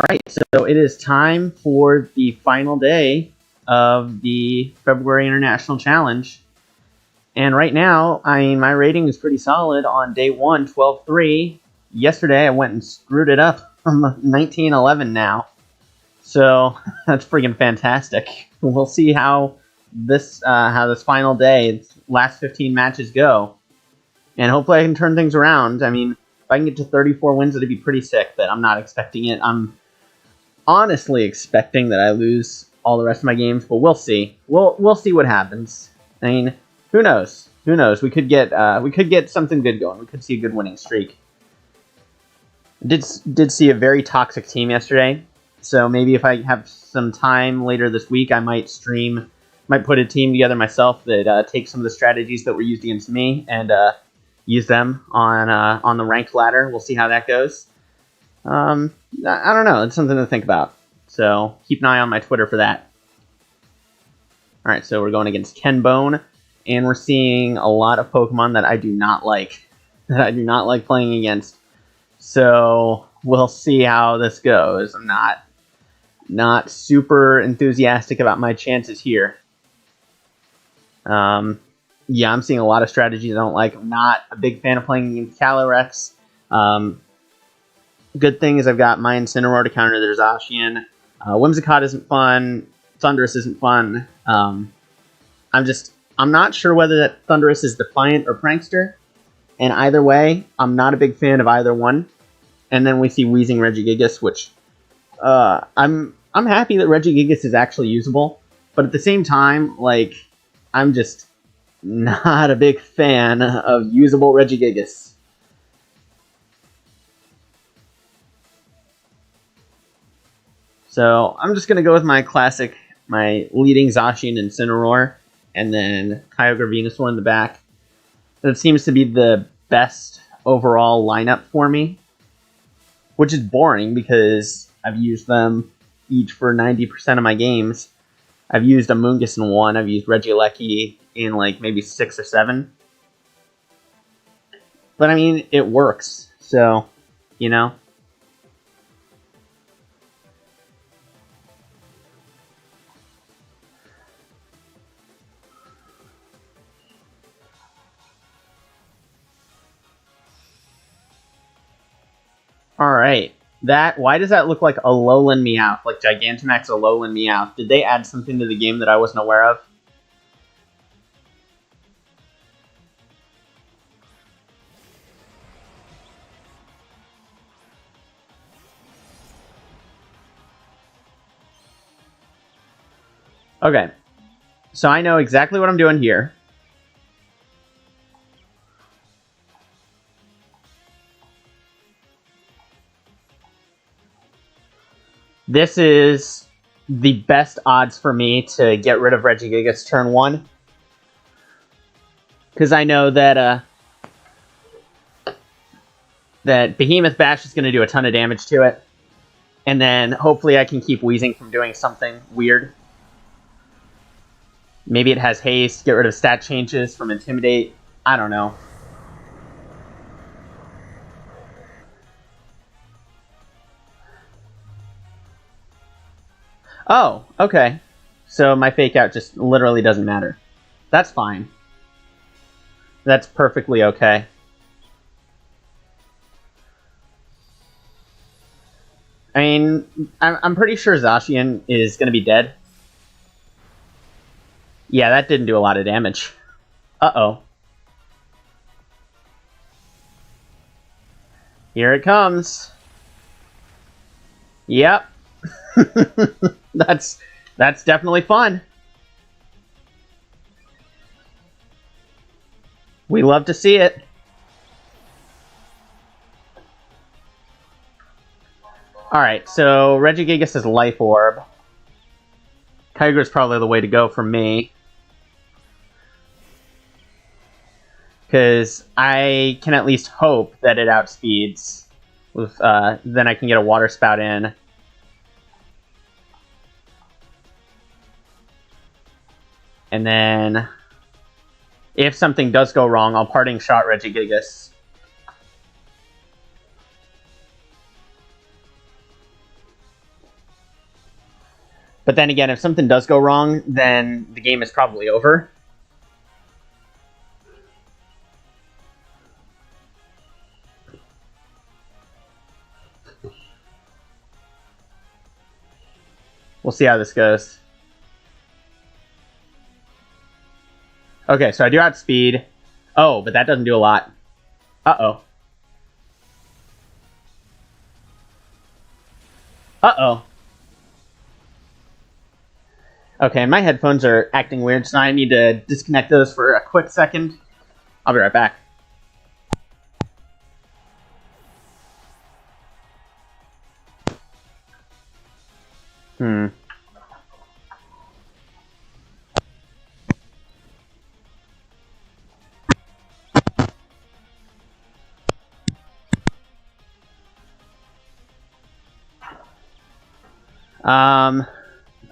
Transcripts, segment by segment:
Alright, so it is time for the final day of the February International Challenge. And right now, I mean, my rating is pretty solid on day 1, 12-3. Yesterday, I went and screwed it up from 19-11 now. So, that's freaking fantastic. We'll see how this final day, last 15 matches go. And hopefully I can turn things around. I mean, if I can get to 34 wins, it'd be pretty sick, but I'm not expecting it. I'm honestly expecting that I lose all the rest of my games, but we'll see. We'll see what happens. I mean, who knows? Who knows? We could get something good going. We could see a good winning streak. Did see a very toxic team yesterday, so maybe if I have some time later this week, I might put a team together myself that takes some of the strategies that were used against me and use them on the ranked ladder. We'll see how that goes. I don't know. It's something to think about. So keep an eye on my Twitter for that. All right, so we're going against Ken Bone, and we're seeing a lot of Pokemon that I do not like. That I do not like playing against. So we'll see how this goes. I'm not super enthusiastic about my chances here. Yeah, I'm seeing a lot of strategies I don't like. I'm not a big fan of playing against Calyrex. Good thing is I've got my Incineroar to counter their Zacian. Whimsicott isn't fun. Thundurus isn't fun. I'm not sure whether that Thundurus is Defiant or Prankster. And either way, I'm not a big fan of either one. And then we see Wheezing Regigigas, which I'm happy that Regigigas is actually usable. But at the same time, like, I'm just not a big fan of usable Regigigas. So I'm just going to go with my classic, my leading Zacian and Incineroar, and then Kyogre Venusaur in the back. That seems to be the best overall lineup for me, which is boring because I've used them each for 90% of my games. I've used Amoonguss in 1, I've used Regieleki in like maybe 6 or 7. But I mean, it works, so, you know. Alright, why does that look like a Alolan Meowth? Like Gigantamax Alolan Meowth? Did they add something to the game that I wasn't aware of? Okay, so I know exactly what I'm doing here. This is the best odds for me to get rid of Regigigas turn 1. Because I know that that Behemoth Bash is going to do a ton of damage to it. And then hopefully I can keep Wheezing from doing something weird. Maybe it has haste, get rid of stat changes from Intimidate. I don't know. Oh, okay. So my fake out just literally doesn't matter. That's fine. That's perfectly okay. I mean, I'm pretty sure Zacian is going to be dead. Yeah, that didn't do a lot of damage. Uh-oh. Here it comes. Yep. That's definitely fun. We love to see it. Alright, so Regigigas is Life Orb. Kyogre is probably the way to go for me. Because I can at least hope that it outspeeds. With, then I can get a Water Spout in. And then, if something does go wrong, I'll Parting Shot Regigigas. But then again, if something does go wrong, then the game is probably over. We'll see how this goes. Okay, so I do outspeed. Oh, but that doesn't do a lot. Uh-oh. Uh-oh. Okay, my headphones are acting weird, so I need to disconnect those for a quick second. I'll be right back.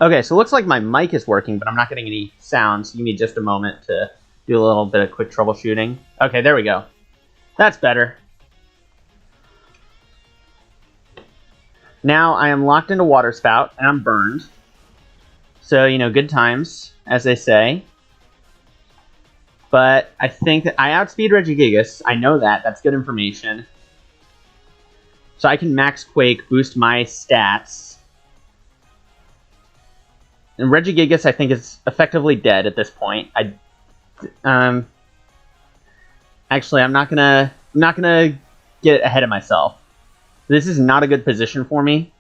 Okay, so it looks like my mic is working, but I'm not getting any sounds. Give me just a moment to do a little bit of quick troubleshooting. Okay, there we go. That's better. Now I am locked into Water Spout, and I'm burned. So, you know, good times, as they say. But I think that I outspeed Regigigas. I know that. That's good information. So I can Max Quake, boost my stats. And Regigigas, I think, is effectively dead at this point. Actually, I'm not gonna get ahead of myself. This is not a good position for me.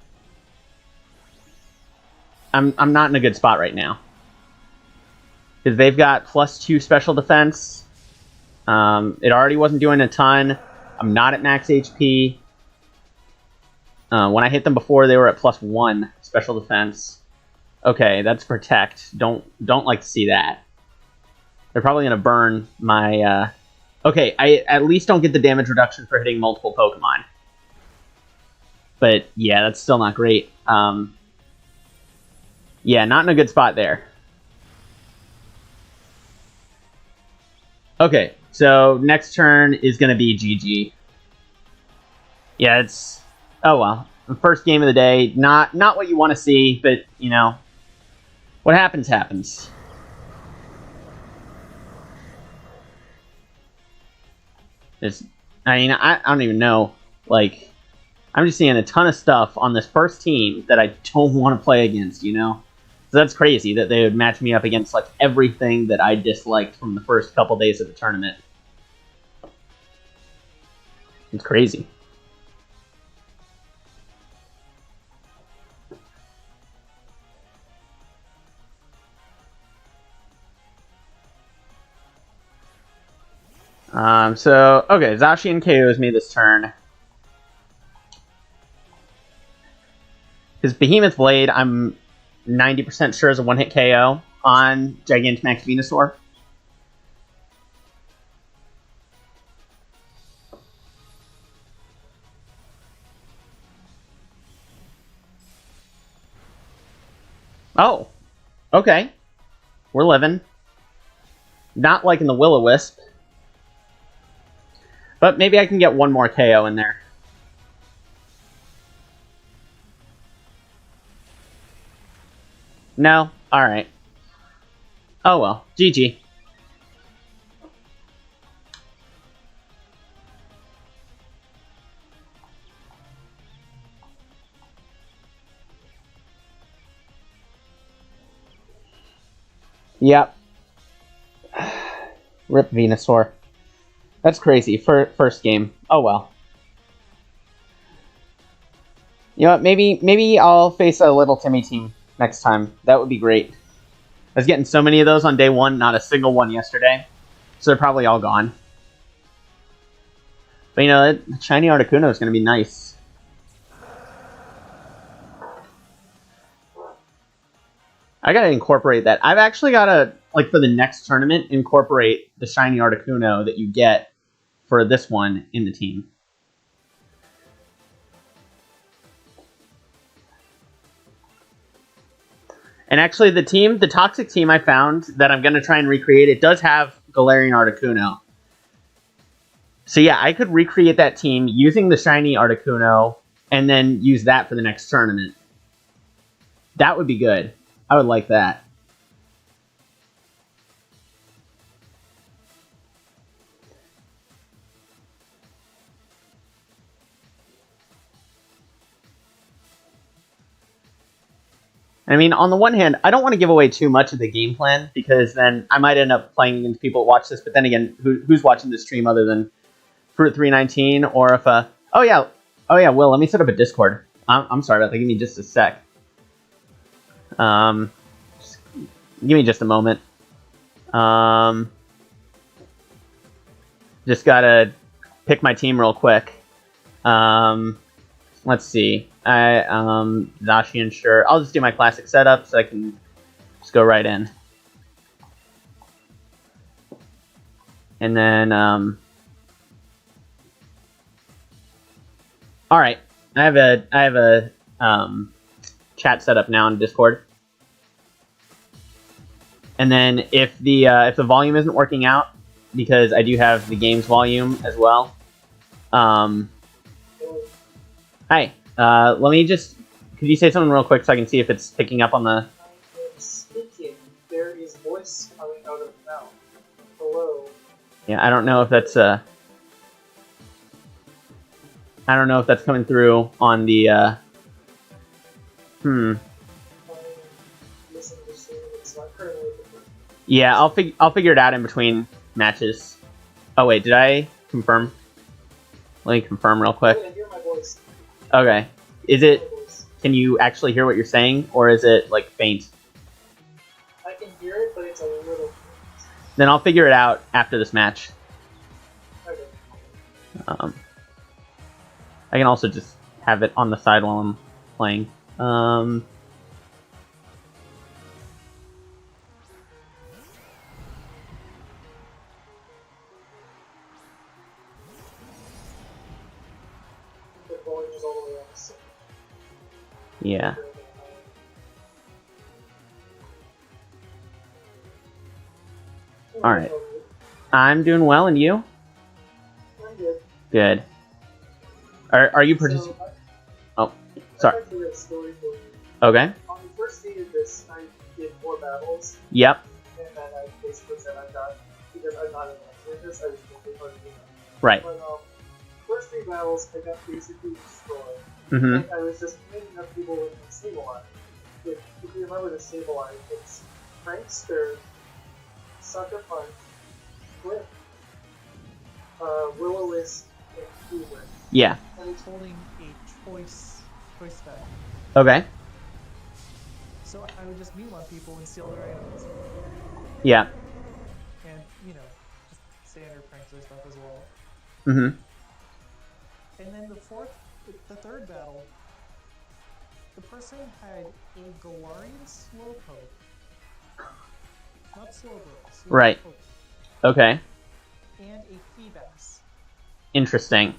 I'm not in a good spot right now. Because they've got +2 special defense. It already wasn't doing a ton. I'm not at max HP. When I hit them before, they were at +1 special defense. Okay, that's protect. Don't like to see that. They're probably gonna burn my. Okay, I at least don't get the damage reduction for hitting multiple Pokemon. But yeah, that's still not great. Yeah, not in a good spot there. Okay, so next turn is gonna be GG. Yeah, it's oh well. The first game of the day, not what you want to see, but you know. What happens, happens. I don't even know. Like, I'm just seeing a ton of stuff on this first team that I don't want to play against, you know? So that's crazy that they would match me up against, like, everything that I disliked from the first couple days of the tournament. It's crazy. Okay, Zacian KOs me this turn. His Behemoth Blade, I'm 90% sure is a one-hit KO on Gigantamax Venusaur. Oh, okay. We're living. Not like in the Will-O-Wisp. But maybe I can get one more KO in there. No? Alright. Oh well. GG. Yep. Rip Venusaur. That's crazy. First game. Oh well. You know what? Maybe I'll face a Little Timmy team next time. That would be great. I was getting so many of those on day one, not a single one yesterday. So they're probably all gone. But you know, the shiny Articuno is going to be nice. I gotta incorporate that. I've actually gotta, like, for the next tournament, incorporate the shiny Articuno that you get for this one in the team. And actually, the Toxic team I found that I'm going to try and recreate, it does have Galarian Articuno. So yeah, I could recreate that team using the shiny Articuno and then use that for the next tournament. That would be good. I would like that. I mean, on the one hand, I don't want to give away too much of the game plan because then I might end up playing against people that watch this. But then again, who's watching this stream other than Fruit319? Or if oh yeah, Will, let me set up a Discord. I'm sorry about that. Give me just a sec. Just give me just a moment. Just gotta pick my team real quick. Let's see. Zacian, sure. I'll just do my classic setup so I can just go right in. And then, all right. I have a chat set up now in Discord. And then if the volume isn't working out, because I do have the game's volume as well. Hi. Let me just... Could you say something real quick so I can see if it's picking up on the... I am speaking. There is voice coming out of the mouth. Hello. Yeah, I don't know if that's... I don't know if that's coming through on the... Yeah, I'll figure it out in between matches. Oh wait, did I confirm? Let me confirm real quick. I hear my voice. Okay. Is it... Can you actually hear what you're saying, or is it, like, faint? I can hear it, but it's a little faint. Then I'll figure it out after this match. Okay. I can also just have it on the side while I'm playing. Yeah. Alright. I'm doing well, and you? I'm good. Good. Are you participating? Oh, sorry. Okay. On the first day of this, I did 4 battles. Yep. And then I basically said I'm done. Because I'm not an expert in this, I was just going to do that. Right. But, first 3 battles, I got basically destroyed. Mm-hmm. And I was just making up people with the Sableye. If you remember the Sableye, it's Prankster, Sucker Punch, Flip, Will-O-Wisp, and Keyblade. Yeah. And it's holding a choice spec. Okay. So I would just mute on people and steal their items. Yeah. And, you know, just standard Prankster stuff as well. Mm-hmm. And then the third battle, the person had a Galarian Slowpoke. Not Slowpoke. Right. Okay. And a Feebas. Interesting.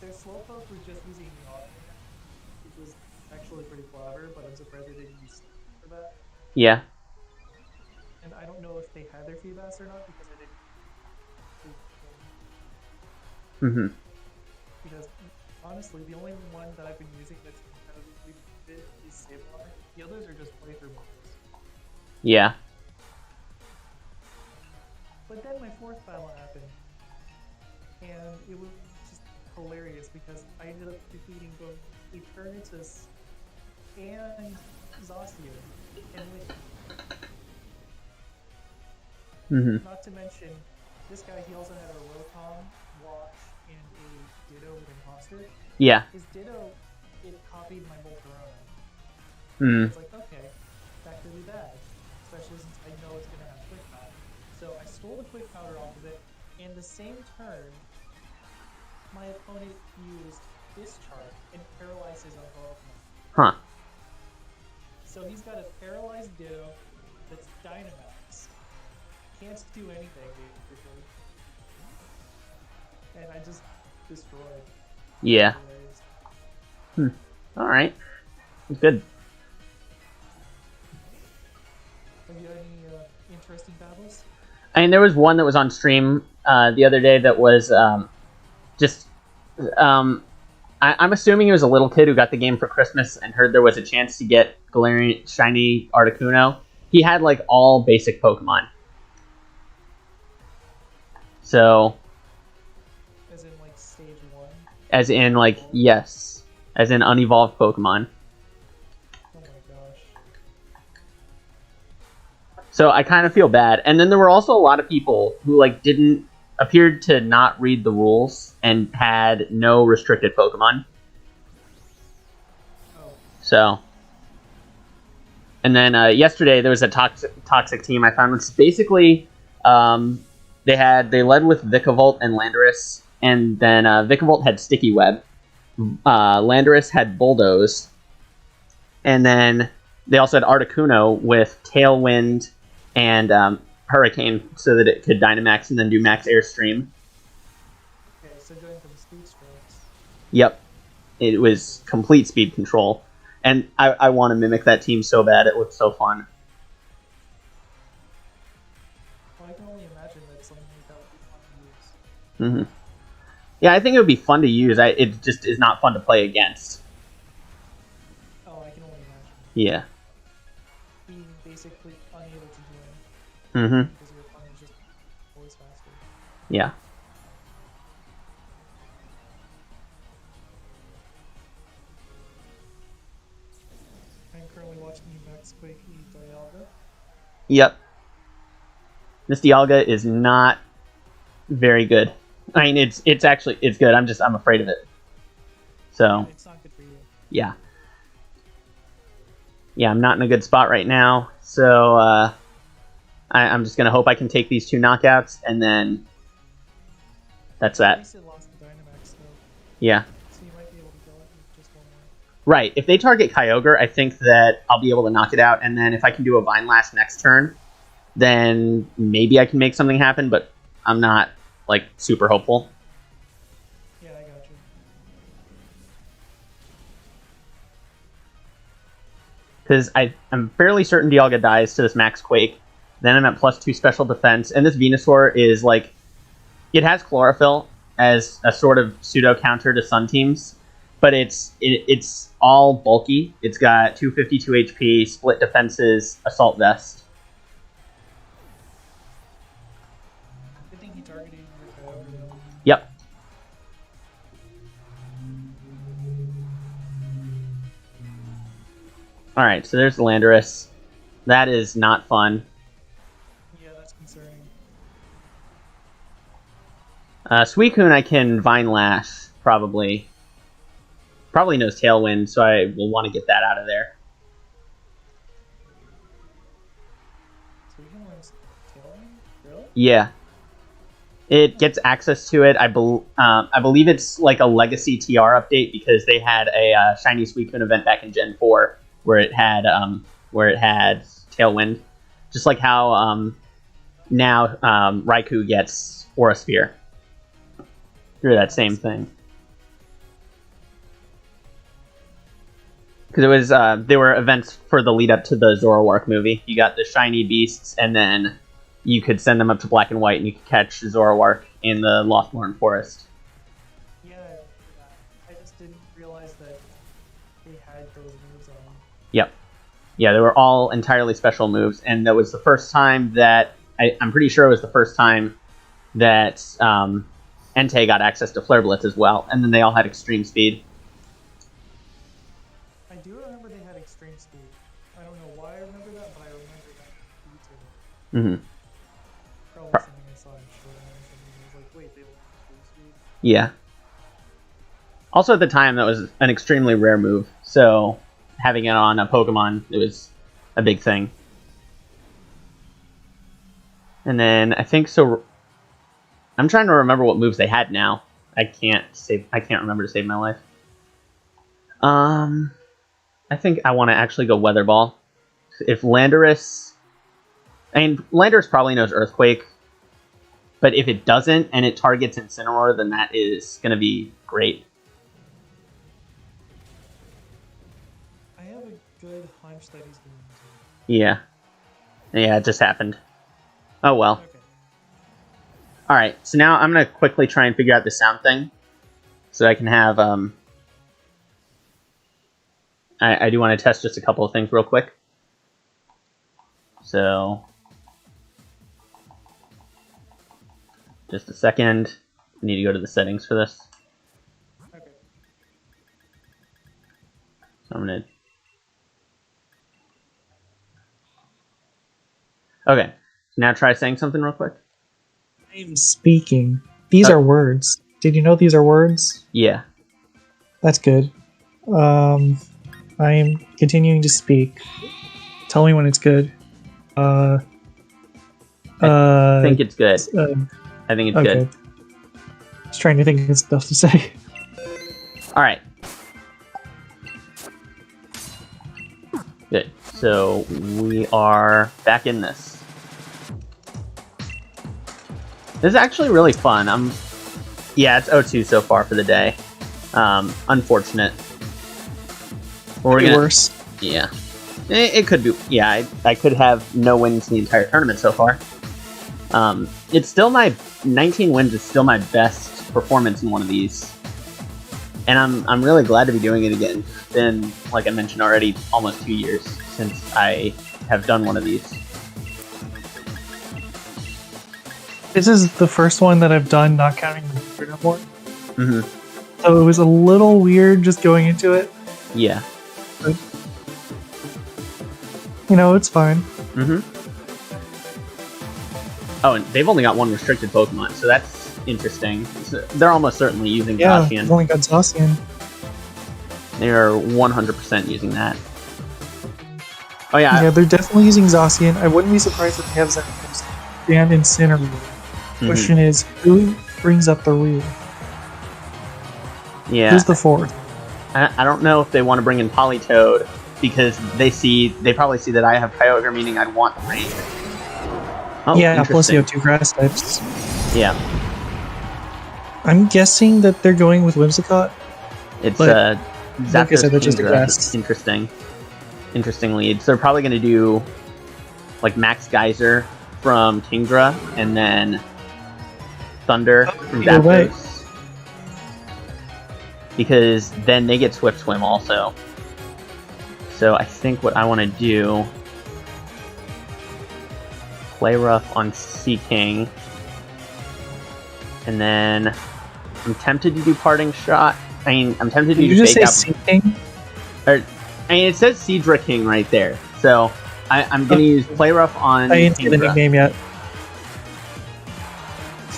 Their Slowpoke was just using the automator, which was actually pretty clever, but I'm surprised they didn't use for that. Yeah. And I don't know if they had their Feebas or not, because I didn't. Mm-hmm. Because honestly, the only one that I've been using that's competitively fit is Sableye. The others are just playthrough models. Yeah. But then my 4th battle happened, and it was just hilarious because I ended up defeating both Eternatus and Zacian, and with not to mention, this guy, he also had a Rotom, Watch, and a Ditto with Imposter. Yeah. His Ditto, it copied my Volcarona. Mm. It's like, okay, that could be bad. Especially since I know it's going to have Quick Powder. So I stole the Quick Powder off of it, and the same turn, my opponent used Discharge and paralyzed his own Pokemon. Huh. So he's got a paralyzed Ditto that's Dynamax. Can't do anything, basically. And I just destroyed. Yeah. Alright. Good. Have you had any interesting battles? I mean, there was one that was on stream the other day that was just I'm assuming he was a little kid who got the game for Christmas and heard there was a chance to get Galarian shiny Articuno. He had like all basic Pokemon. So. As in like stage 1? As in like, yes. As in unevolved Pokemon. Oh my gosh. So I kind of feel bad. And then there were also a lot of people who like appeared to not read the rules and had no restricted Pokemon. Oh. So. And then yesterday there was a toxic team I found, which is basically they led with Vikavolt and Landorus, and then Vikavolt had Sticky Web. Landorus had Bulldoze, and then they also had Articuno with Tailwind and Hurricane, so that it could Dynamax and then do Max Airstream. Okay, so going from speed strokes. Yep, it was complete speed control. And I want to mimic that team so bad. It looks so fun. Well, I can only imagine that something like that would be fun to use. Yeah, I think it would be fun to use. It just is not fun to play against. Oh, I can only imagine. Yeah. Being basically unable to do it. Because your opponent is just always faster. Yeah. I'm currently watching you Max Quake eat Dialga. Yep. This Dialga is not very good. I mean, it's good. I'm afraid of it. So. It's not good for you. Yeah. Yeah, I'm not in a good spot right now. So I'm just gonna hope I can take these 2 knockouts, and then that's At that. least it lost the Dynamax though. Yeah. So you might be able to kill it with just one more. Right. If they target Kyogre, I think that I'll be able to knock it out, and then if I can do a Vine Lash next turn, then maybe I can make something happen, but I'm not, like, super hopeful. Yeah, I got you. Because I'm fairly certain Dialga dies to this Max Quake. Then I'm at +2 special defense, and this Venusaur is, like, it has Chlorophyll as a sort of pseudo-counter to Sun teams, but it's all bulky. It's got 252 HP, split defenses, Assault Vest. I think he targeted your Kyogre though. Yep. Alright, so there's Landorus. That is not fun. Yeah, that's concerning. Suicune I can Vine Lash, probably. Probably knows Tailwind, so I will want to get that out of there. So you can learn Tailwind? Really? Yeah. It gets access to it. I believe it's like a Legacy TR update, because they had a Shiny Suicune event back in Gen 4 where it had Tailwind. Just like how now Raikou gets Aura Sphere through that same thing. Because it was there were events for the lead up to the Zoroark movie. You got the shiny beasts, and then you could send them up to Black and White, and you could catch Zoroark in the Lothmorn Forest. Yeah, I just didn't realize that they had those moves on. Yep. Yeah, they were all entirely special moves, and that was the first time that I'm pretty sure it was the first time that Entei got access to Flare Blitz as well, and then they all had extreme speed. I do remember they had extreme speed. I don't know why I remember that, but I remember that detail. Probably something I saw in Showdown or something. I was like, wait, they have extreme speed? Yeah. Also at the time, that was an extremely rare move, so having it on a Pokemon, it was a big thing. And then I think so. I'm trying to remember what moves they had now. I can't remember to save my life. I think I want to actually go Weather Ball. If Landorus, Landorus probably knows Earthquake, but if it doesn't and it targets Incineroar, then that is going to be great. I have a good hunch that he's going to. Yeah, it just happened. Oh well. Okay. Alright, so now I'm going to quickly try and figure out the sound thing, so I can have I do want to test just a couple of things real quick. So, just a second. I need to go to the settings for this. Okay. So I'm gonna. Okay. Now try saying something real quick. I'm speaking. These are words. Did you know these are words? Yeah. That's good. I am continuing to speak. Tell me when it's good. I think it's good. I think it's okay. good. Just trying to think of stuff to say. All right. Good. So we are back in this. This is actually really fun. Yeah, it's 0-2 so far for the day. Unfortunate. We're gonna, worse. Yeah. It could be. Yeah, I could have no wins the entire tournament so far. It's still 19 wins is still my best performance in one of these. And I'm really glad to be doing it again. It's been, like I mentioned already, almost 2 years since I have done one of these. This is the first one that I've done, not counting the Internet one. Mm-hmm. So it was a little weird just going into it. Yeah. But, you know, it's fine. Mm-hmm. Oh, and they've only got one restricted Pokemon, so that's interesting. So they're almost certainly using Zacian. Yeah, they've only got Zacian. They are 100% using that. Oh yeah. Yeah, they're definitely using Zacian. I wouldn't be surprised if they have Zapdos and Incineroar. Mm-hmm. Question is, who brings up the rear? Yeah. Who's the fourth? I don't know if they want to bring in Politoed because they probably see that I have Kyogre, meaning I'd want the rain. Oh, yeah, plus you have 2 grass types. Yeah. I'm guessing that they're going with Whimsicott. It's like Zapdos I said, that's just a guess. Interesting lead. So they're probably going to do like Max Geyser from Kingdra and then Thunder from Zapdos. Right. Because then they get Swift Swim also. So I think what I want to do, play rough on Seaking, and then I'm tempted to do Parting Shot. I mean, I'm tempted to do just Fake say Out. Seaking? I mean, it says Seadra King right there. So I'm going to use play rough on. I didn't see the nickname yet.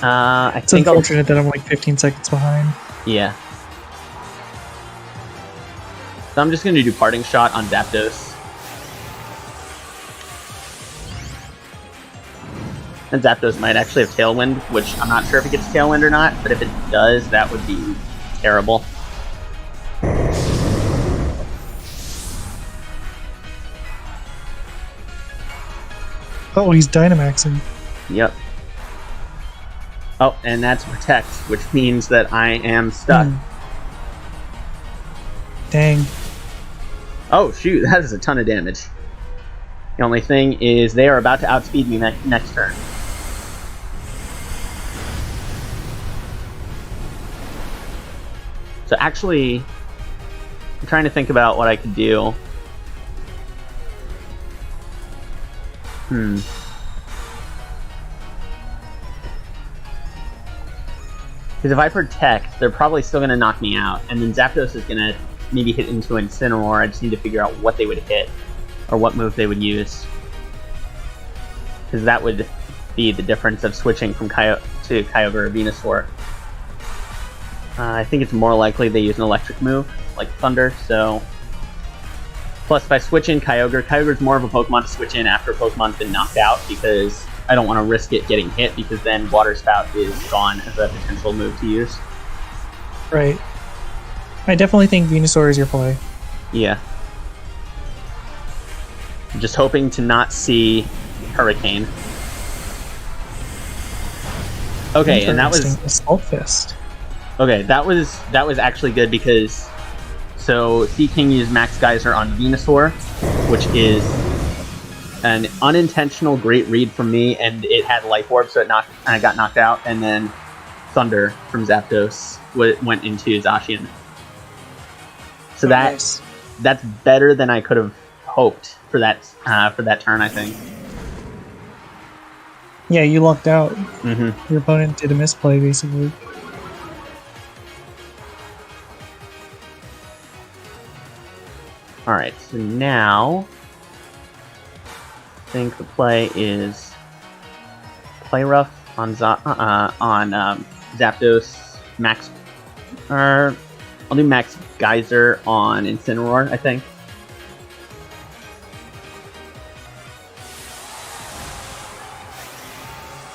It's unfortunate that I'm like 15 seconds behind. Yeah. So I'm just going to do Parting Shot on Zapdos. And Zapdos might actually have Tailwind, which I'm not sure if it gets Tailwind or not, but if it does, that would be terrible. Oh, he's Dynamaxing. Yep. Oh, and that's Protect, which means that I am stuck. Dang. Oh, shoot, that is a ton of damage. The only thing is they are about to outspeed me next turn. So actually, I'm trying to think about what I could do. Because if I Protect, they're probably still going to knock me out, and then Zapdos is going to maybe hit into Incineroar. I just need to figure out what they would hit, or what move they would use. Because that would be the difference of switching from to Kyogre or Venusaur. I think it's more likely they use an electric move, like Thunder, so... Plus, if I switch in Kyogre's more of a Pokemon to switch in after Pokemon's been knocked out, because I don't want to risk it getting hit, because then Water Spout is gone as a potential move to use. Right. I definitely think Venusaur is your play. Yeah. I'm just hoping to not see Hurricane. Okay, and that was Assault Fist. Okay, that was actually good because so Seaking used Max Geyser on Venusaur, which is an unintentional great read from me, and it had Life Orb, so I got knocked out, and then Thunder from Zapdos went into Zacian. So that's better than I could have hoped for that turn, I think. Yeah, you lucked out. Mm-hmm. Your opponent did a misplay, basically. All right, so now I think the play is play rough on Zapdos, Max, or I'll do Max Geyser on Incineroar, I think.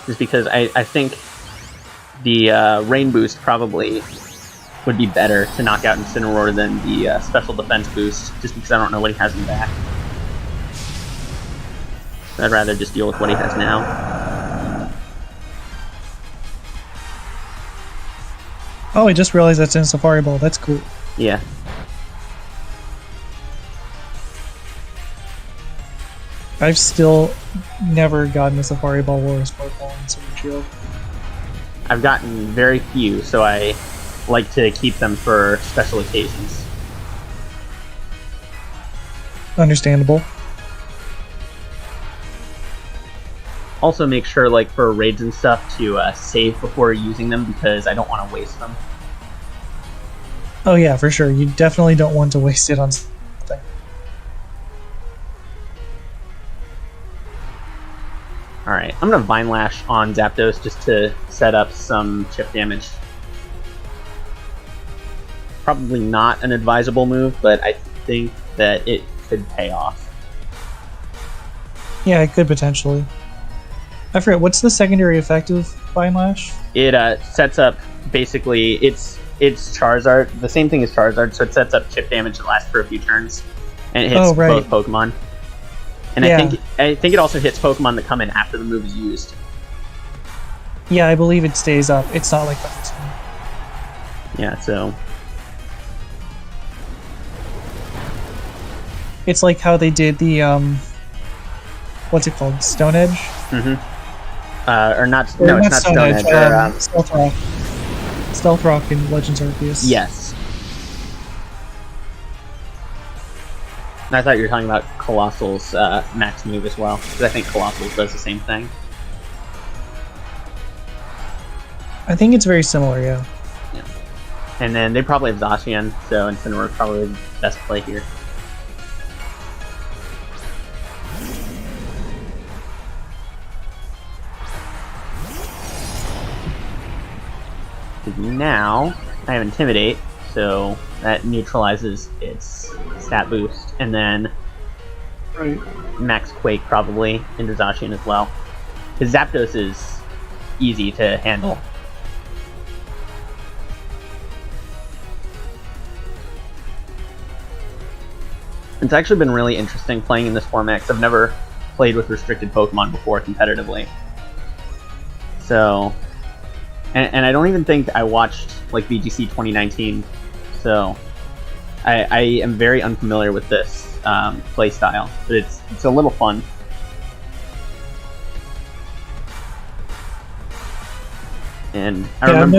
Just because I think the Rain Boost probably would be better to knock out Incineroar than the Special Defense Boost, just because I don't know what he has in back. I'd rather just deal with what he has now. Oh, I just realized that's in Safari Ball. That's cool. Yeah. I've still never gotten a Safari Ball or a Spark Ball in Sword Shield. I've gotten very few, so I like to keep them for special occasions. Understandable. Also make sure, like, for raids and stuff, to save before using them, because I don't want to waste them. Oh yeah, for sure. You definitely don't want to waste it on something. Alright, I'm going to Vine Lash on Zapdos just to set up some chip damage. Probably not an advisable move, but I think that it could pay off. Yeah, it could potentially. I forget, what's the secondary effect of Vine Lash? It sets up, basically, it's Charizard, the same thing as Charizard, so it sets up chip damage that lasts for a few turns, and it hits both Pokemon. And yeah. I think it also hits Pokemon that come in after the move is used. Yeah, I believe it stays up. It's not like that. Yeah, so... It's like how they did the, what's it called? Stone Edge? Mm-hmm. No, it's not Stone Edge. Stealth Rock. Stealth Rock in Legends Arceus. Yes. I thought you were talking about Colossal's max move as well, because I think Colossal does the same thing. I think it's very similar, yeah. And then they probably have Zacian, so Incineroar is probably the best play here. Now, I have Intimidate, so that neutralizes its stat boost, and then Max Quake probably into Zacian as well. Because Zapdos is easy to handle. It's actually been really interesting playing in this format, because I've never played with restricted Pokemon before competitively. So... And I don't even think I watched like VGC 2019, so I am very unfamiliar with this play style, but it's a little fun. And I remember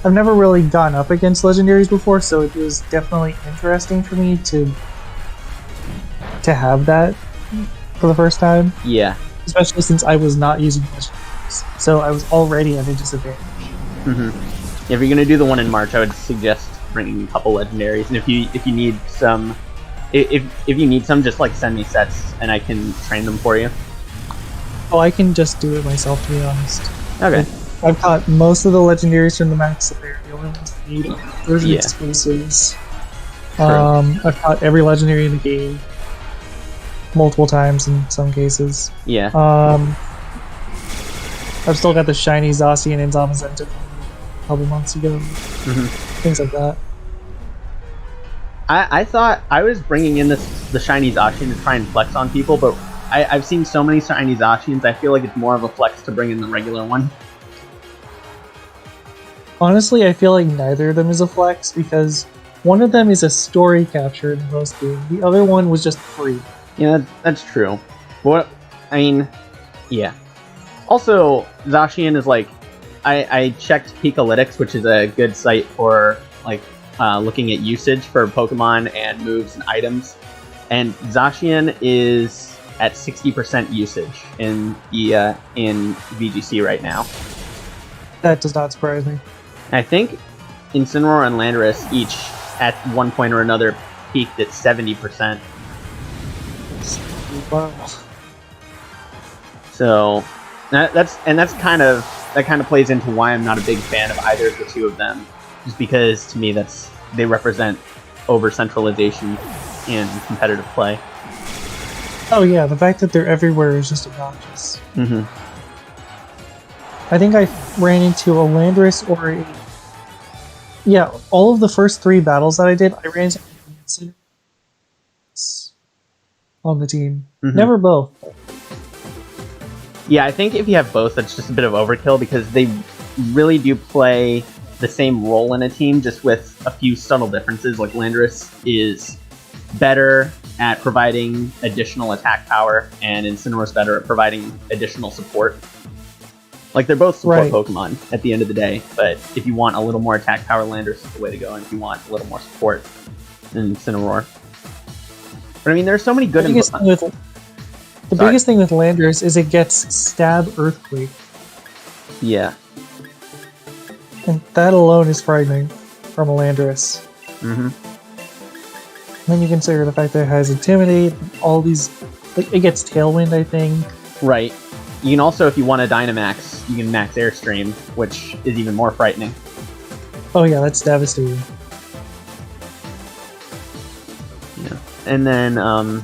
I've never really gone up against legendaries before, so it was definitely interesting for me to have that for the first time. Yeah, especially since I was not using legendaries. So I was already at a disadvantage. Mm-hmm. If you're gonna do the one in March, I would suggest bringing a couple legendaries, and if you need some, if you need some, just like send me sets and I can train them for you. Oh, I can just do it myself, to be honest. Okay. I've caught most of the legendaries from the max layer. The only ones I need are the exclusives. I've caught every legendary in the game multiple times in some cases. Yeah. I've still got the shiny Zacian and Zamazenta a couple months ago. Mm-hmm. Things like that. I thought I was bringing in the shiny Zacian to try and flex on people, but I've seen so many shiny Zacians, I feel like it's more of a flex to bring in the regular one. Honestly, I feel like neither of them is a flex, because one of them is a story capture in most games. The other one was just free. Yeah, that's true. What I mean, yeah. Also, Zacian is like, I checked Pikalytics, which is a good site for like looking at usage for Pokemon and moves and items, and Zacian is at 60% usage in the in VGC right now. That does not surprise me. I think Incineroar and Landorus each at one point or another peaked at 70%. Wow. So that kind of plays into why I'm not a big fan of either of the two of them, just because to me they represent over centralization in competitive play. Oh yeah, the fact that they're everywhere is just obnoxious. Mm-hmm. I think I ran into a Landorus or a... Yeah, all of the first 3 battles that I did, I ran into on the team. Mm-hmm. Never both. Yeah, I think if you have both, that's just a bit of overkill because they really do play the same role in a team, just with a few subtle differences. Like Landorus is better at providing additional attack power, and Incineroar's better at providing additional support. Like, they're both support Pokemon at the end of the day, but if you want a little more attack power, Landorus is the way to go, and if you want a little more support, then Incineroar. But I mean, there's so many good... The biggest thing with Landorus is it gets Stab Earthquake. Yeah. And that alone is frightening from a Landorus. Mm-hmm. And then you consider the fact that it has Intimidate, all these... Like, it gets Tailwind, I think. Right. You can also, if you want a Dynamax, you can max Airstream, which is even more frightening. Oh yeah, that's devastating. Yeah. And then, I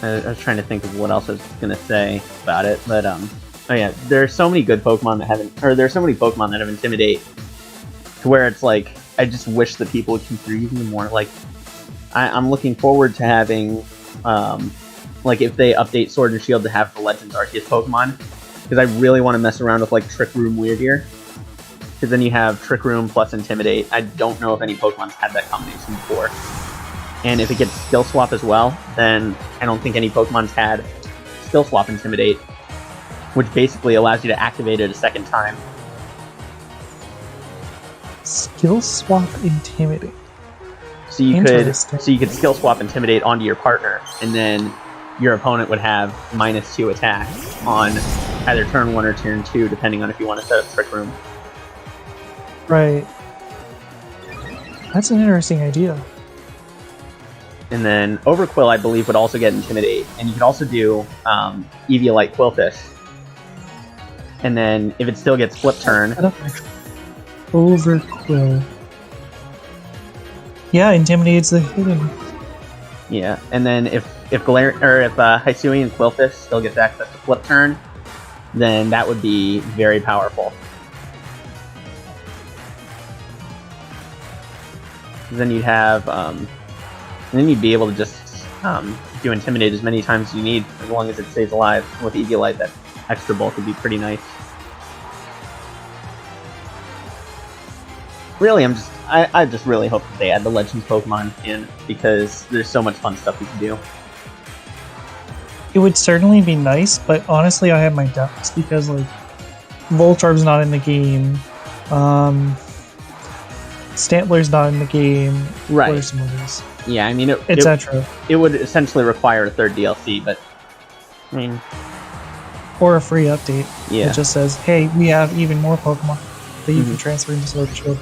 was trying to think of what else I was going to say about it, but, oh yeah, there are so many good Pokemon that haven't, or there are so many Pokemon that have Intimidate, to where it's like, I just wish that people would consider using them more. Like, I'm looking forward to having, like, if they update Sword and Shield to have the Legends Arceus Pokemon, because I really want to mess around with, like, Trick Room Weirgear, because then you have Trick Room plus Intimidate. I don't know if any Pokemon's had that combination before. And if it gets Skill Swap as well, then I don't think any Pokemon's had Skill Swap Intimidate, which basically allows you to activate it a second time. Skill Swap Intimidate. So you could Skill Swap Intimidate onto your partner, and then your opponent would have -2 attack on either turn 1 or turn 2, depending on if you want to set up Trick Room. Right. That's an interesting idea. And then Overquill, I believe, would also get Intimidate, and you could also do Eviolite Quillfish. And then if it still gets Flip Turn... Overquill. Yeah, Intimidate's the hidden. Yeah, and then if Hisuian Quillfish still gets access to Flip Turn, then that would be very powerful. Then you'd have, then you'd be able to just do Intimidate as many times as you need, as long as it stays alive. With Eviolite, that extra bulk would be pretty nice. Really, I just really hope that they add the Legends Pokemon in, because there's so much fun stuff you can do. It would certainly be nice, but honestly I have my doubts, because like Voltarb's not in the game, Stantler's not in the game, right? What are some others? Yeah, I mean, etc. It would essentially require a third DLC, but I mean, or a free update. Yeah, that just says, "Hey, we have even more Pokemon that you can transfer into Sword and Shield."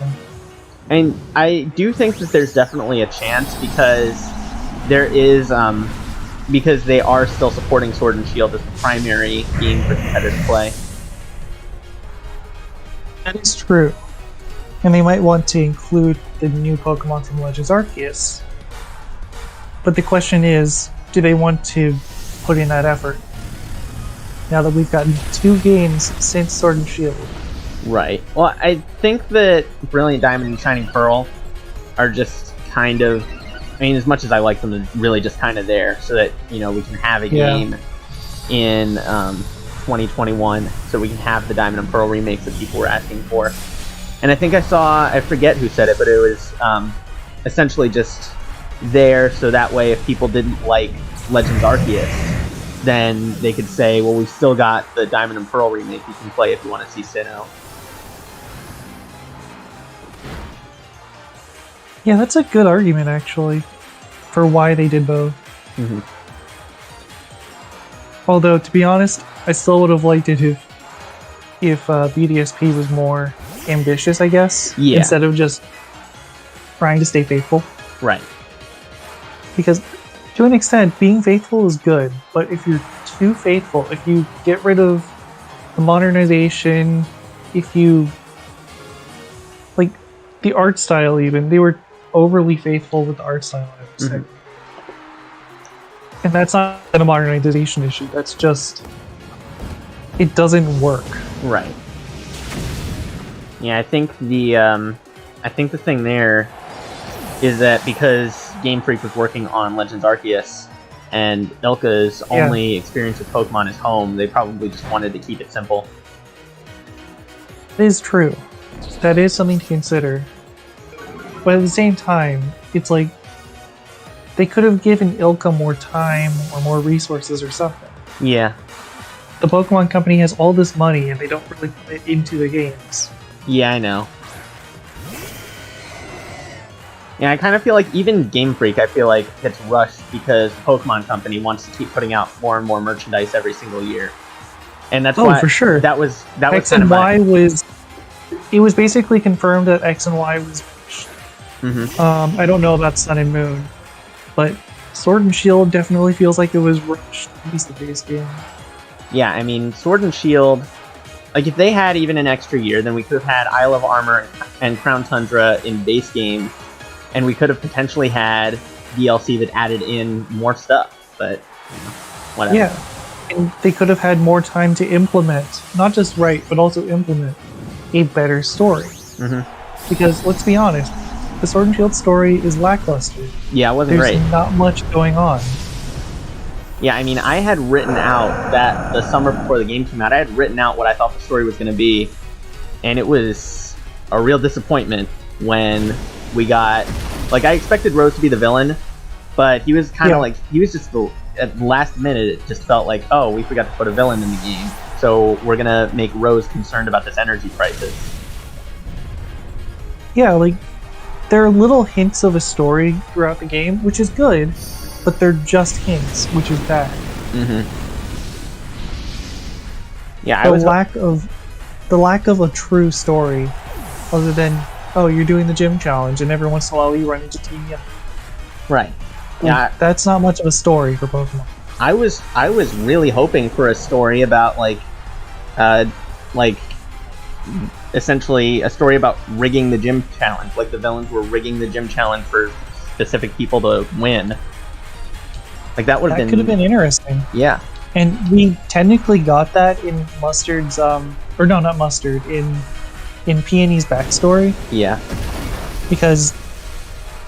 And I do think that there's definitely a chance, because there is, because they are still supporting Sword and Shield as the primary game for competitive play. That is true. And they might want to include the new Pokemon from Legends Arceus. But the question is, do they want to put in that effort? Now that we've gotten 2 games since Sword and Shield. Right. Well, I think that Brilliant Diamond and Shining Pearl are just kind of... I mean, as much as I like them, they're really just kind of there, so that, you know, we can have a game in 2021, so we can have the Diamond and Pearl remakes that people were asking for. And I think I forget who said it, but it was essentially just there, so that way if people didn't like Legends Arceus, then they could say, well, we've still got the Diamond and Pearl remake you can play if you want to see Sinnoh. Yeah, that's a good argument actually for why they did both. Mm-hmm. Although, to be honest, I still would have liked it if BDSP was more ambitious, I guess, Yeah. instead of just trying to stay faithful. Right. Because, to an extent, being faithful is good, but if you're too faithful, if you get rid of the modernization, if you... like, the art style even, they were overly faithful with the art style, I would say. Mm-hmm. And that's not a modernization issue, that's just... it doesn't work. Right. Yeah, I think the thing there is that because Game Freak was working on Legends Arceus and Ilka's only experience with Pokemon is home, they probably just wanted to keep it simple. It is true. That is something to consider. But at the same time, it's like they could have given Ilka more time or more resources or something. Yeah. The Pokemon Company has all this money and they don't really put it into the games. Yeah, I know. Yeah, I kind of feel like even Game Freak, I feel like, gets rushed because the Pokemon Company wants to keep putting out more and more merchandise every single year. And that's why for sure. that was X kind and of Y was... it was basically confirmed that X and Y was... Mm-hmm. I don't know about Sun and Moon, but Sword and Shield definitely feels like it was rushed, at least the base game. Yeah, I mean, Sword and Shield, like, if they had even an extra year, then we could have had Isle of Armor and Crown Tundra in base game, and we could have potentially had DLC that added in more stuff, but, you know, whatever. Yeah, and they could have had more time to implement, not just write, but also implement a better story. Mm-hmm. Because, let's be honest, the Sword and Shield story is lackluster. Yeah, it wasn't There's great. not much going on. Yeah, I mean, I had written out that the summer before the game came out, I had written out what I thought the story was going to be, and it was a real disappointment when we got... like, I expected Rose to be the villain, but he was kind of like... he was just at the last minute, it just felt like, oh, we forgot to put a villain in the game, so we're going to make Rose concerned about this energy crisis. Yeah, like, there are little hints of a story throughout the game, which is good, but they're just hints, which is bad. Mm-hmm. Yeah, The lack of a true story, other than, oh, you're doing the gym challenge, and every once in a while you run into Team Yell. Right. Yeah, that's not much of a story for Pokemon. I was really hoping for a story about essentially a story about rigging the gym challenge. Like the villains were rigging the gym challenge for specific people to win. Like that would have been... could have been interesting. Yeah. And we technically got that in Mustard's or no, not Mustard, in Peony's backstory. Yeah. Because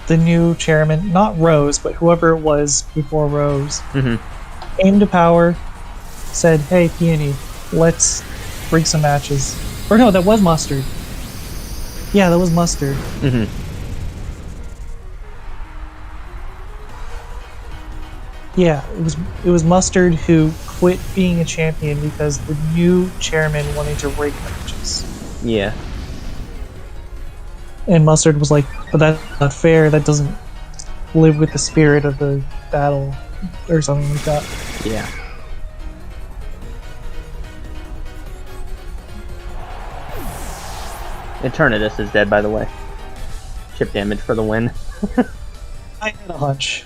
the new chairman, not Rose, but whoever it was before Rose, came to power, said, "Hey, Peony, let's rig some matches." Or no, that was Mustard. Yeah, that was Mustard. Yeah, it was Mustard who quit being a champion because the new chairman wanted to rig matches. Yeah. And Mustard was like, "But that's not fair, that doesn't live with the spirit of the battle," or something like that. Yeah. Eternatus is dead, by the way. Chip damage for the win. I had a hunch.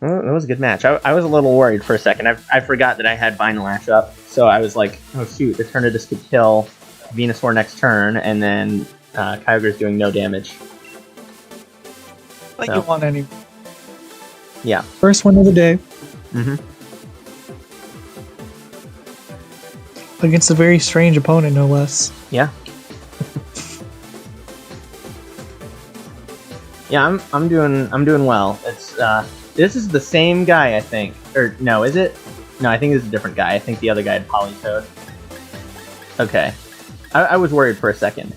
Well, that was a good match. I was a little worried for a second. I forgot that I had Vine Lash up, so I was like, oh shoot, Eternatus could kill Venusaur next turn, and then Kyogre's doing no damage. But you want any. Yeah. First win of the day. Against a very strange opponent, no less. Yeah. Yeah, I'm doing well. It's this is the same guy, I think. Or no, is it? No, I think it's a different guy. I think the other guy had Polytoad. Okay. I was worried for a second.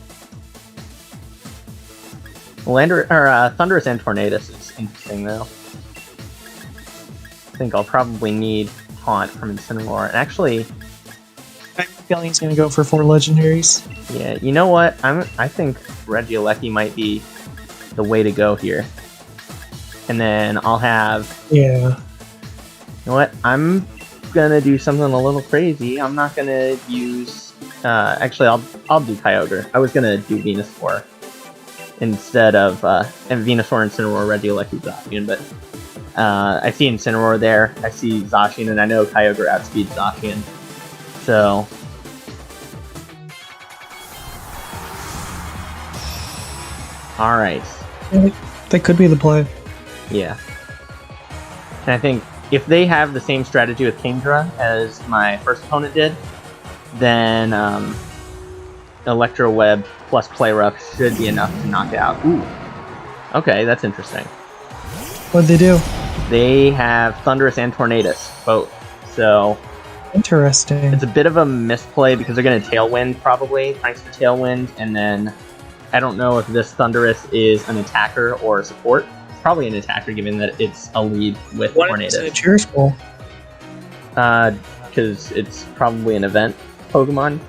Thunderous and Tornadus is interesting though. I think I'll probably need Taunt from Incineroar. And actually, feeling he's gonna go for 4 legendaries. Yeah, you know what? I think Regieleki might be the way to go here. And then I'll have... Yeah. You know what? I'm gonna do something a little crazy. I'm not gonna use... actually, I'll do Kyogre. I was gonna do Venusaur instead of... and Venusaur, Incineroar, Regieleki, Zacian, but... I see Incineroar there, I see Zacian, and I know Kyogre outspeeds Zacian. So... Alright. Yeah, that could be the play. Yeah. And I think if they have the same strategy with Kingdra as my first opponent did, then Electro Web plus Play Rough should be enough to knock it out. Ooh. Okay, that's interesting. What'd they do? They have Thunderous and Tornadus, both. So Interesting. it's a bit of a misplay because they're going to Tailwind, probably, thanks to Tailwind, and then I don't know if this Thunderous is an attacker or a support. Probably an attacker, given that it's a lead with Tornadus. Why Cheer School? Because it's probably an event Pokemon.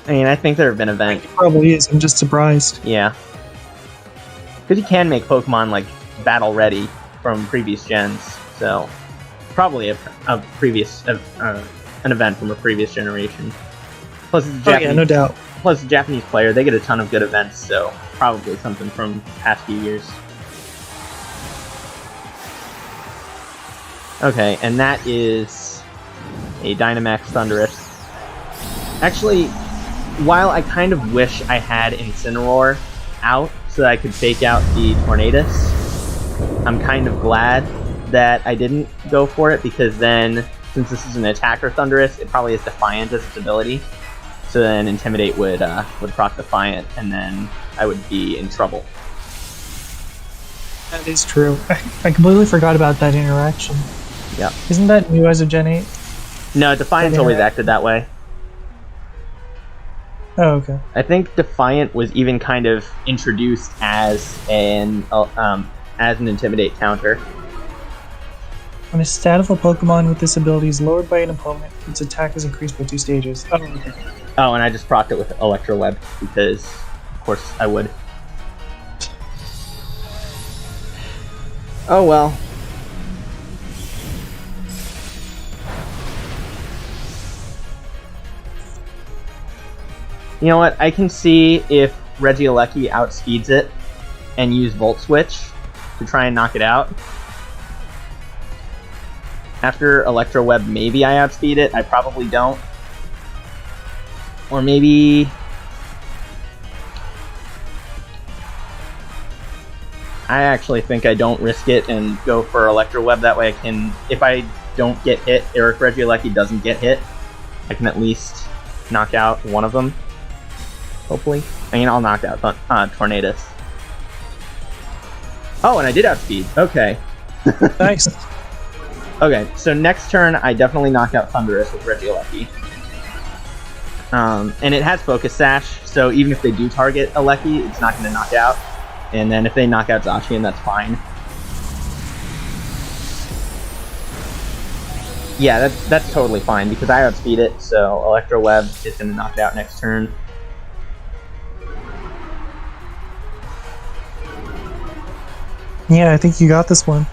I mean, I think there have been events. It probably is. I'm just surprised. Yeah. Because you can make Pokemon, like, battle ready from previous gens, so probably an event from a previous generation. Plus, it's Japanese, yeah, no doubt. Plus, a Japanese player, they get a ton of good events, so probably something from past few years. Okay, and that is a Dynamax Thunderous. Actually, while I kind of wish I had Incineroar out so that I could fake out the Tornadus, I'm kind of glad that I didn't go for it, because then, since this is an attacker Thunderous, it probably is Defiant as its ability. So then Intimidate would proc Defiant, and then I would be in trouble. That is true. I completely forgot about that interaction. Yeah. Isn't that new as of Gen 8? No, Defiant's always acted that way. Oh, okay. I think Defiant was even kind of introduced as an Intimidate counter. When a stat of a Pokemon with this ability is lowered by an opponent, its attack is increased by 2 stages. Oh, okay. Oh, and I just procced it with Electro Web, because, of course, I would. Oh well. You know what? I can see if Regieleki outspeeds it and use Volt Switch to try and knock it out. After Electro Web, maybe I outspeed it. I probably don't. Or maybe... I actually think I don't risk it and go for Electro Web. That way I can... If I don't get hit, or if Regieleki doesn't get hit, I can at least knock out one of them. Hopefully. I mean, I'll knock out Tornadus. Oh, and I did outspeed. Okay. Nice. Okay, so next turn, I definitely knock out Thunderous with Regieleki. And it has Focus Sash, so even if they do target Eleki, it's not going to knock out. And then if they knock out Zacian, that's fine. Yeah, that's totally fine, because I outspeed it, so Electro Web is going to knock it out next turn. Yeah, I think you got this one.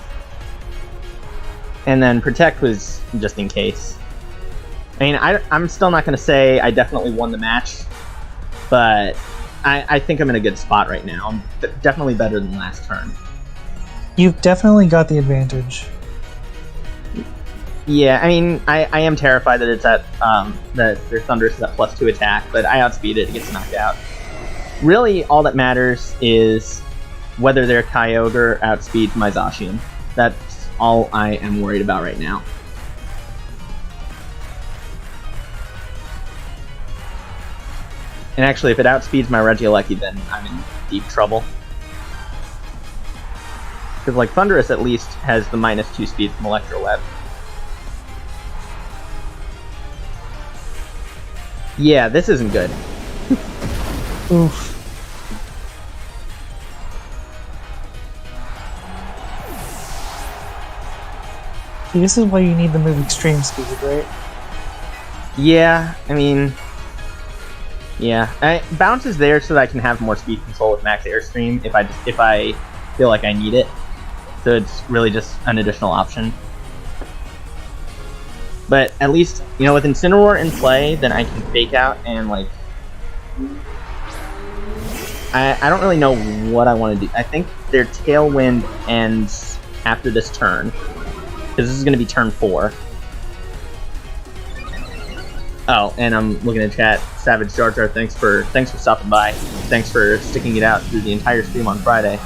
And then Protect was just in case. I mean, I'm still not going to say I definitely won the match, but I think I'm in a good spot right now. I'm definitely better than last turn. You've definitely got the advantage. Yeah, I mean, I am terrified that it's at that their Thunderous is at +2 attack, but I outspeed it gets knocked out. Really, all that matters is whether their Kyogre outspeeds my Zacian. That's all I am worried about right now. And actually, if it outspeeds my Regieleki, then I'm in deep trouble. Because, like, Thunderous at least has the -2 speed from Electro Web. Yeah, this isn't good. Oof. See, this is why you need the move Extreme Speed, right? Yeah, I mean, yeah, bounce is there so that I can have more speed control with max airstream if I feel like I need it. So it's really just an additional option. But at least, you know, with Incineroar in play, then I can fake out and like. I don't really know what I want to do. I think their Tailwind ends after this turn, because this is going to be turn 4. Oh, and I'm looking at chat. Savage Jar Jar, thanks for stopping by. Thanks for sticking it out through the entire stream on Friday.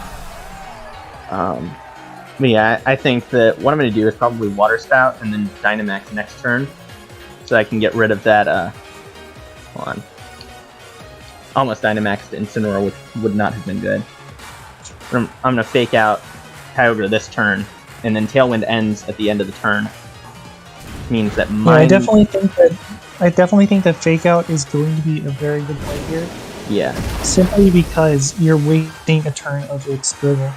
But yeah, I think that what I'm going to do is probably Water Spout and then Dynamax next turn, so I can get rid of that. Hold on. Almost Dynamax to Incineroar, which would not have been good. I'm going to fake out Kyogre this turn, and then Tailwind ends at the end of the turn. Means that my... Yeah, I definitely think that fake out is going to be a very good play here. Yeah. Simply because you're wasting a turn of its dribble.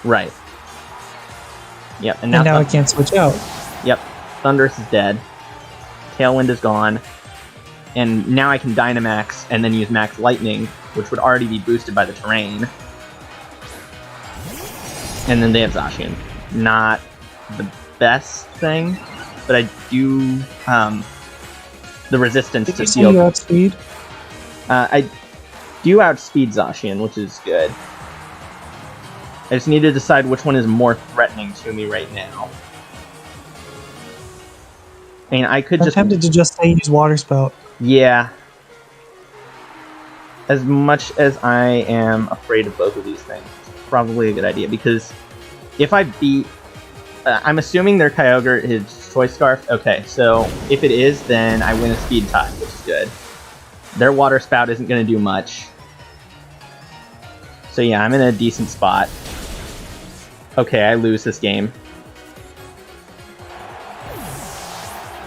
Right. Yep, and now it can't switch out. Yep. Thundurus is dead. Tailwind is gone. And now I can Dynamax and then use Max Lightning, which would already be boosted by the terrain. And then they have Zacian. Not the best thing, but I do the resistance to Did you outspeed? I do outspeed Zacian, which is good. I just need to decide which one is more threatening to me right now. I mean, I could I'm tempted to just say use Water Spout. Yeah. As much as I am afraid of both of these things, it's probably a good idea, because if I beat... I'm assuming their Kyogre is Choice Scarf. Okay, so if it is, then I win a speed tie, which is good. Their Water Spout isn't going to do much. So yeah, I'm in a decent spot. Okay, I lose this game.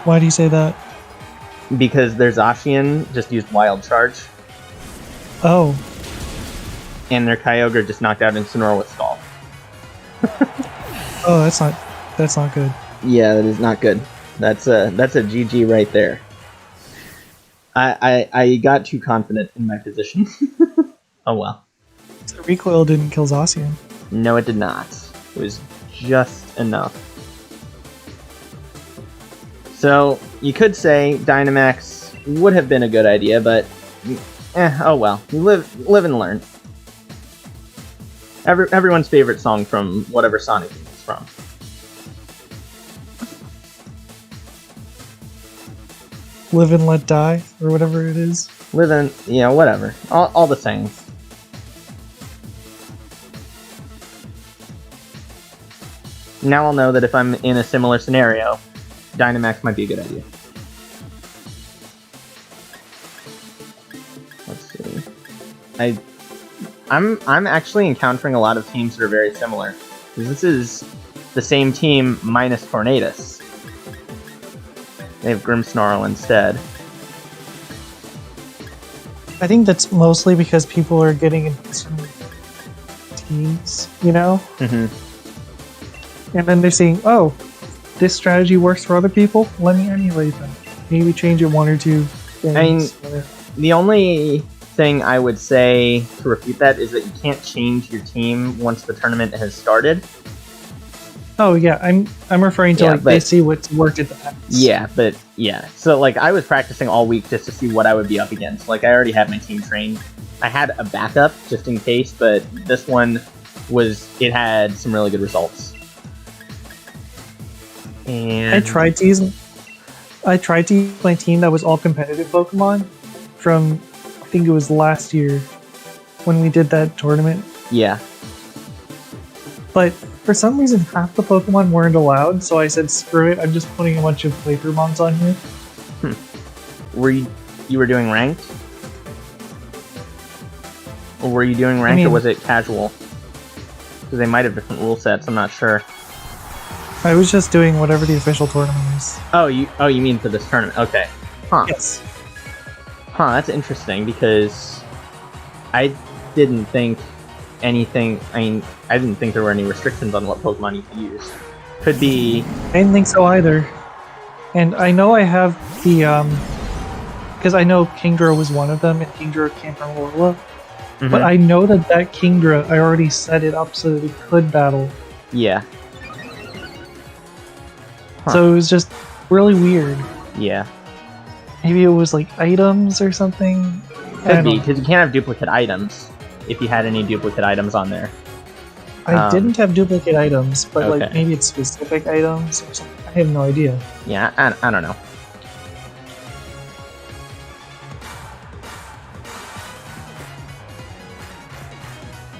Why do you say that? Because their Zacian just used Wild Charge. Oh. And their Kyogre just knocked out Incineroar with Scald. Oh, that's not good. Yeah, that is not good. That's a GG right there. I got too confident in my position. Oh well. So recoil didn't kill Zacian. No, it did not. It was just enough. So, you could say Dynamax would have been a good idea, but... oh well. You live and learn. Everyone's favorite song from whatever Sonic game it's from. Live and let die, or whatever it is. Live and... yeah, whatever. All the sayings. Now I'll know that if I'm in a similar scenario, Dynamax might be a good idea. Let's see. I'm actually encountering a lot of teams that are very similar. This is the same team minus Tornadus. They have Grimmsnarl instead. I think that's mostly because people are getting into some teams, you know? Mm-hmm. And then they're saying, oh, this strategy works for other people, let me emulate them. Maybe change it one or two things. I mean, the only thing I would say to refute that is that you can't change your team once the tournament has started. Oh yeah, I'm referring to they see what's worked at the past. Yeah, but yeah. So like I was practicing all week just to see what I would be up against. Like I already had my team trained. I had a backup just in case, but this one had some really good results. And I tried to use my team that was all competitive Pokemon from I think it was last year when we did that tournament. Yeah. But for some reason half the Pokemon weren't allowed, so I said screw it, I'm just putting a bunch of Playformons on here. Were you were doing ranked? Or were you doing ranked, or was it casual? Because they might have different rule sets, I'm not sure. I was just doing whatever the official tournament is. Oh, you mean for this tournament? Okay. Huh. Yes. Huh, that's interesting, because I didn't think anything... I didn't think there were any restrictions on what Pokemon you could use. Could be... I didn't think so either. And I know I have the because I know Kingdra was one of them, and Kingdra came from Orla. Mhm. But I know that Kingdra, I already set it up so that it could battle. Yeah. Huh. So it was just really weird. Yeah. Maybe it was like items or something. Could be, because you can't have duplicate items if you had any duplicate items on there. I didn't have duplicate items, but okay. like maybe it's specific items or something. I have no idea. Yeah, I don't know.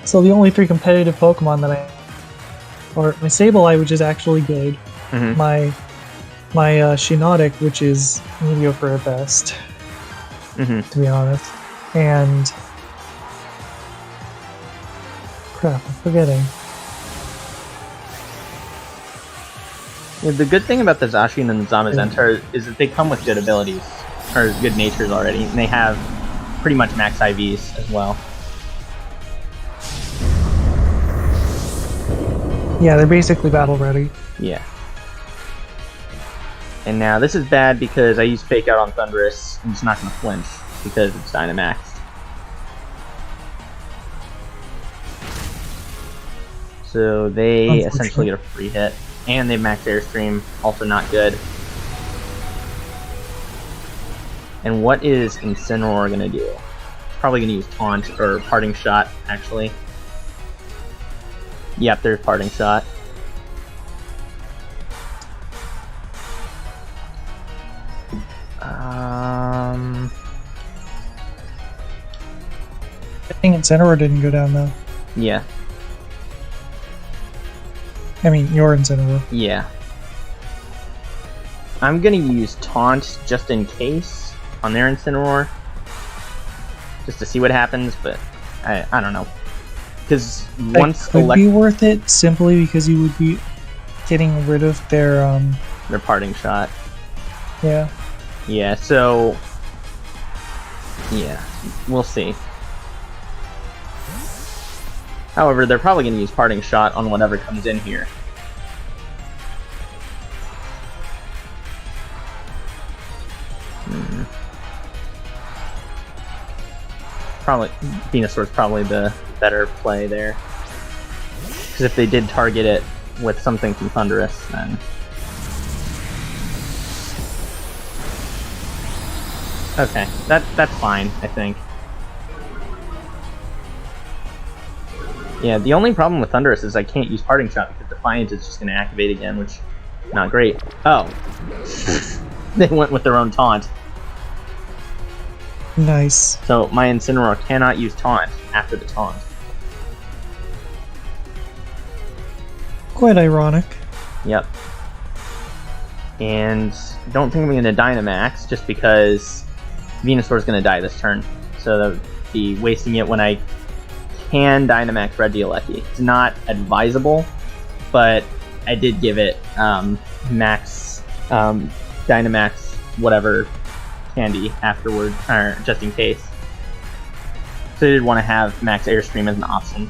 So the only 3 competitive Pokemon that or my Sableye, which is actually good, Mhm. my Shiinotic, which is mediocre at best, Mhm. to be honest, and crap, I'm forgetting. Yeah, the good thing about the Zacian and the Zamazenta is that they come with good abilities, or good natures already, and they have pretty much max IVs as well. Yeah, they're basically battle ready. Yeah. And now this is bad because I used Fake Out on Thundurus, and it's not going to flinch because it's Dynamaxed. So they essentially get a free hit. And they max Airstream, also not good. And what is Incineroar going to do? Probably going to use Taunt, or Parting Shot, actually. Yep, there's Parting Shot. I think Incineroar didn't go down though. Yeah. I mean, your Incineroar. Yeah. I'm gonna use Taunt just in case on their Incineroar. Just to see what happens, but I don't know. Because once it could be worth it simply because you would be getting rid of their Parting Shot. Yeah. Yeah, so yeah, we'll see. However, they're probably going to use Parting Shot on whatever comes in here. Probably Venusaur's probably the better play there. Because if they did target it with something from Thundurus, then okay, that's fine, I think. Yeah, the only problem with Thundurus is I can't use Parting Shot because Defiant is just going to activate again, which not great. Oh, they went with their own taunt. Nice. So my Incineroar cannot use Taunt after the taunt. Quite ironic. Yep. And don't think I'm going to Dynamax just because Venusaur's going to die this turn. So that would be wasting it when I can Dynamax Regieleki. It's not advisable, but I did give it max Dynamax whatever candy afterward, or just in case. So I did want to have max Airstream as an option.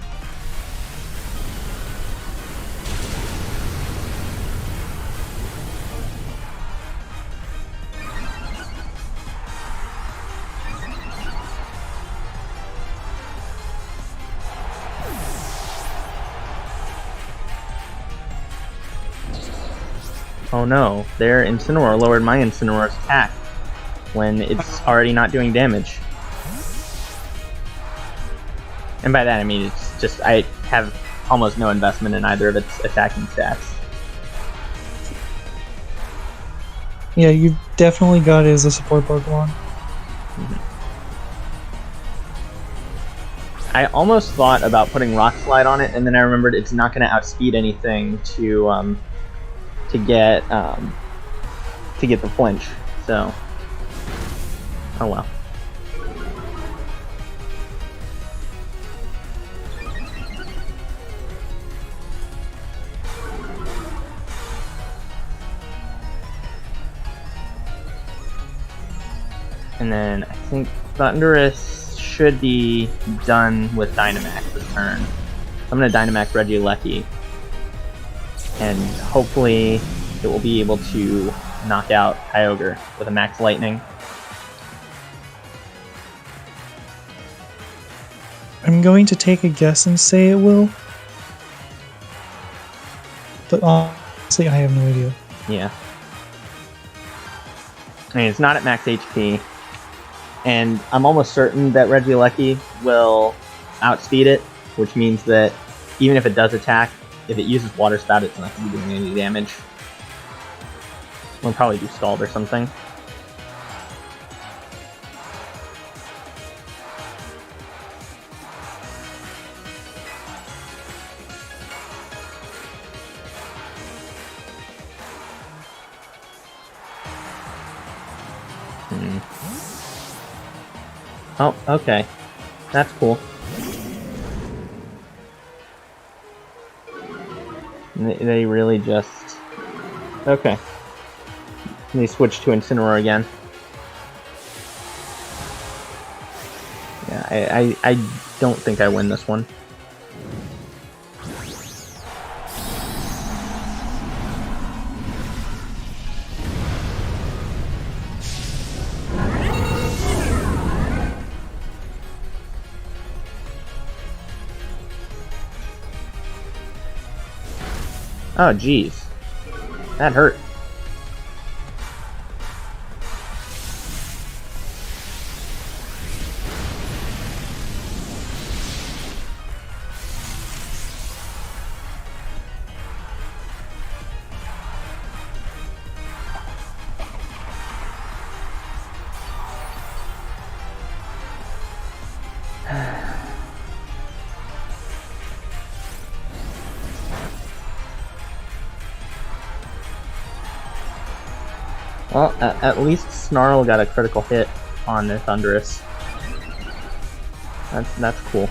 Oh no, their Incineroar lowered my Incineroar's attack when it's already not doing damage. And by that I mean it's just I have almost no investment in either of its attacking stats. Yeah, you definitely got it as a support Pokemon. I almost thought about putting Rock Slide on it, and then I remembered it's not going to outspeed anything to get the flinch. So, oh well. And then I think Thundurus should be done with Dynamax this turn. I'm going to Dynamax Regieleki, and hopefully it will be able to knock out Kyogre with a Max Lightning. I'm going to take a guess and say it will. But honestly, I have no idea. Yeah. I mean, it's not at max HP. And I'm almost certain that Regieleki will outspeed it, which means that even if it does attack, if it uses Water Spout, it's not going to be doing any damage. We'll probably do Scald or something. Oh, okay. That's cool. They really just... Okay. They switch to Incineroar again. Yeah, I don't think I win this one. Oh, jeez. That hurt. Well, at least Snarl got a critical hit on the Thundurus. That's cool.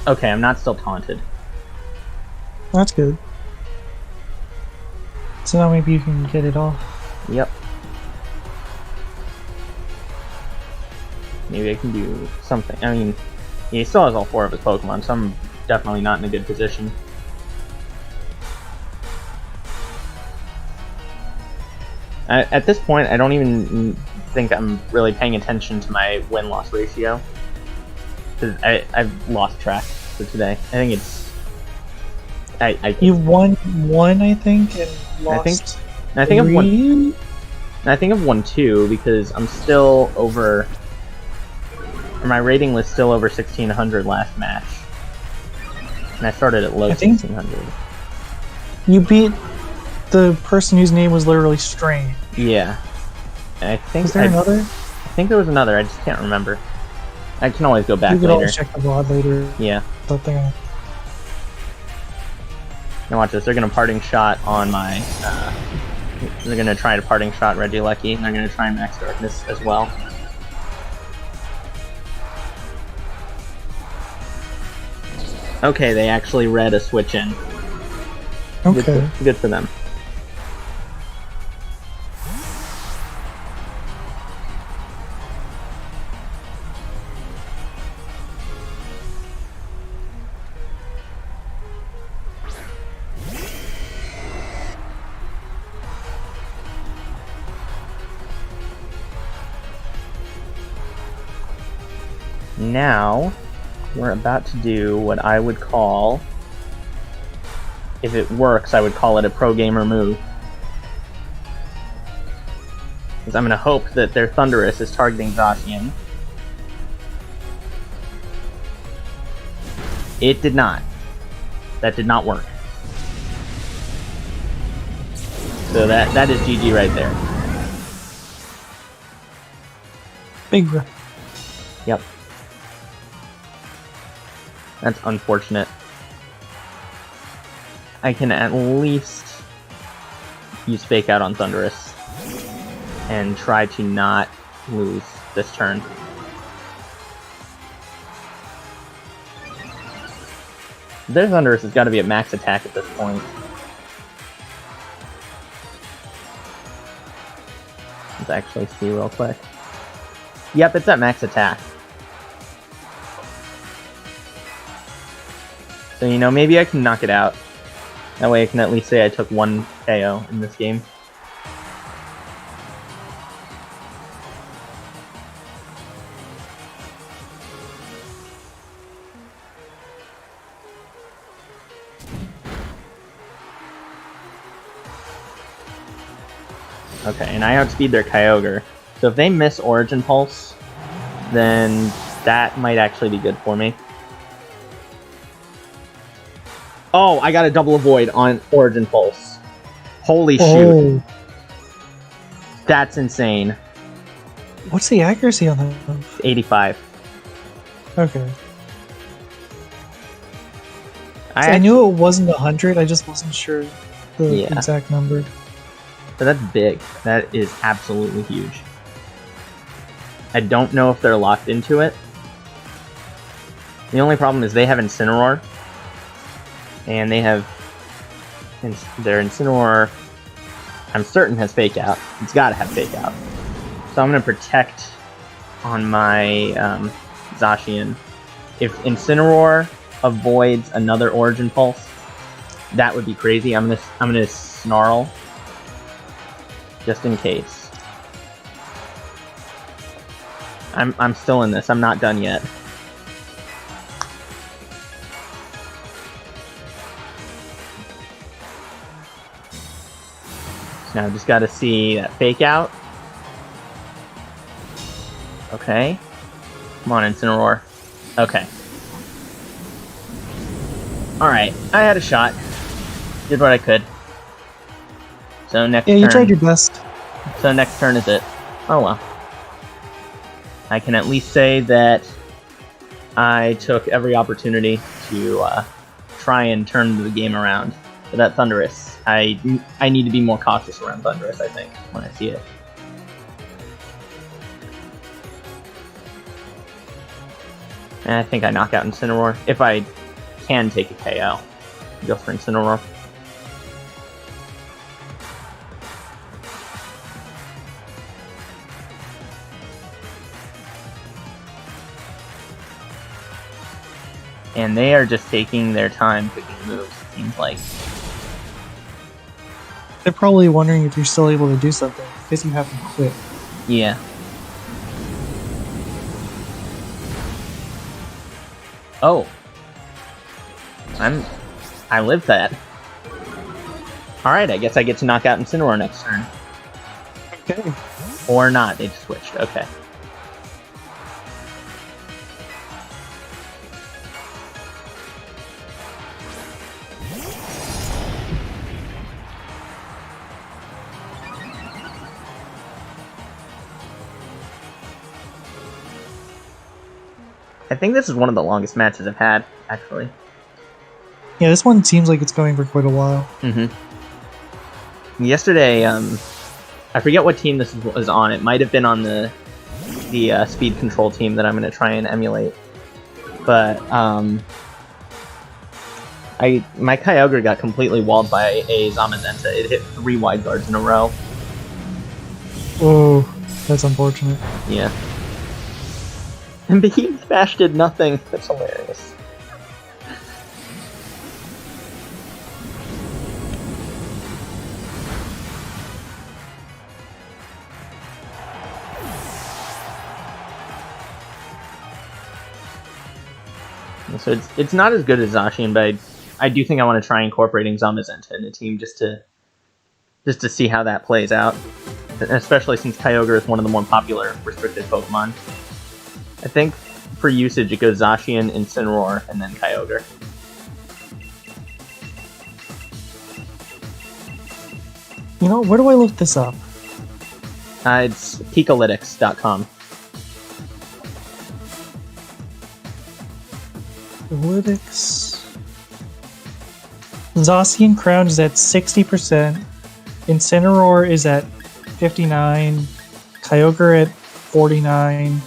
Okay, I'm not still taunted. That's good. So now maybe you can get it off. Yep. Maybe I can do something. I mean, he still has all 4 of his Pokemon, so I'm definitely not in a good position. At this point, I don't even think I'm really paying attention to my win-loss ratio. Because I've lost track for today. I think it's... You've won one, I think, and lost I think I've won... I think I've won 2, because I'm still over... My rating was still over 1600 last match. And I started at low 1600. You beat the person whose name was literally Strain. Yeah. And I think... Was there another? I think there was another, I just can't remember. I can always go back later. You can always check the VOD later. Yeah. Something. Now watch this, they're gonna parting shot on my... they're gonna try to parting shot Regieleki, and they're gonna try Max Darkness as well. Okay, they actually read a switch in. Okay. Good for them. Now, we're about to do what I would call, if it works, I would call it a pro gamer move. Because I'm going to hope that their Thundurus is targeting Zacian. It did not. That did not work. So that is GG right there. Big rip. Yep. That's unfortunate. I can at least use Fake Out on Thundurus and try to not lose this turn. Their Thundurus has got to be at max attack at this point. Let's actually see real quick. Yep, it's at max attack. So, you know, maybe I can knock it out. That way I can at least say I took 1 KO in this game. Okay, and I outspeed their Kyogre. So if they miss Origin Pulse, then that might actually be good for me. Oh, I got a double avoid on Origin Pulse. Holy shoot. That's insane. What's the accuracy on that? 85. Okay. I knew it wasn't 100, I just wasn't sure the exact number. So that's big. That is absolutely huge. I don't know if they're locked into it. The only problem is they have Incineroar. And they have... their Incineroar, I'm certain, has Fake Out. It's gotta have Fake Out. So I'm gonna protect on my Zacian. If Incineroar avoids another Origin Pulse, that would be crazy. I'm gonna Snarl. Just in case. I'm still in this. I'm not done yet. Now I just gotta see that Fake Out. Okay. Come on, Incineroar. Okay. Alright, I had a shot. Did what I could. So next turn... you tried your best. So next turn is it. Oh well. I can at least say that I took every opportunity to try and turn the game around. But that Thundurus, I need to be more cautious around Thundurus, I think, when I see it. And I think I knock out Incineroar. If I can take a KO, go for Incineroar. And they are just taking their time picking moves, it seems like. They're probably wondering if you're still able to do something, because you haven't quit. Yeah. Oh. I lived that. Alright, I guess I get to knock out Incineroar next turn. Okay. Or not, they just switched, okay. I think this is one of the longest matches I've had, actually. Yeah, this one seems like it's going for quite a while. Mm-hmm. Yesterday, I forget what team this was on. It might have been on the speed control team that I'm going to try and emulate. But my Kyogre got completely walled by a Zamazenta. It hit 3 wide guards in a row. Oh, that's unfortunate. Yeah. And Behemoth Bash did nothing. That's hilarious. So it's not as good as Zacian, but I do think I want to try incorporating Zamazenta in the team just to see how that plays out. Especially since Kyogre is one of the more popular restricted Pokemon. I think for usage it goes Zacian, Incineroar, and then Kyogre. You know, where do I look this up? It's Pikalytics.com. Analytics. Zacian Crown is at 60%. Incineroar is at 59. Kyogre at 49.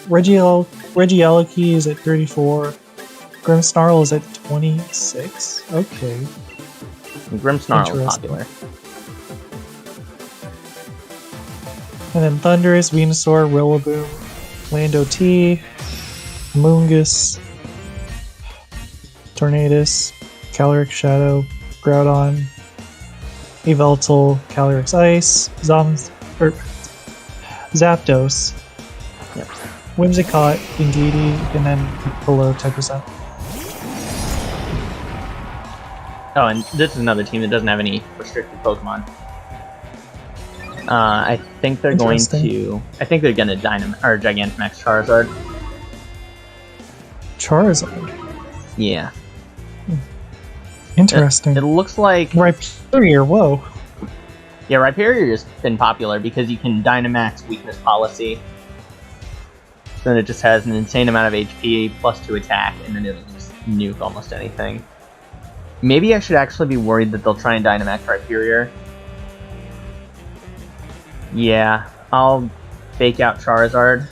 Regieleki is at 34. Grimmsnarl is at 26. Okay. Grimmsnarl is popular. And then Thundurus, Venusaur, Rillaboom, Lando T, Moongus. Tornadus, Calyrex Shadow, Groudon, Yveltal, Calyrex Ice, Zapdos, Yep. Whimsicott, Indeedee, and then below 10%. Oh, and this is another team that doesn't have any restricted Pokemon. I think they're going to. I think they're going to Gigantamax Charizard. Charizard. Yeah. Interesting. It looks like Rhyperior. Whoa. Yeah, Rhyperior has been popular because you can Dynamax Weakness Policy. So then it just has an insane amount of HP plus 2 attack, and then it'll just nuke almost anything. Maybe I should actually be worried that they'll try and Dynamax Rhyperior. Yeah, I'll fake out Charizard.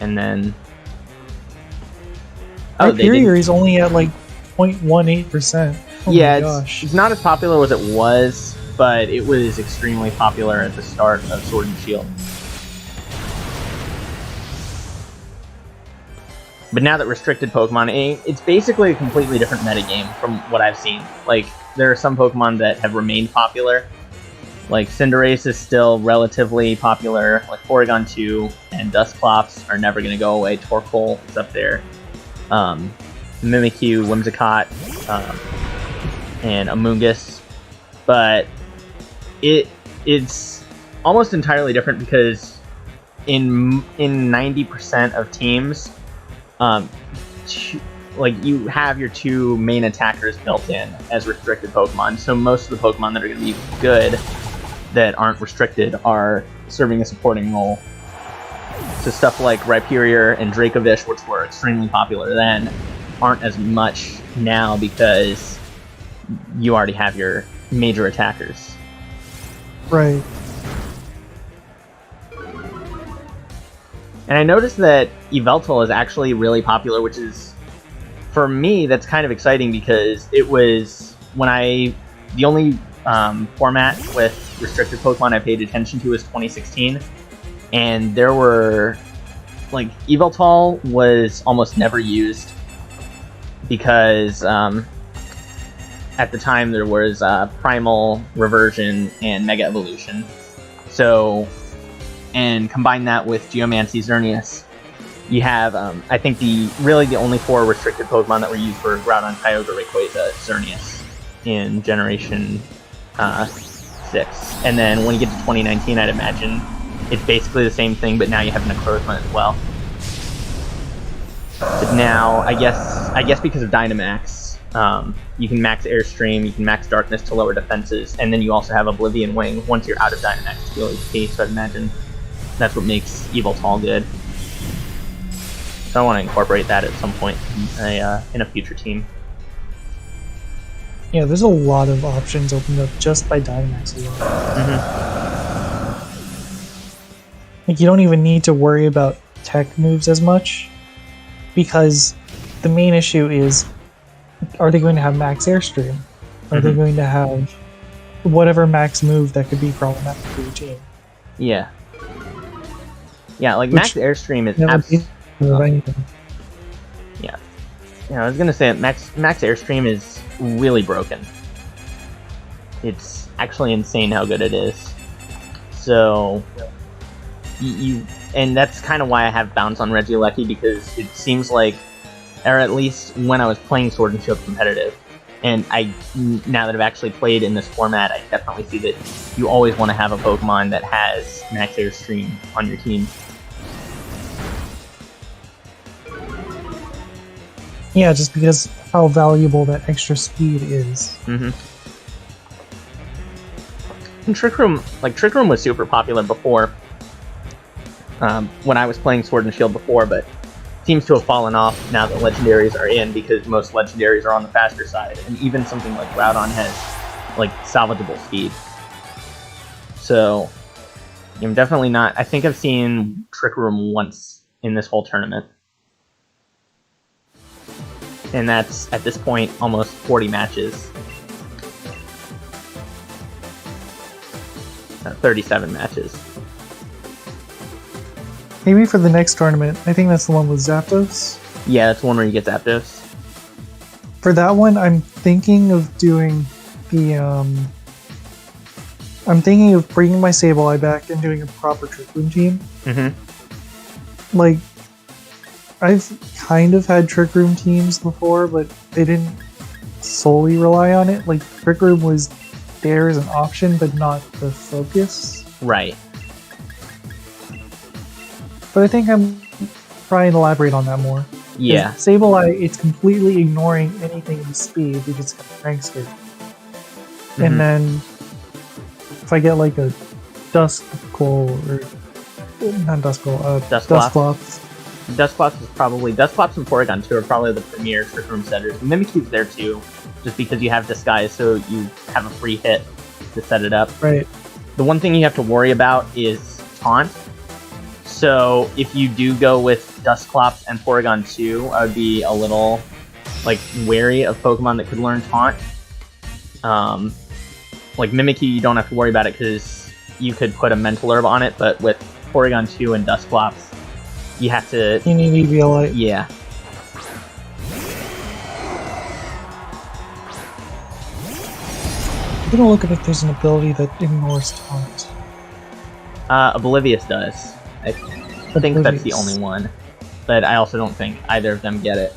And then... Oh, Rhyperior is only at like 0.18%. Oh yeah, it's not as popular as it was, but it was extremely popular at the start of Sword and Shield. But now that restricted Pokemon, it's basically a completely different metagame from what I've seen. Like, there are some Pokemon that have remained popular. Like, Cinderace is still relatively popular. Like, Porygon 2 and Dusclops are never going to go away. Torkoal is up there. Mimikyu, Whimsicott, and Amoonguss. But it's almost entirely different because in 90% of teams, like, you have your 2 main attackers built in as restricted Pokemon. So most of the Pokemon that are going to be good that aren't restricted are serving a supporting role. So stuff like Rhyperior and Dracovish, which were extremely popular then, aren't as much now because you already have your major attackers. Right. And I noticed that Yveltal is actually really popular, which is, for me, that's kind of exciting because it was the only format with restricted Pokemon I paid attention to was 2016. And there were, like, Yveltal was almost never used because at the time there was Primal, Reversion, and Mega Evolution. So, and combine that with Geomancy Xerneas, you have, I think, the only 4 restricted Pokemon that were used were Groudon, Kyogre, Rayquaza, Xerneas in Generation 6. And then when you get to 2019, I'd imagine it's basically the same thing, but now you have Necrozma as well. But now, I guess because of Dynamax, you can max Airstream, you can max Darkness to lower defenses, and then you also have Oblivion Wing once you're out of Dynamax to heal HP, so I'd imagine that's what makes Yveltal good. So I want to incorporate that at some point in a future team. Yeah, there's a lot of options opened up just by Dynamax alone. Mm-hmm. Like, you don't even need to worry about tech moves as much, because the main issue is, are they going to have max Airstream? Are they going to have whatever max move that could be problematic for your team? Yeah. Yeah, like, max Airstream is absolutely... Yeah. Yeah, I was gonna say, max Airstream is really broken. It's actually insane how good it is. So... and that's kind of why I have Bounce on Regieleki, because it seems like, or at least when I was playing Sword and Shield competitive, and now that I've actually played in this format, I definitely see that you always want to have a Pokemon that has max Airstream on your team. Yeah, just because how valuable that extra speed is. Mm-hmm. And Trick Room was super popular before, when I was playing Sword and Shield before, but seems to have fallen off now that Legendaries are in, because most Legendaries are on the faster side, and even something like Groudon has, like, salvageable speed. So, I'm definitely not... I think I've seen Trick Room once in this whole tournament. And that's, at this point, almost 40 matches. 37 matches. Maybe for the next tournament. I think that's the one with Zapdos. Yeah, that's the one where you get Zapdos. For that one, I'm thinking of doing the I'm thinking of bringing my Sableye back and doing a proper Trick Room team. Mm-hmm. Like, I've kind of had Trick Room teams before, but they didn't solely rely on it. Like, Trick Room was there as an option, but not the focus. Right. But I think I'm trying to elaborate on that more. Yeah. Sableye, it's completely ignoring anything in speed because it's got rank skirt. Mm-hmm. And then if I get like a Duskull or not Duskull, Dusclops. Dusclops is probably Dusclops and Porygon 2 are probably the premier Trick Room setters. Mimikyu's there too, just because you have Disguise, so you have a free hit to set it up. Right. The one thing you have to worry about is Taunt. So if you do go with Dusclops and Porygon 2, I would be a little wary of Pokemon that could learn Taunt. Like Mimikyu, you don't have to worry about it because you could put a Mental Herb on it, but with Porygon 2 and Dusclops, you have to... You need EVLite. Yeah. I'm gonna look at if there's an ability that ignores Taunt. Oblivious does. I think that's the only one. But I also don't think either of them get it.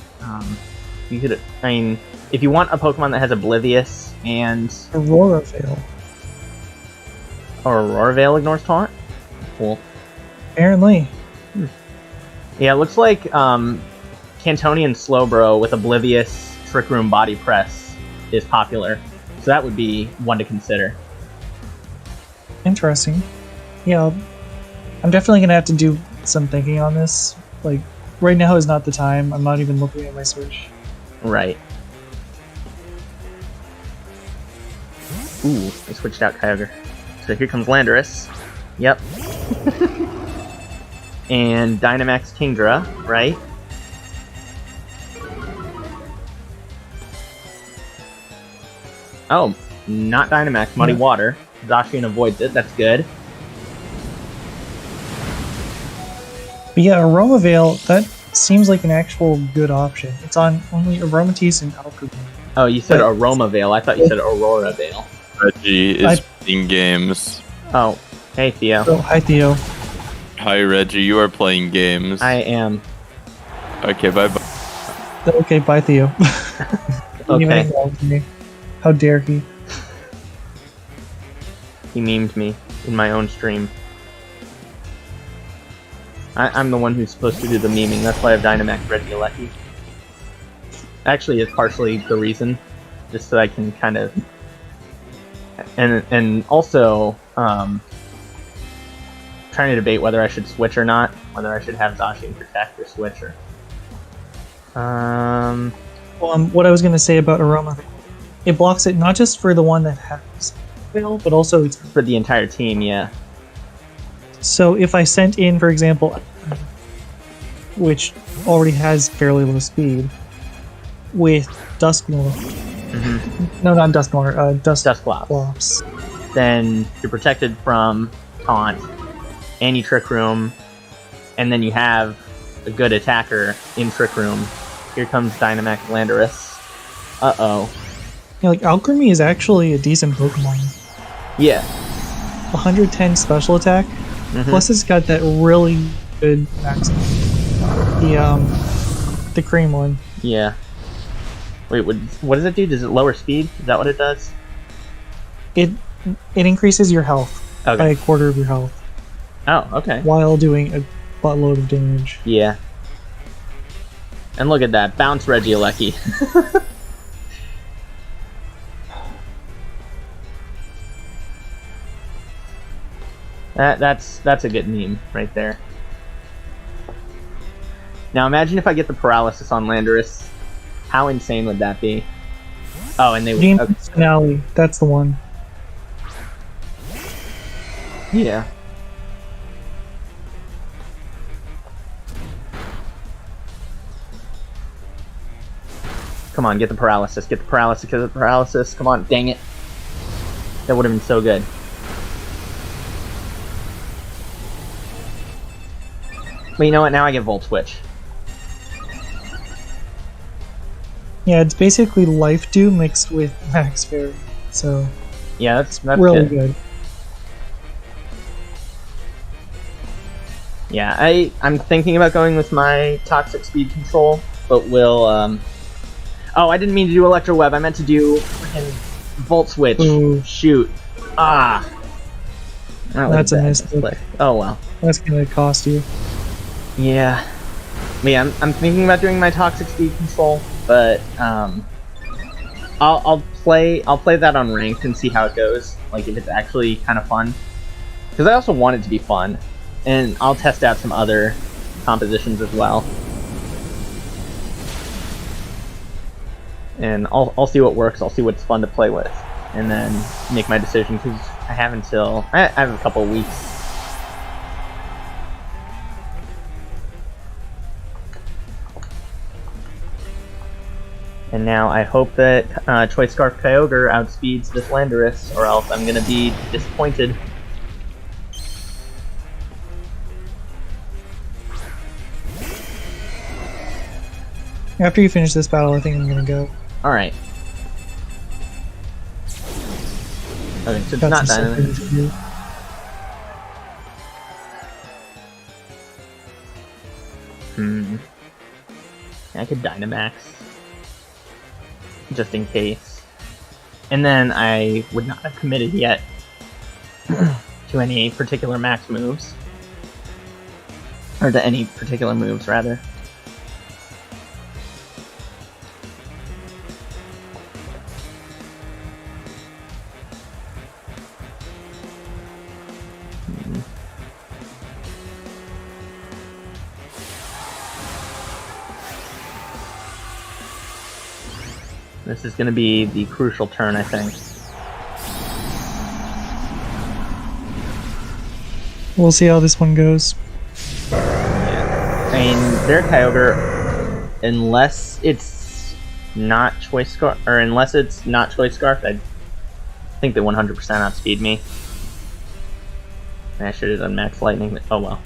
You could... I mean, if you want a Pokemon that has Oblivious and... Aurora Veil. Or Aurora Veil ignores Taunt? Cool. Apparently. Yeah, it looks like Cantonian Slowbro with Oblivious Trick Room Body Press is popular. So that would be one to consider. Interesting. Yeah, I'm definitely gonna have to do some thinking on this. Like, right now is not the time. I'm not even looking at my Switch. Right. Ooh, I switched out Kyogre. So here comes Landorus. Yep. And Dynamax Kingdra, right? Oh, not Dynamax, Muddy Water. Zacian avoids it, that's good. But yeah, Aroma Veil, that seems like an actual good option. It's on only Aromatisse and Alkaline. Oh, you said Aroma Veil. I thought you said Aurora Veil. Reggie is playing games. Oh, hey Theo. Oh, hi Theo. Hi Reggie, you are playing games. I am. Okay, bye-bye. Okay, bye Theo. Didn't even Okay. acknowledge me. How dare he? He memed me in my own stream. I'm the one who's supposed to do the memeing. That's why I have Dynamax Regieleki. Actually, it's partially the reason, just so I can kind of, and also trying to debate whether I should switch or not, whether I should have Zacian Protect or switch or. What I was gonna say about Aroma, it blocks it not just for the one that has Veil, but also it's For the entire team, yeah. so if I sent in, for example, which already has fairly low speed, with Dusknoir. Mm-hmm. No, not Dusknoir. Dusclops. Dusclops. Then you're protected from Taunt, and you Trick Room, and then you have a good attacker in Trick Room. Here comes Dynamax Landorus. Uh-oh. Yeah, like Alchemy is actually a decent Pokemon. Yeah. 110 special attack, plus it's got that really good max. The cream one. Yeah. Wait, what does it do? Does it lower speed? Is that what it does? It increases your health by Okay. a quarter of your health Oh, okay. while doing a buttload of damage. Yeah. And look at that. Bounce Regieleki. That's a good meme right there. Now imagine if I get the paralysis on Landorus. How insane would that be? Oh, and they would. Game finale, that's the one. Yeah. Come on, get the paralysis. Get the paralysis. Get the paralysis. Come on, dang it. That would have been so good. But you know what? Now I get Volt Switch. Yeah, it's basically Life Dew mixed with Max Fairy. So Yeah, that's really good. Yeah, I'm thinking about going with my Toxic Speed Control, but will Oh, I didn't mean to do Electro Web. I meant to do freaking Volt Switch. Ooh. Shoot. Ah. That's a mistake. Oh well. That's gonna cost you. Yeah. Yeah, I'm thinking about doing my Toxic Speed Control, but I'll play that on ranked and see how it goes. Like if it's actually kind of fun, because I also want it to be fun, and I'll test out some other compositions as well. And I'll see what works. I'll see what's fun to play with, and then make my decision. Because I have a couple of weeks. And now I hope that Choice Scarf Kyogre outspeeds this Landorus, or else I'm gonna be disappointed. After you finish this battle, I think I'm gonna go. Alright. Okay, so it's not Dynamax. I could Dynamax. Just in case. And then I would not have committed yet to any particular max moves. Or to any particular moves, rather. This is going to be the crucial turn, I think. We'll see how this one goes. Yeah. I mean, their Kyogre, unless it's not Choice Scarf, I think they 100% outspeed me. I should have done Max Lightning, but oh well.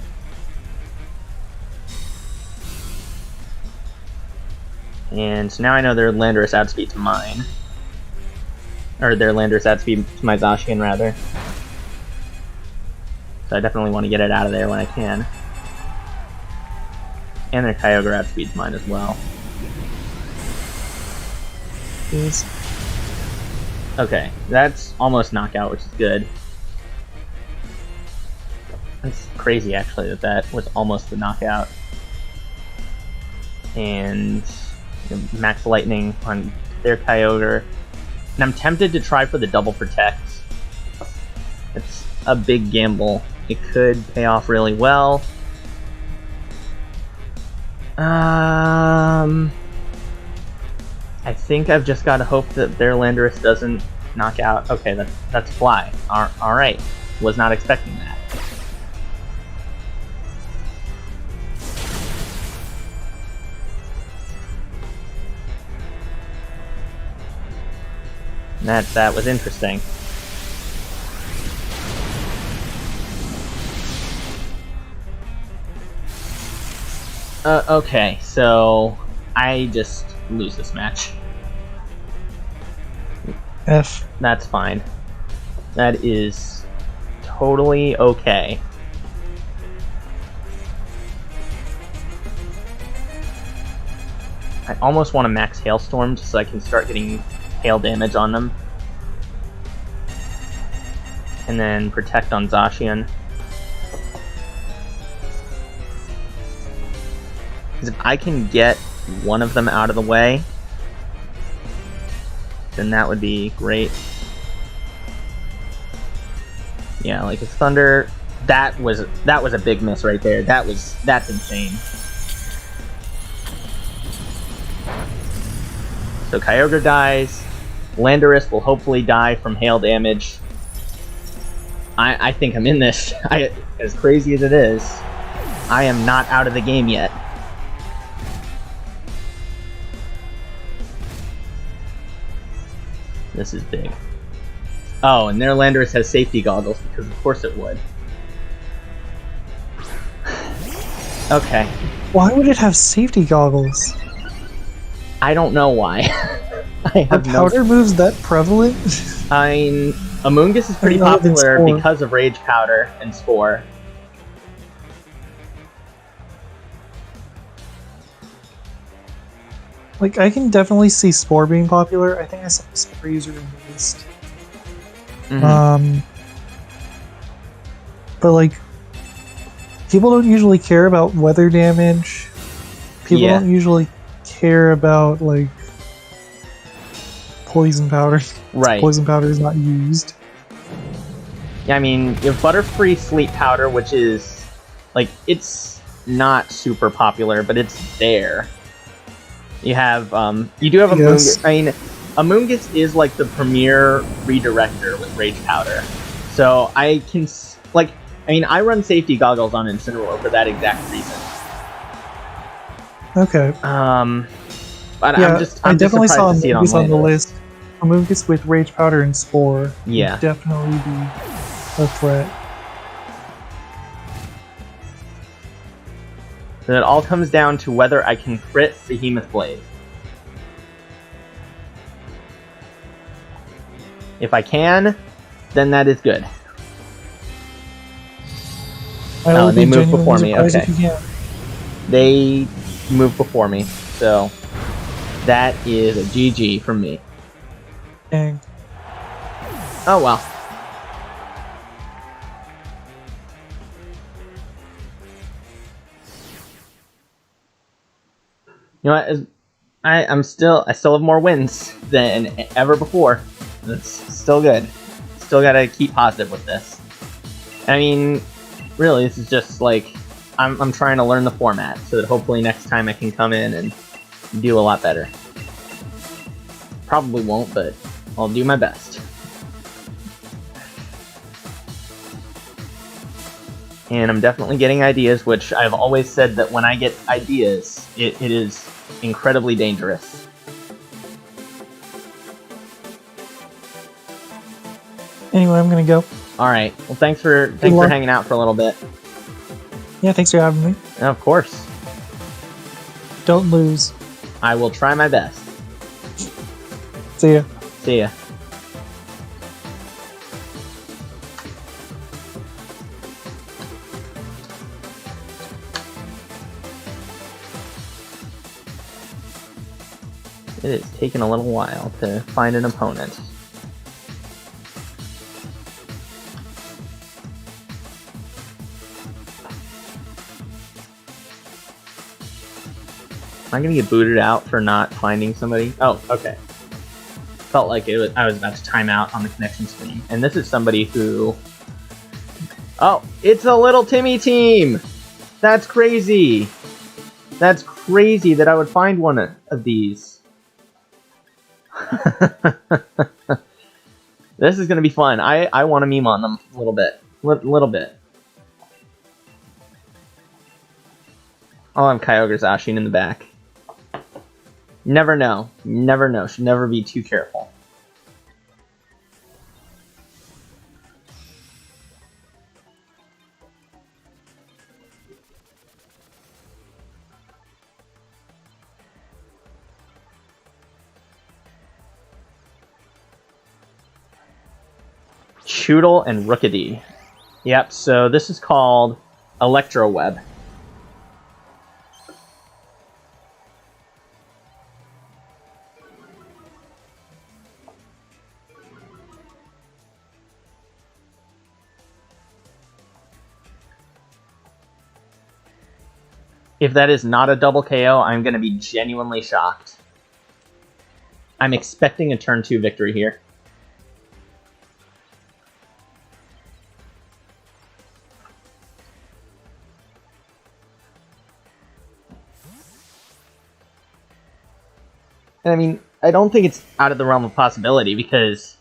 And so now I know their Landorus outspeed to mine. Or their Landorus outspeed to my Zacian, rather. So I definitely want to get it out of there when I can. And their Kyogre outspeed to mine as well. Yes. Okay, that's almost knockout, which is good. That's crazy, actually, that was almost the knockout. And Max Lightning on their Kyogre. And I'm tempted to try for the double protect. It's a big gamble. It could pay off really well. I think I've just got to hope that their Landorus doesn't knock out. Okay, that's Fly. Alright. Was not expecting that. That was interesting. Okay, so I just lose this match. F. That's fine. That is totally okay. I almost want to max Hailstorm just so I can start getting hail damage on them. And then protect on Zacian. Because if I can get one of them out of the way, then that would be great. Yeah, like if Thunder, that was a big miss right there. That's insane. So Kyogre dies. Landorus will hopefully die from hail damage. I think I'm in this. As crazy as it is, I am not out of the game yet. This is big. Oh, and their Landorus has safety goggles, because of course it would. Okay. Why would it have safety goggles? I don't know why. I Are have no. powder moves that prevalent? I mean, Amoonguss is pretty Other than popular Spore. because of Rage Powder and Spore. Like, I can definitely see Spore being popular. I think I saw a Spore user in the list. Mhm. But like, people don't usually care about weather damage. People Yeah. don't usually care about like poison powder. Right. Poison powder is not used. Yeah, I mean, you have Butterfree Sleep Powder, which is, like, it's not super popular, but it's there. You have, you do have Yes. Amoonguss. I mean, Amoonguss is, like, the premier redirector with Rage Powder. So I can, like, I mean, I run safety goggles on Incineroar for that exact reason. Okay. But Yeah, I'm just I definitely saw surprised to see it on Amoonguss on the later. list. Amoonguss with Rage Powder and Spore Yeah. would definitely be a threat. So it all comes down to whether I can crit Behemoth Blade. If I can, then that is good. I Oh, would they be moved before me, genuinely surprised okay. if you can. They moved before me, so that is a GG from me. Dang. Oh well. You know what? I still have more wins than ever before. That's still good. Still gotta keep positive with this. I mean, really, this is just like I'm trying to learn the format so that hopefully next time I can come in and do a lot better. Probably won't, but I'll do my best. And I'm definitely getting ideas, which I've always said that when I get ideas, it is incredibly dangerous. Anyway, I'm gonna go. Alright, well thanks for luck. hanging out for a little bit. Yeah, thanks for having me. And of course, Don't lose. I will try my best. See ya. See ya. It is taking a little while to find an opponent. Am I gonna get booted out for not finding somebody? Oh, okay. Felt like I was about to time out on the connection screen. And this is somebody who... Oh, it's a little Timmy team! That's crazy! That's crazy that I would find one of these. This is gonna be fun. I want to meme on them a little bit. Little bit. I'll have Kyogre Zacian in the back. Never know. Never know. Should never be too careful. Choodle and Rookidee. Yep, so this is called Electro Web. If that is not a double KO, I'm going to be genuinely shocked. I'm expecting a turn 2 victory here. And I mean, I don't think it's out of the realm of possibility because,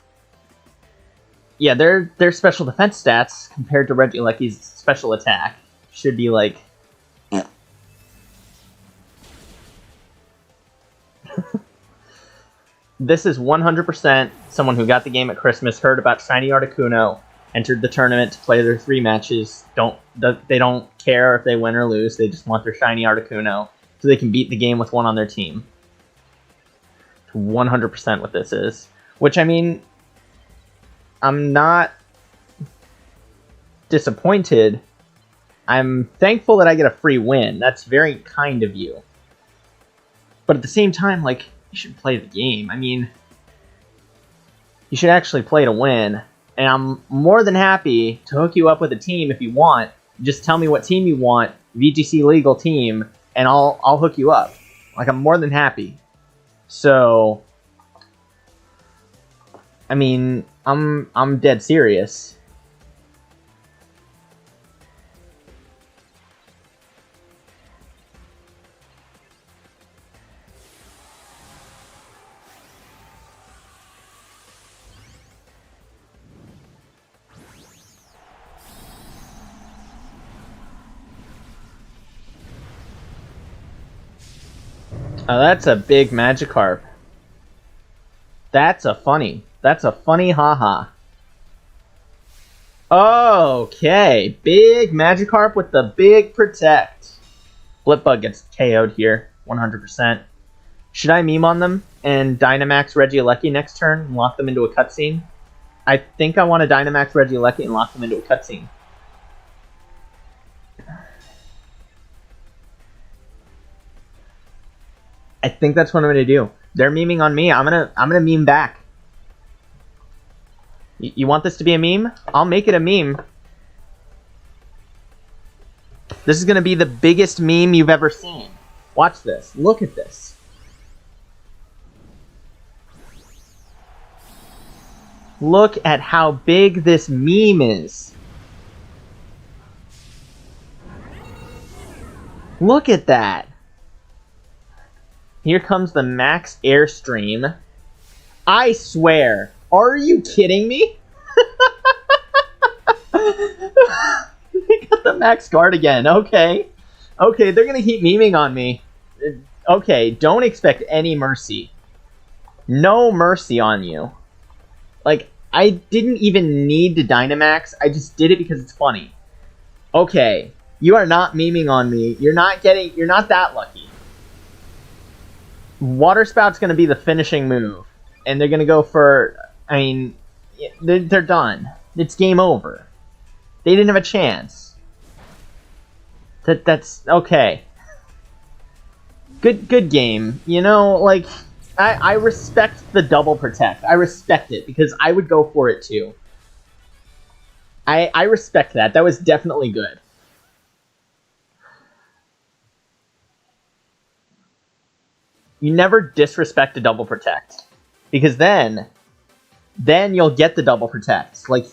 yeah, their special defense stats compared to Regieleki's special attack should be like... This is 100% someone who got the game at Christmas, heard about Shiny Articuno, entered the tournament to play their 3 matches. They don't care if they win or lose. They just want their Shiny Articuno so they can beat the game with one on their team. 100% what this is. Which, I mean, I'm not disappointed. I'm thankful that I get a free win. That's very kind of you. But at the same time, like, you should play the game. I mean, you should actually play to win. And I'm more than happy to hook you up with a team if you want. Just tell me what team you want, VGC legal team, and I'll hook you up. Like, I'm more than happy. So, I mean, I'm dead serious. Oh, that's a big Magikarp. That's a funny haha. Okay, big Magikarp with the big protect. Blipbug gets KO'd here, 100%. Should I meme on them and Dynamax Regieleki next turn and lock them into a cutscene? I think I want to Dynamax Regieleki and lock them into a cutscene. I think that's what I'm gonna do. They're memeing on me. I'm gonna meme back. You want this to be a meme? I'll make it a meme. This is gonna be the biggest meme you've ever seen. Watch this. Look at this. Look at how big this meme is. Look at that. Here comes the Max Airstream. I swear. Are you kidding me? They got the Max Guard again. Okay. Okay, they're going to keep memeing on me. Okay, don't expect any mercy. No mercy on you. Like, I didn't even need to Dynamax. I just did it because it's funny. Okay, you are not memeing on me. You're not that lucky. Water Spout's going to be the finishing move. And they're going to go for... I mean, they're done. It's game over. They didn't have a chance. That's... Okay. Good game. You know, like... I respect the double protect. I respect it, because I would go for it too. I respect that. That was definitely good. You never disrespect a double protect, because then you'll get the double protect. Like,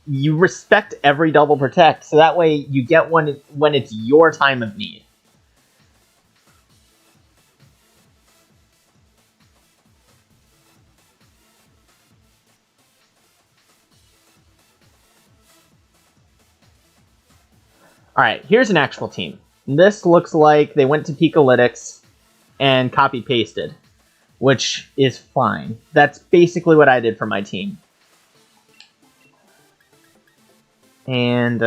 you respect every double protect, so that way you get one when it's your time of need. Alright, here's an actual team. This looks like they went to Picolytics and copy-pasted, which is fine. That's basically what I did for my team. And,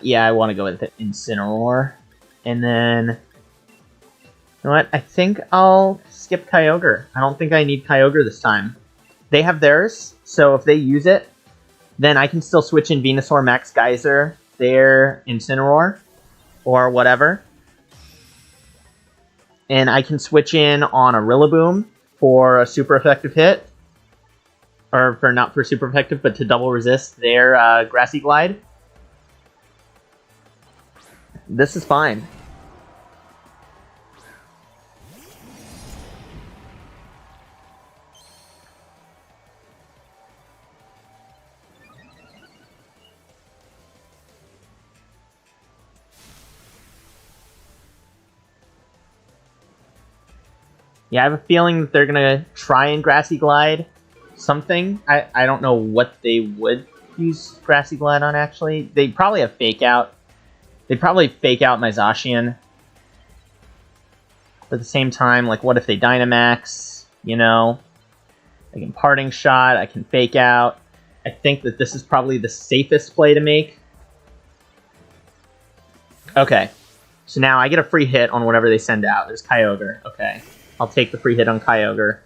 yeah, I want to go with Incineroar. And then... You know what? I think I'll skip Kyogre. I don't think I need Kyogre this time. They have theirs, so if they use it, then I can still switch in Venusaur, Max Geyser, their Incineroar, or whatever. And I can switch in on a Rillaboom for a super effective hit. Or for not for super effective, but to double resist their Grassy Glide. This is fine. Yeah, I have a feeling that they're gonna try and Grassy Glide something. I don't know what they would use Grassy Glide on, actually. They probably have Fake Out. They'd probably Fake Out my Zacian. But at the same time, like, what if they Dynamax? You know? I can Parting Shot, I can Fake Out. I think that this is probably the safest play to make. Okay. So now I get a free hit on whatever they send out. There's Kyogre. Okay. I'll take the free hit on Kyogre.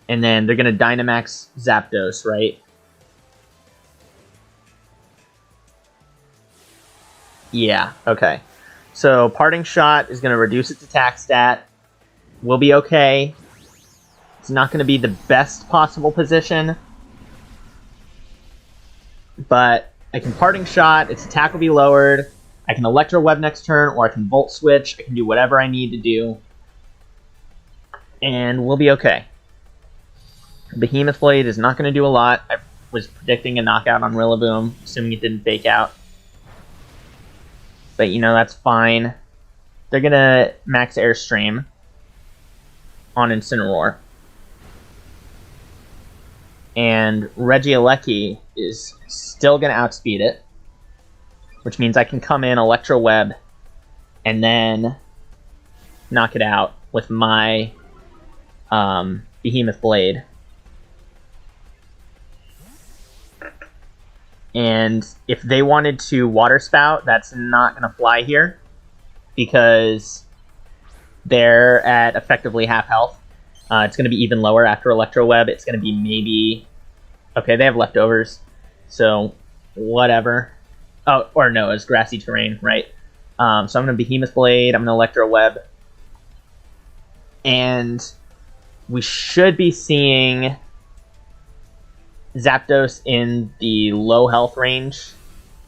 And then they're going to Dynamax Zapdos, right? Yeah, okay. So Parting Shot is going to reduce its attack stat. We'll be okay. It's not going to be the best possible position. But I can Parting Shot, its attack will be lowered. I can Electro Web next turn, or I can Volt Switch. I can do whatever I need to do. And we'll be okay. Behemoth Blade is not going to do a lot. I was predicting a knockout on Rillaboom, assuming it didn't fake out. But, you know, that's fine. They're going to max Airstream on Incineroar. And Regieleki is still going to outspeed it, which means I can come in Electro Web and then knock it out with my Behemoth Blade. And if they wanted to Water Spout, that's not going to fly here because they're at effectively half health. It's going to be even lower after Electro Web. It's going to be maybe... Okay, they have leftovers, so whatever. Oh, or no, it's Grassy Terrain, right? So I'm going to Behemoth Blade, I'm going to Electro Web. And we should be seeing Zapdos in the low health range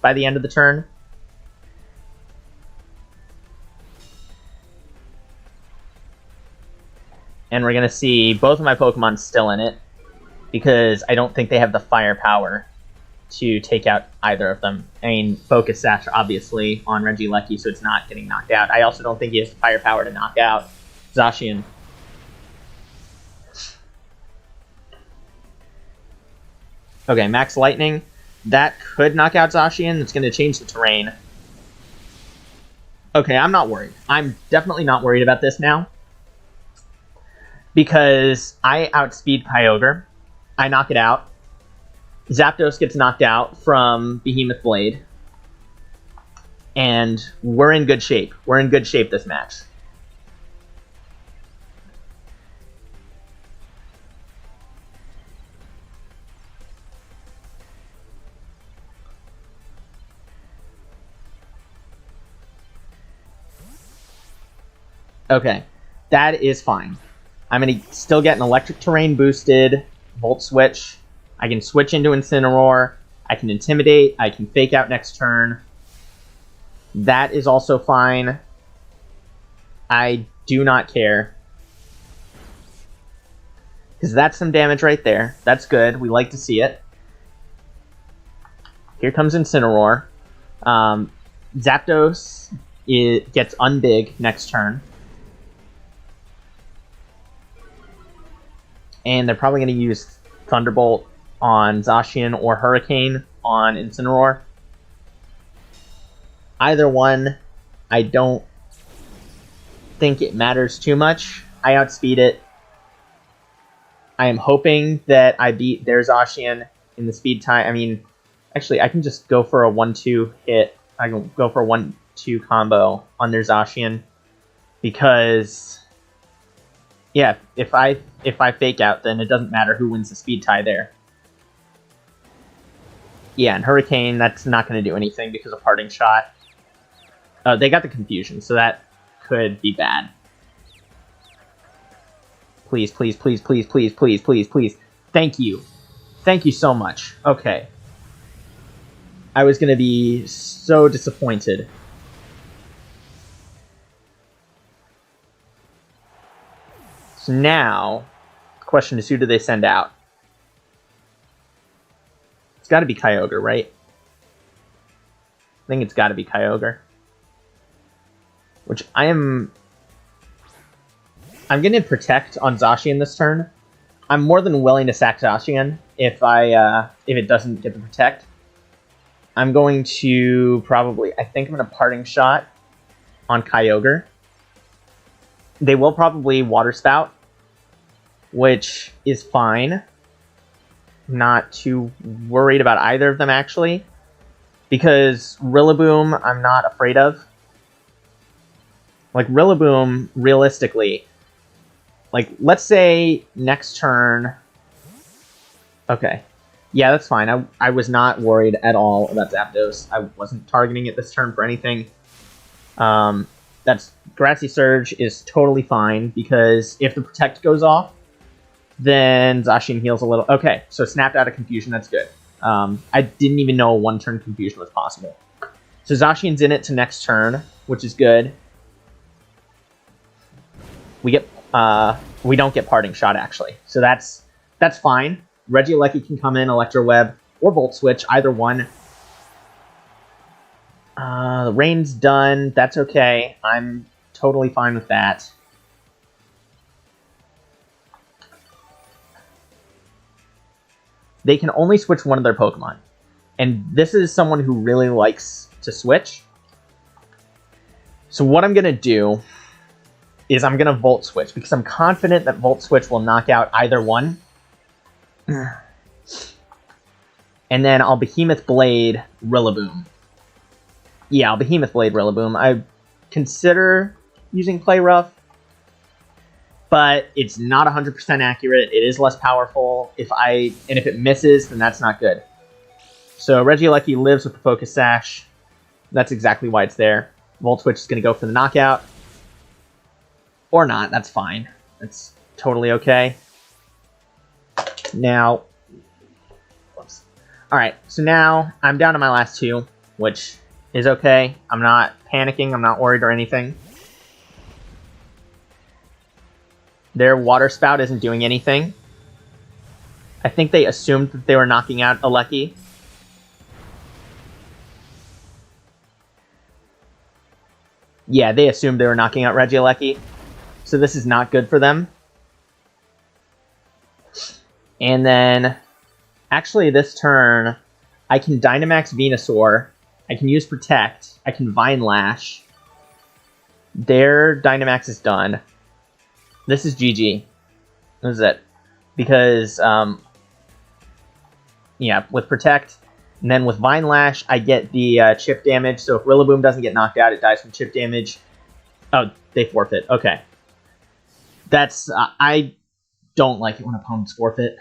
by the end of the turn. And we're going to see both of my Pokemon still in it, because I don't think they have the firepower to take out either of them. I mean, Focus Sash, obviously, on Regieleki, so it's not getting knocked out. I also don't think he has the firepower to knock out Zacian. Okay, Max Lightning. That could knock out Zacian. It's going to change the terrain. Okay, I'm not worried. I'm definitely not worried about this now, because I outspeed Kyogre. I knock it out. Zapdos gets knocked out from Behemoth Blade. And we're in good shape. We're in good shape this match. Okay, that is fine. I'm going to still get an Electric Terrain boosted Volt Switch. I can switch into Incineroar. I can Intimidate. I can Fake Out next turn. That is also fine. I do not care, because that's some damage right there. That's good. We like to see it. Here comes Incineroar. Zapdos gets Unbig next turn. And they're probably going to use Thunderbolt on Zacian or Hurricane on Incineroar. Either one, I don't think it matters too much. I outspeed it. I am hoping that I beat their Zacian in the speed time. I mean, actually, I can just go for a 1-2 hit. I can go for a 1-2 combo on their Zacian, because... yeah, if I Fake Out, then it doesn't matter who wins the speed tie there. Yeah, and Hurricane, that's not going to do anything because of Parting Shot. They got the Confusion, so that could be bad. Please, please, please, please, please, please, please, please. Thank you. Thank you so much. Okay. I was going to be so disappointed. So now, the question is, who do they send out? It's got to be Kyogre, right? I think it's got to be Kyogre. Which I'm going to protect on Zacian this turn. I'm more than willing to sack Zacian if it doesn't get the protect. I'm going to probably... I think I'm going to Parting Shot on Kyogre. They will probably Water Spout, which is fine. not too worried about either of them, actually. Because Rillaboom, I'm not afraid of. Like, Rillaboom, realistically, like, let's say next turn... Okay. Yeah, that's fine. I was not worried at all about Zapdos. I wasn't targeting it this turn for anything. That's Grassy Surge is totally fine, because if the Protect goes off, then Zacian heals a little. Okay, so snapped out of Confusion, that's good. I didn't even know a one-turn Confusion was possible. So Zacian's in it to next turn, which is good. We don't get Parting Shot, actually. So that's fine. Regieleki can come in, Electro Web, or Volt Switch, either one. The rain's done. That's okay. I'm totally fine with that. They can only switch one of their Pokemon. And this is someone who really likes to switch. So what I'm going to do is I'm going to Volt Switch, because I'm confident that Volt Switch will knock out either one. And then I'll Behemoth Blade Rillaboom. Yeah, I'll Behemoth Blade Rillaboom. I consider using Play Rough, but it's not 100% accurate. It is less powerful. If it misses, then that's not good. So Regieleki lives with the Focus Sash. That's exactly why it's there. Volt Switch is going to go for the knockout. Or not, that's fine. That's totally okay. Now, whoops. Alright, so now I'm down to my last two, which is okay. I'm not panicking, I'm not worried or anything. Their Water Spout isn't doing anything. I think they assumed that they were knocking out Alecki. Yeah, they assumed they were knocking out Regieleki. So this is not good for them. And then, actually this turn, I can Dynamax Venusaur. I can use Protect. I can Vine Lash. Their Dynamax is done. This is GG. This is it. Because, yeah, with Protect, and then with Vine Lash, I get the chip damage. So if Rillaboom doesn't get knocked out, it dies from chip damage. Oh, they forfeit. Okay. That's, I don't like it when opponents forfeit.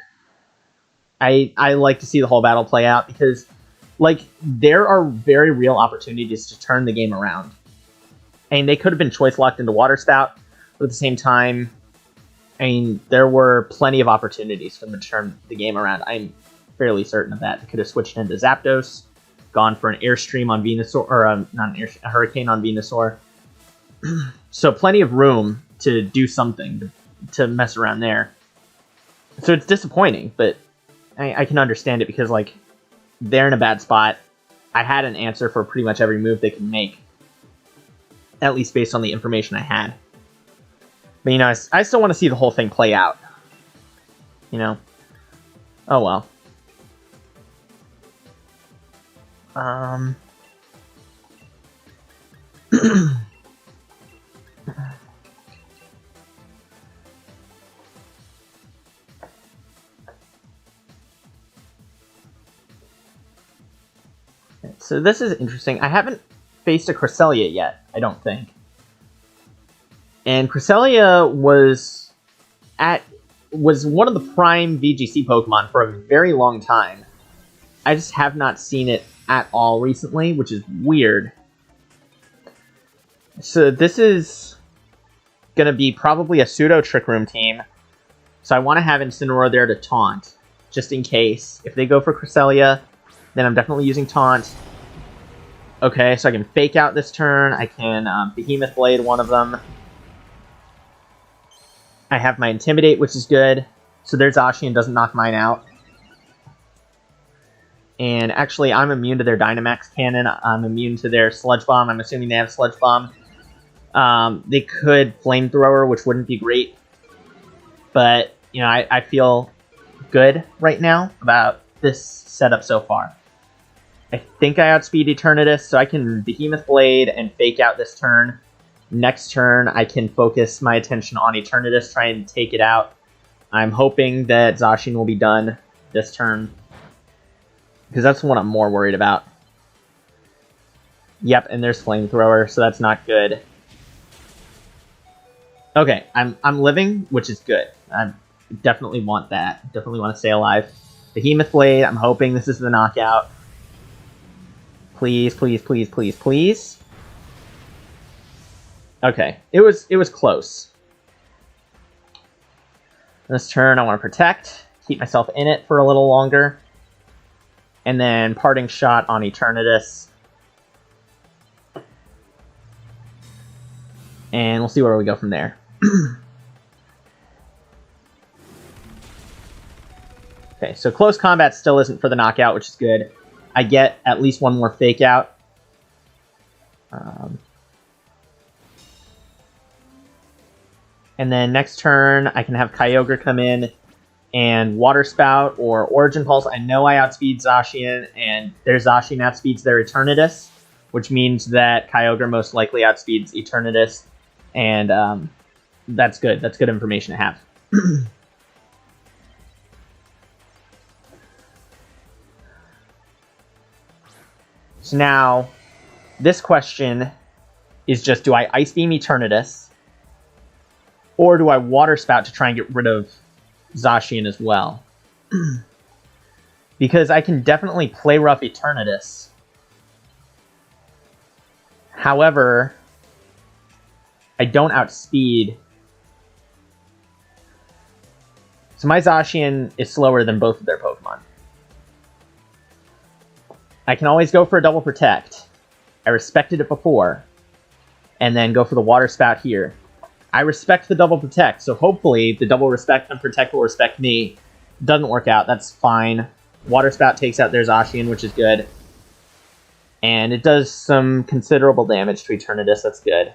I like to see the whole battle play out, because, like, there are very real opportunities to turn the game around. And they could have been choice locked into Water Spout, but at the same time, I mean, there were plenty of opportunities for them to turn the game around. I'm fairly certain of that. They could have switched into Zapdos, gone for an Airstream on Venusaur, or not an a Hurricane on Venusaur. So plenty of room to do something, to mess around there. So it's disappointing, but I can understand it, because, like, they're in a bad spot. I had an answer for pretty much every move they could make, at least based on the information I had. But, you know, I still want to see the whole thing play out. You know? Oh, well. So this is interesting. I haven't faced a Cresselia yet, I don't think. And Cresselia was one of the prime VGC Pokemon for a very long time. I just have not seen it at all recently, which is weird. So this is going to be probably a pseudo Trick Room team. So I want to have Incineroar there to taunt, just in case. If they go for Cresselia, then I'm definitely using Taunt. Okay, so I can Fake Out this turn. I can Behemoth Blade one of them. I have my Intimidate, which is good. So their Zacian doesn't knock mine out. And actually, I'm immune to their Dynamax Cannon. I'm immune to their Sludge Bomb. I'm assuming they have Sludge Bomb. They could Flamethrower, which wouldn't be great. But, you know, I feel good right now about this setup so far. I think I outspeed Eternatus, so I can Behemoth Blade and Fake Out this turn. Next turn, I can focus my attention on Eternatus, try and take it out. I'm hoping that Zacian will be done this turn. Because that's what I'm more worried about. Yep, and there's Flamethrower, so that's not good. Okay, I'm living, which is good. I definitely want that. Definitely want to stay alive. Behemoth Blade, I'm hoping this is the knockout. Please, please, please, please, please. Okay, it was close. This turn, I want to protect, keep myself in it for a little longer. And then Parting Shot on Eternatus. And we'll see where we go from there. Okay, so close combat still isn't for the knockout, which is good. I get at least one more fake out. And then next turn, I can have Kyogre come in and Water Spout or Origin Pulse. I know I outspeed Zacian, and their Zacian outspeeds their Eternatus, which means that Kyogre most likely outspeeds Eternatus, and that's good. That's good information to have. So now, this question is just, do I Ice Beam Eternatus, or do I Water Spout to try and get rid of Zacian as well? Because I can definitely play rough Eternatus. However, I don't outspeed. So my Zacian is slower than both of their Pokemon. I can always go for a double protect. I respected it before. And then go for the Water Spout here. I respect the double protect, so hopefully the double respect and protect will respect me. Doesn't work out, that's fine. Water Spout takes out their Zacian, which is good. And it does some considerable damage to Eternatus, that's good.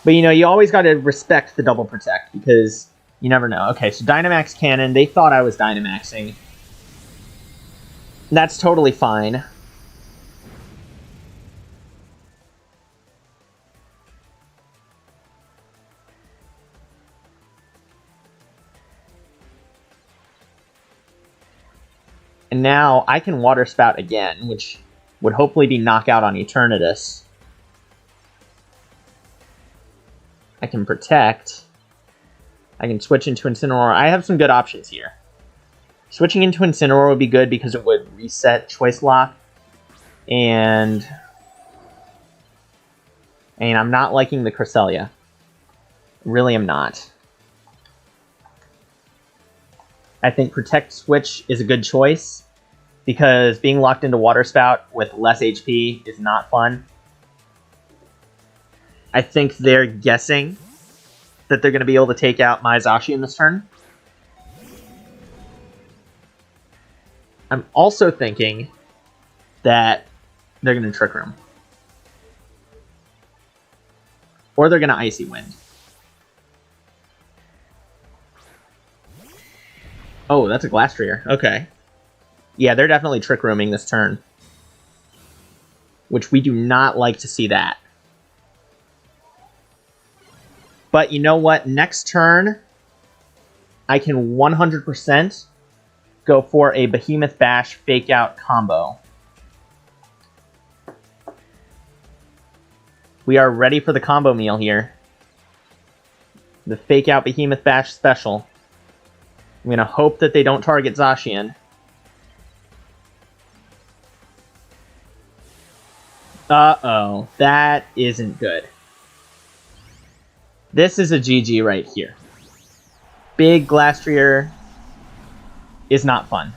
But you know, you always gotta respect the double protect, because you never know. Okay, so Dynamax Cannon, they thought I was Dynamaxing. That's totally fine. And now I can Water Spout again, which would hopefully be knockout on Eternatus. I can protect. I can switch into Incineroar. I have some good options here. Switching into Incineroar would be good because it would reset Choice Lock. And I'm not liking the Cresselia. Really am not. I think Protect Switch is a good choice, because being locked into Water Spout with less HP is not fun. I think they're guessing that they're going to be able to take out my Zacian this turn. I'm also thinking that they're going to Trick Room. Or they're going to Icy Wind. Oh, that's a Glastrier. Okay. Yeah, they're definitely Trick Rooming this turn. Which we do not like to see that. But you know what? Next turn, I can 100% go for a Behemoth Bash Fake Out combo. We are ready for the combo meal here. The Fake Out Behemoth Bash special. I'm going to hope that they don't target Zacian. Uh-oh. That isn't good. This is a GG right here. Big Glastrier is not fun.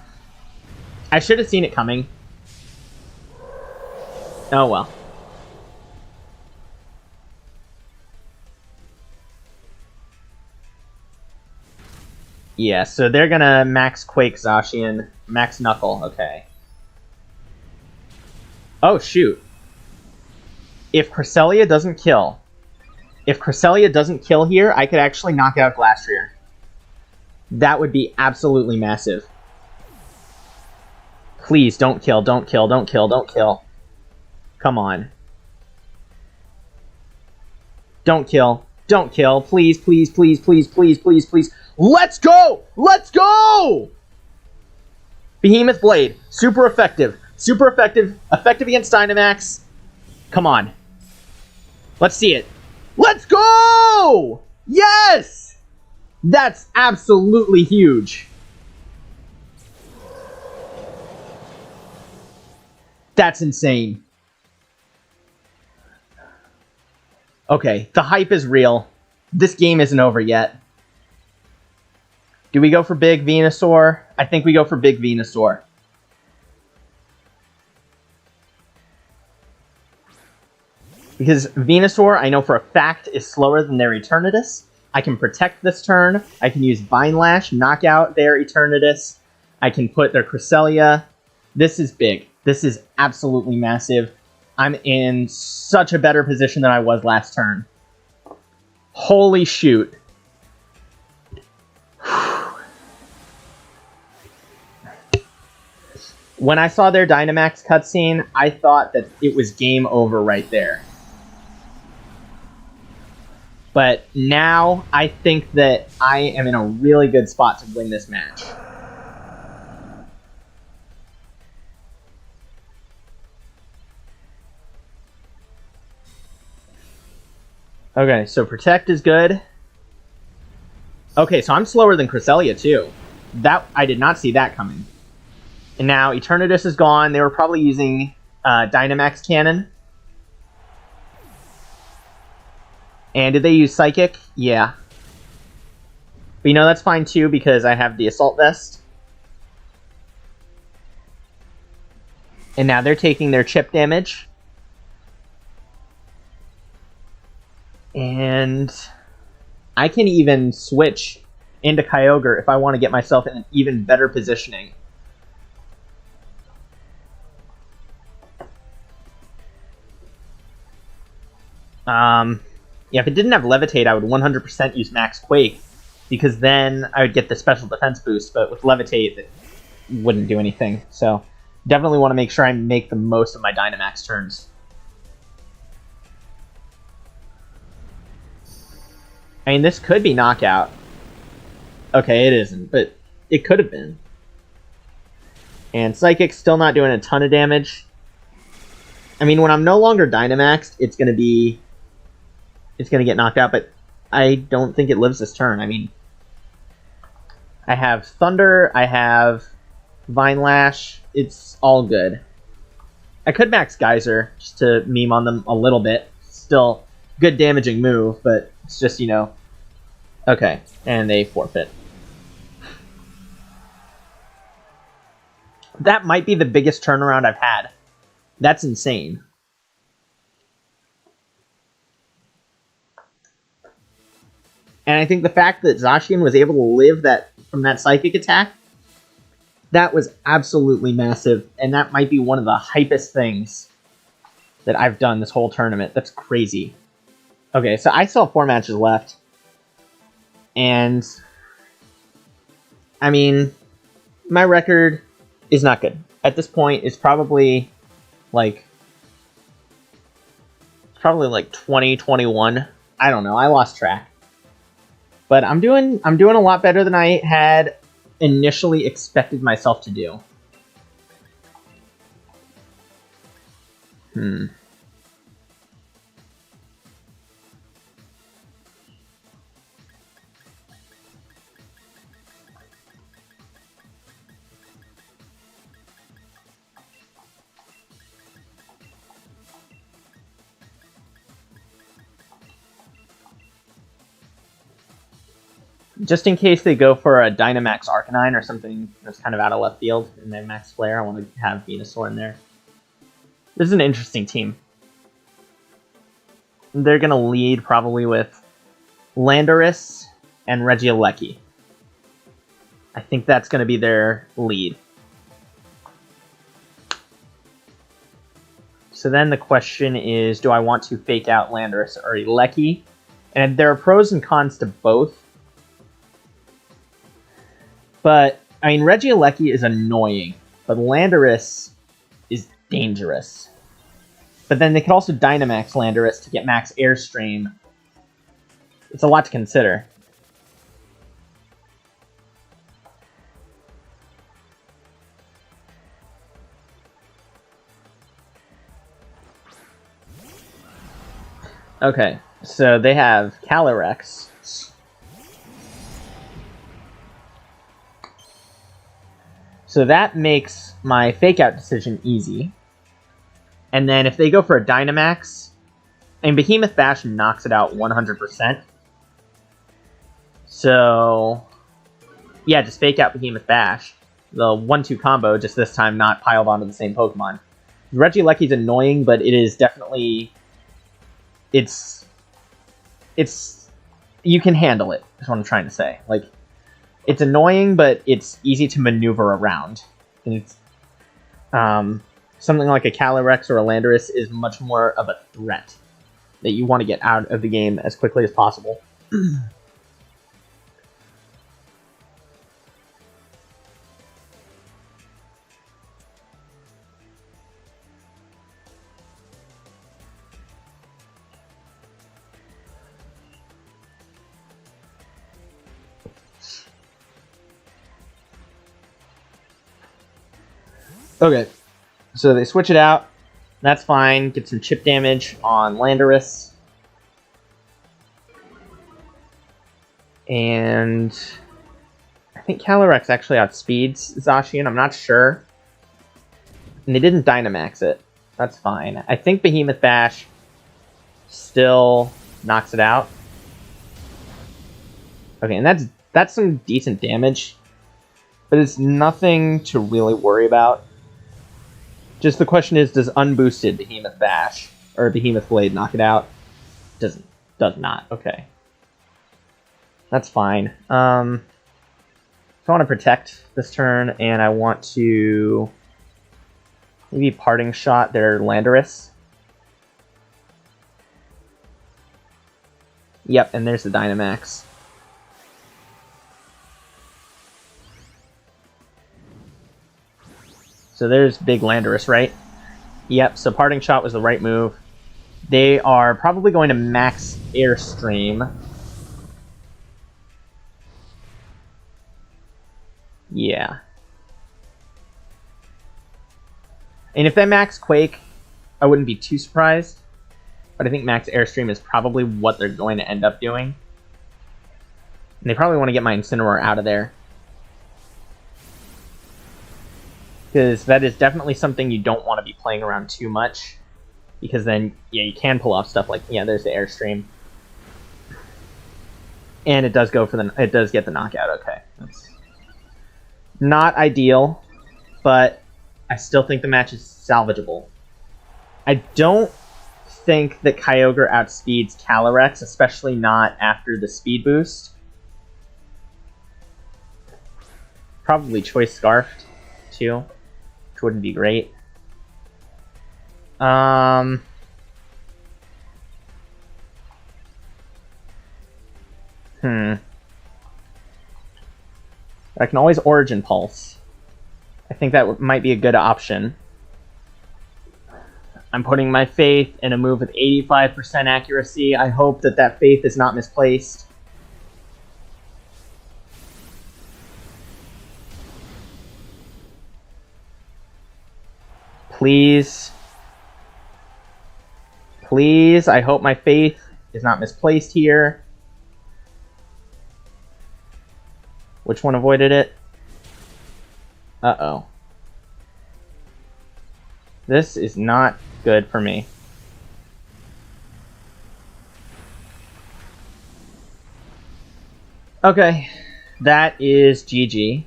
I should have seen it coming. Oh well. Yeah, so they're gonna Max Quake Zacian, Max Knuckle, okay. Oh shoot. If Cresselia doesn't kill here, I could actually knock out Glastrier. That would be absolutely massive. Please, don't kill, don't kill, don't kill, don't kill. Come on. Don't kill. Don't kill. Please, please, please, please, please, please, please. Let's go! Let's go! Behemoth Blade. Super effective. Super effective. Effective against Dynamax. Come on. Let's see it. Let's go! Yes! That's absolutely huge. That's insane. Okay, the hype is real. This game isn't over yet. Do we go for Big Venusaur? I think we go for Big Venusaur. Because Venusaur, I know for a fact, is slower than their Eternatus. I can protect this turn. I can use Vine Lash, knock out their Eternatus. I can put their Cresselia. This is big. This is absolutely massive. I'm in such a better position than I was last turn. Holy shoot. When I saw their Dynamax cutscene, I thought that it was game over right there. But now, I think that I am in a really good spot to win this match. Okay, so Protect is good. Okay, so I'm slower than Cresselia, too. I did not see that coming. And now Eternatus is gone. They were probably using Dynamax Cannon. And did they use Psychic? Yeah. But you know, that's fine too, because I have the Assault Vest. And now they're taking their chip damage. And I can even switch into Kyogre if I want to get myself in an even better positioning. Yeah, if it didn't have Levitate, I would 100% use Max Quake, because then I would get the special defense boost, but with Levitate, it wouldn't do anything. So, definitely want to make sure I make the most of my Dynamax turns. I mean, this could be Knockout. Okay, it isn't, but it could have been. And Psychic's still not doing a ton of damage. I mean, when I'm no longer Dynamaxed, it's going to get knocked out, but I don't think it lives this turn. I mean, I have Thunder, I have Vine Lash, it's all good. I could max Geyser, just to meme on them a little bit. Still, good damaging move, but it's just, you know... Okay, and they forfeit. That might be the biggest turnaround I've had. That's insane. And I think the fact that Zacian was able to live from that Psychic attack, that was absolutely massive, and that might be one of the hypest things that I've done this whole tournament. That's crazy. Okay, so I still have 4 matches left. And, I mean, my record is not good. At this point, it's probably like 20, 21. I don't know, I lost track. But I'm doing a lot better than I had initially expected myself to do. Just in case they go for a Dynamax Arcanine or something that's kind of out of left field in their Max Flare, I want to have Venusaur in there. This is an interesting team. They're going to lead probably with Landorus and Regieleki. I think that's going to be their lead. So then the question is, do I want to fake out Landorus or Regieleki? And there are pros and cons to both. But, I mean, Regieleki is annoying, but Landorus is dangerous. But then they could also Dynamax Landorus to get max Airstream. It's a lot to consider. Okay, so they have Calyrex. So that makes my Fake Out decision easy. And then if they go for a Dynamax, and Behemoth Bash knocks it out 100%. So, yeah, just Fake Out Behemoth Bash. The 1-2 combo, just this time not piled onto the same Pokemon. Regieleki's annoying, but it is definitely... It's... You can handle it, is what I'm trying to say. Like, it's annoying, but it's easy to maneuver around. And it's, something like a Calyrex or a Landorus is much more of a threat that you want to get out of the game as quickly as possible. Okay, so they switch it out. That's fine. Get some chip damage on Landorus. And I think Calyrex actually outspeeds Zacian. I'm not sure. And they didn't Dynamax it. That's fine. I think Behemoth Bash still knocks it out. Okay, and that's some decent damage. But it's nothing to really worry about. Just the question is, does unboosted Behemoth Bash or Behemoth Blade knock it out? Does not. Okay. That's fine. So I want to protect this turn, and I want to maybe Parting Shot their Landorus. Yep, and there's the Dynamax. So there's big Landorus, right? Yep, so Parting Shot was the right move. They are probably going to max Airstream. Yeah. And if they max Quake, I wouldn't be too surprised. But I think max Airstream is probably what they're going to end up doing. And they probably want to get my Incineroar out of there. Because that is definitely something you don't want to be playing around too much. Because then, yeah, you can pull off stuff like, yeah, there's the Airstream. And it does go for it does get the knockout, okay. That's not ideal, but I still think the match is salvageable. I don't think that Kyogre outspeeds Calyrex, especially not after the speed boost. Probably Choice Scarfed, too. Wouldn't be great. I can always Origin Pulse. I think that might be a good option. I'm putting my faith in a move with 85% accuracy. I hope that that faith is not misplaced. Please. Please, I hope my faith is not misplaced here. Which one avoided it? Uh-oh. This is not good for me. Okay, that is GG,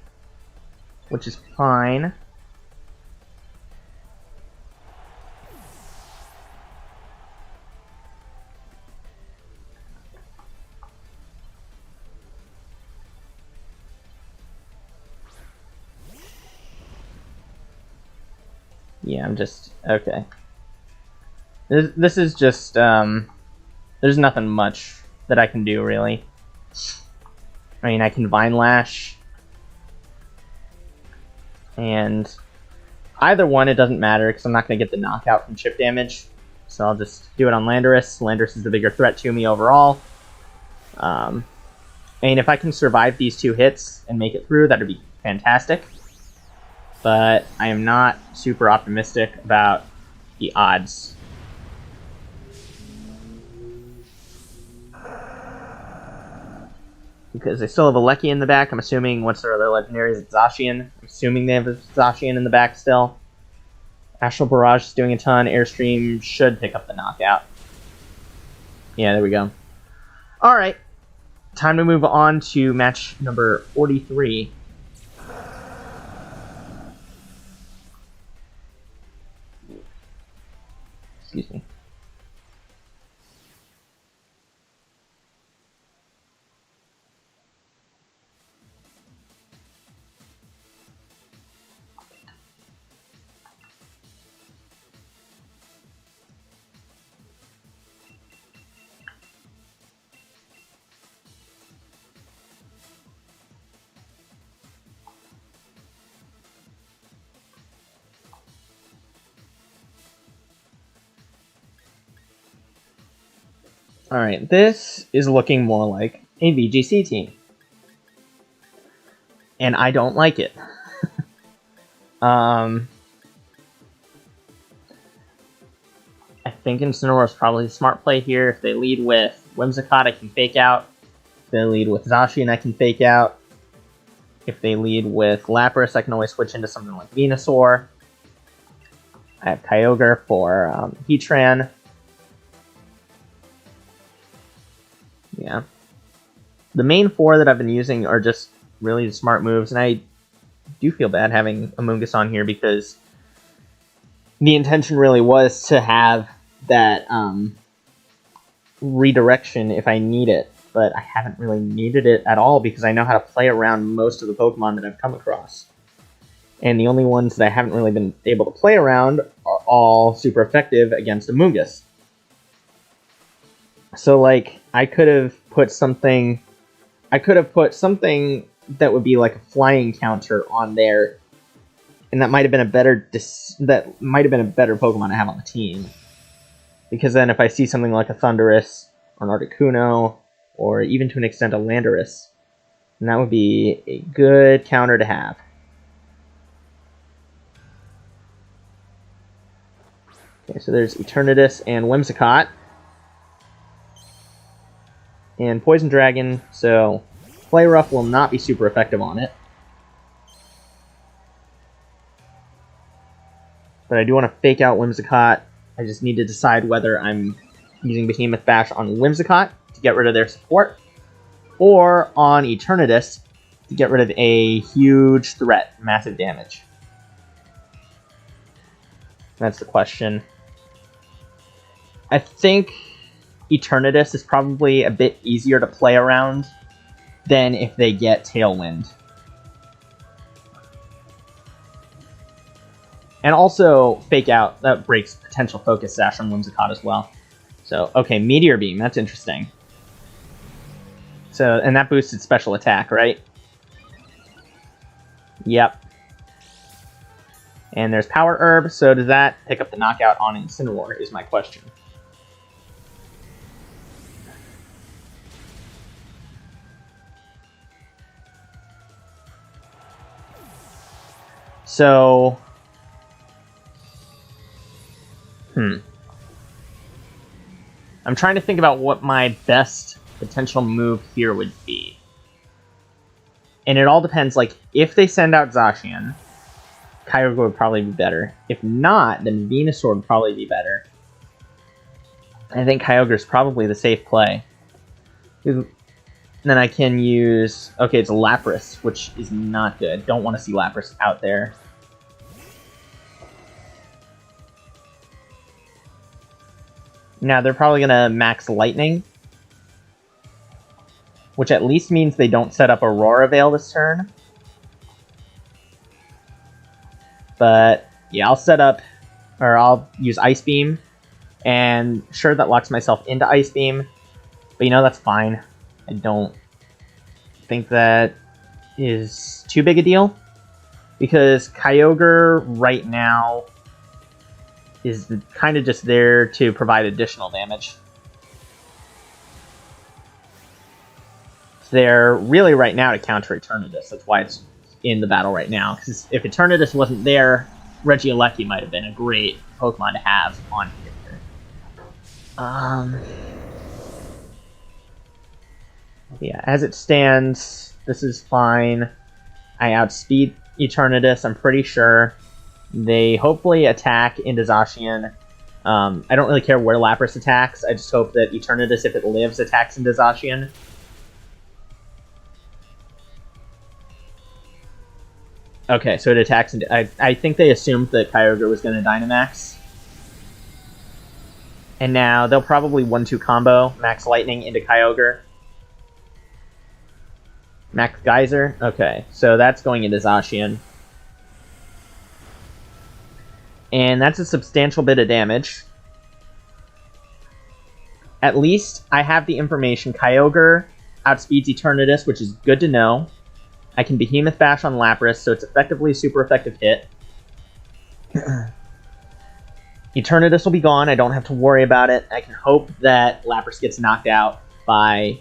which is fine. Yeah, I'm just... okay. This is just, there's nothing much that I can do, really. I mean, I can Vine Lash. And either one, it doesn't matter, because I'm not going to get the knockout from chip damage. So I'll just do it on Landorus. Landorus is the bigger threat to me overall. And if I can survive these two hits and make it through, that would be fantastic. But I am not super optimistic about the odds. because they still have a Lecky in the back. I'm assuming what's their other legendaries? It's Zacian. I'm assuming they have a Zacian in the back still. Astral Barrage is doing a ton. Airstream should pick up the knockout. Yeah, there we go. Alright. Time to move on to match number 43. Excuse me. Alright, this is looking more like a VGC team. And I don't like it. I think Incineroar is probably a smart play here. If they lead with Whimsicott, I can fake out. If they lead with Zacian, I can fake out. If they lead with Lapras, I can always switch into something like Venusaur. I have Kyogre for Heatran. Yeah. The main four that I've been using are just really smart moves, and I do feel bad having Amoonguss on here because the intention really was to have that redirection if I need it, but I haven't really needed it at all because I know how to play around most of the Pokemon that I've come across. And the only ones that I haven't really been able to play around are all super effective against Amoonguss. So, like, I could have put something that would be like a flying counter on there, and that might have been a better Pokemon to have on the team. Because then if I see something like a Thundurus or an Articuno, or even to an extent a Landorus, then that would be a good counter to have. Okay, so there's Eternatus and Whimsicott. And Poison Dragon, so Play Rough will not be super effective on it. But I do want to fake out Whimsicott. I just need to decide whether I'm using Behemoth Bash on Whimsicott to get rid of their support, or on Eternatus to get rid of a huge threat, massive damage. That's the question. I think Eternatus is probably a bit easier to play around than if they get Tailwind. And also, Fake Out, that breaks potential Focus Sash on Whimsicott as well. So, okay, Meteor Beam, that's interesting. So, and that boosted special attack, right? Yep. And there's Power Herb, so does that pick up the knockout on Incineroar, is my question. So, I'm trying to think about what my best potential move here would be. And it all depends, like, if they send out Zacian, Kyogre would probably be better. If not, then Venusaur would probably be better. I think Kyogre is probably the safe play. Then I can use... Okay, it's a Lapras, which is not good. Don't want to see Lapras out there. Now, they're probably going to max Lightning, which at least means they don't set up Aurora Veil this turn. But, yeah, I'll use Ice Beam, and sure, that locks myself into Ice Beam, but you know, that's fine. I don't think that is too big a deal, because Kyogre right now is kind of just there to provide additional damage. They're really right now to counter Eternatus. That's why it's in the battle right now. Because if Eternatus wasn't there, Regieleki might have been a great Pokemon to have on here. Yeah, as it stands, this is fine. I outspeed Eternatus, I'm pretty sure. They hopefully attack into Zacian. I don't really care where Lapras attacks. I just hope that Eternatus, if it lives, attacks into Zacian. Okay, so it attacks into... I think they assumed that Kyogre was going to Dynamax. And now they'll probably 1-2 combo Max Lightning into Kyogre. Max Geyser? Okay, so that's going into Zacian. And that's a substantial bit of damage. At least I have the information. Kyogre outspeeds Eternatus, which is good to know. I can Behemoth Bash on Lapras, so it's effectively a super effective hit. Eternatus will be gone. I don't have to worry about it. I can hope that Lapras gets knocked out by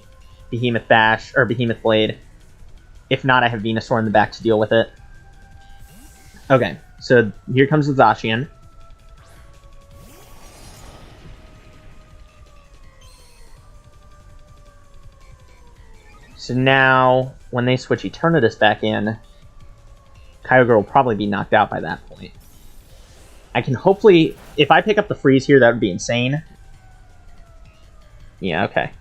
Behemoth Bash or Behemoth Blade. If not, I have Venusaur in the back to deal with it. Okay, so here comes the Zacian. So now, when they switch Eternatus back in, Kyogre will probably be knocked out by that point. I can hopefully... If I pick up the freeze here, that would be insane. Yeah, okay.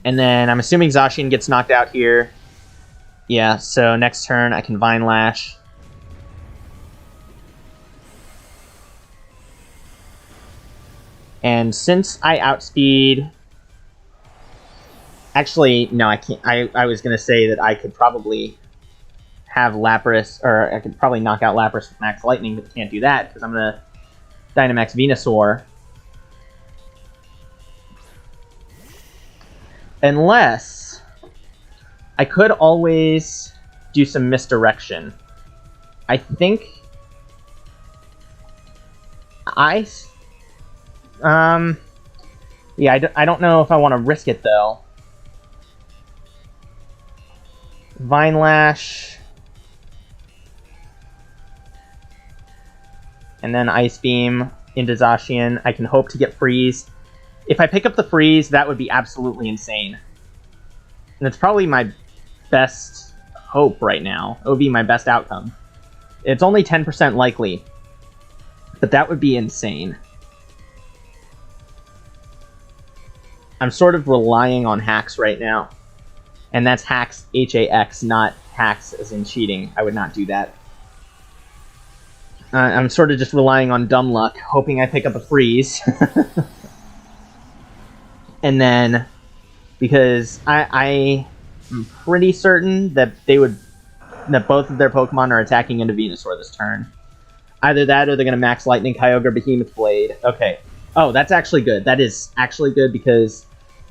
And then I'm assuming Zacian gets knocked out here. Yeah, so next turn I can Vine Lash. And since I outspeed... Actually, no, I can't. I was going to say that I could probably have Lapras, or I could probably knock out Lapras with Max Lightning, but can't do that because I'm going to Dynamax Venusaur. Unless I could always do some misdirection. I think yeah, I don't know if I want to risk it though. Vine Lash. And then Ice Beam into Zacian. I can hope to get Freeze. If I pick up the Freeze, that would be absolutely insane. And it's probably my best hope right now. It would be my best outcome. It's only 10% likely. But that would be insane. I'm sort of relying on hacks right now. And that's hacks, H-A-X, not hacks as in cheating. I would not do that. I'm sort of just relying on dumb luck, hoping I pick up a freeze. And then, because I'm pretty certain that that both of their Pokemon are attacking into Venusaur this turn. Either that or they're going to Max Lightning, Kyogre, Behemoth Blade. Okay. Oh, that's actually good. That is actually good because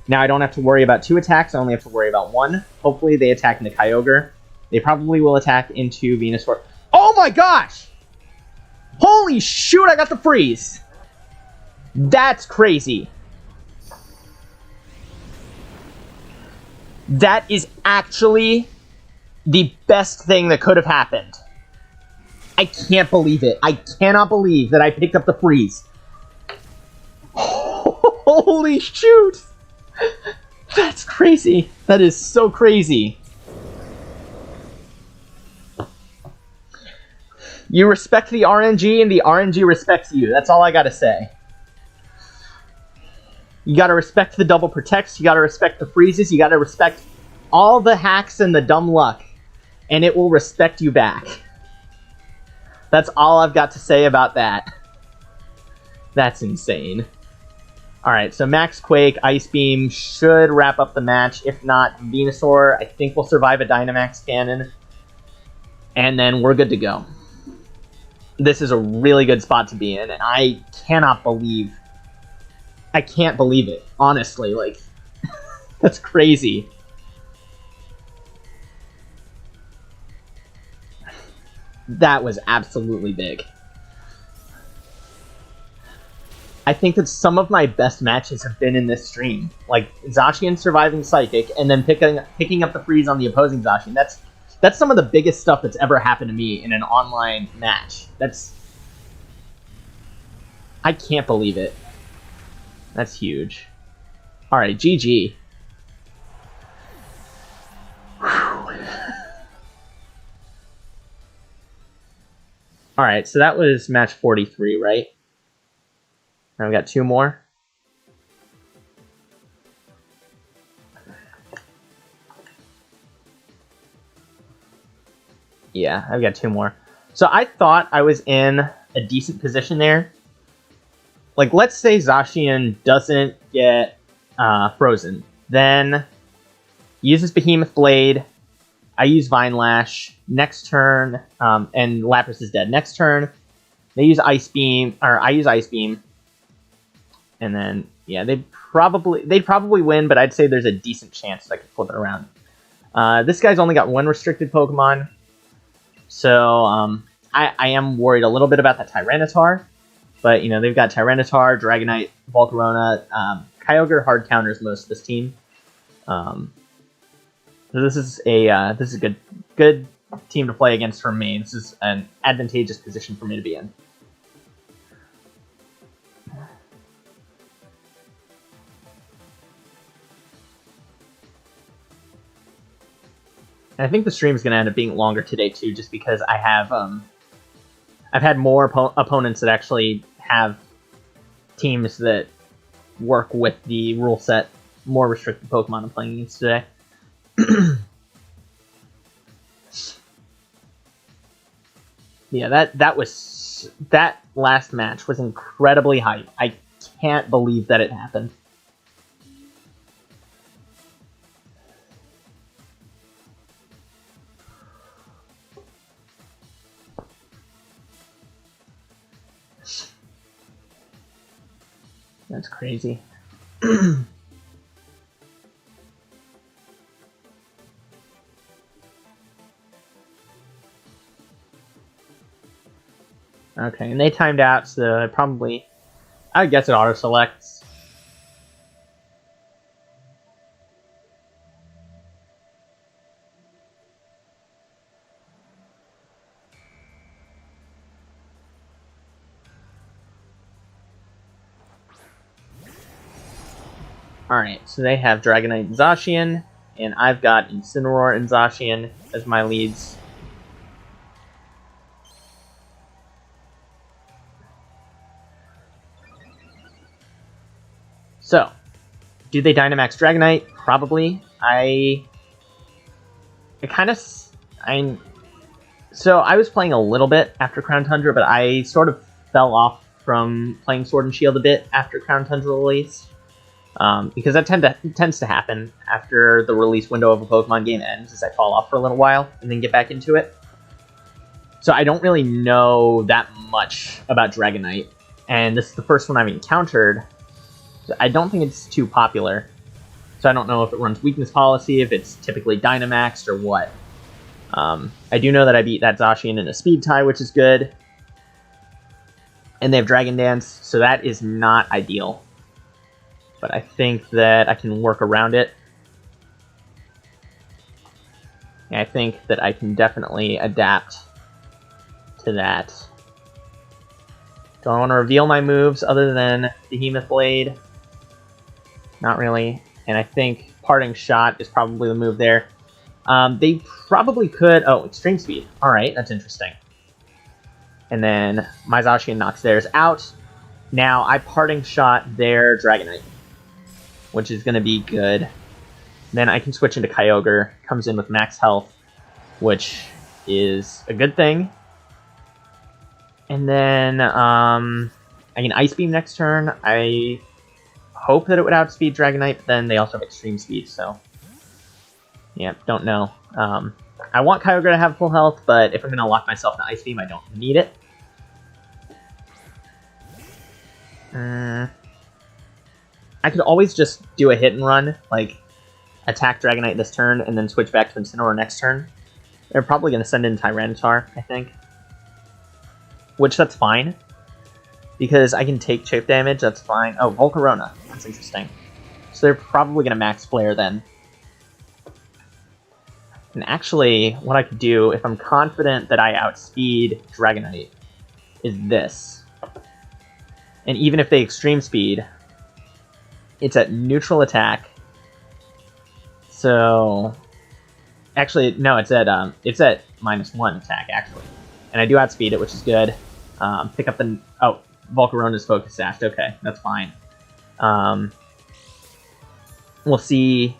now I don't have to worry about 2 attacks. I only have to worry about 1. Hopefully they attack into Kyogre. They probably will attack into Venusaur. Oh my gosh! Holy shoot, I got the freeze! That's crazy. That is actually the best thing that could have happened. I can't believe it. I cannot believe that I picked up the freeze. Holy shoot! That's crazy. That is so crazy. You respect the RNG, and the RNG respects you. That's all I gotta say. You gotta respect the double protects, you gotta respect the freezes, you gotta respect all the hacks and the dumb luck, and it will respect you back. That's all I've got to say about that. That's insane. Alright, so Max Quake, Ice Beam should wrap up the match. If not, Venusaur, I think will survive a Dynamax Cannon. And then we're good to go. This is a really good spot to be in, and I cannot believe... I can't believe it, honestly. Like, that's crazy. That was absolutely big. I think that some of my best matches have been in this stream. Like, Zacian surviving Psychic, and then picking up the freeze on the opposing Zacian. That's some of the biggest stuff that's ever happened to me in an online match. I can't believe it. That's huge. Alright, GG. Alright, so that was match 43, right? Now we got 2 more. Yeah, I've got 2 more. So I thought I was in a decent position there. Like, let's say Zacian doesn't get frozen. Then uses Behemoth Blade. I use Vine Lash. Next turn, and Lapras is dead. Next turn, they use Ice Beam, or I use Ice Beam. And then, yeah, they'd probably win, but I'd say there's a decent chance that I could flip it around. This guy's only got 1 restricted Pokemon. So, I am worried a little bit about that Tyranitar. But, you know, they've got Tyranitar, Dragonite, Volcarona. Kyogre hard counters most of this team. So this is a good team to play against for me. This is an advantageous position for me to be in. And I think the stream is going to end up being longer today too, just because I have I've had more opponents that actually have teams that work with the rule set, more restricted Pokemon I'm playing against today. Yeah, that last match was incredibly hype. I can't believe that it happened. That's crazy. Okay, and they timed out, so probably, I guess it auto-selects. Alright, so they have Dragonite and Zacian, and I've got Incineroar and Zacian as my leads. So, do they Dynamax Dragonite? Probably. So I was playing a little bit after Crown Tundra, but I sort of fell off from playing Sword and Shield a bit after Crown Tundra release. Because that tends to happen after the release window of a Pokemon game ends, is I fall off for a little while and then get back into it. So I don't really know that much about Dragonite, and this is the first one I've encountered. So I don't think it's too popular, so I don't know if it runs weakness policy, if it's typically Dynamaxed, or what. I do know that I beat that Zacian in a speed tie, which is good. And they have Dragon Dance, so that is not ideal. But I think that I can work around it. And I think that I can definitely adapt to that. Do I want to reveal my moves other than Behemoth Blade? Not really. And I think Parting Shot is probably the move there. They probably could... Oh, Extreme Speed. Alright, that's interesting. And then my Zacian knocks theirs out. Now I Parting Shot their Dragonite, which is going to be good. Then I can switch into Kyogre. Comes in with max health, which is a good thing. And then I can Ice Beam next turn. I hope that it would outspeed Dragonite, but then they also have Extreme Speed, so... Yeah, don't know. I want Kyogre to have full health, but if I'm going to lock myself in Ice Beam, I don't need it. I could always just do a hit and run, like attack Dragonite this turn and then switch back to Incineroar next turn. They're probably going to send in Tyranitar, I think. Which, that's fine. Because I can take chip damage, that's fine. Oh, Volcarona. That's interesting. So they're probably going to max Flare then. And actually, what I could do, if I'm confident that I outspeed Dragonite, is this. And even if they Extreme Speed, It's at neutral attack. So, actually, no, it's at -1 attack actually, and I do outspeed it, which is good. Pick up the Volcarona's focus sash. Okay, that's fine. We'll see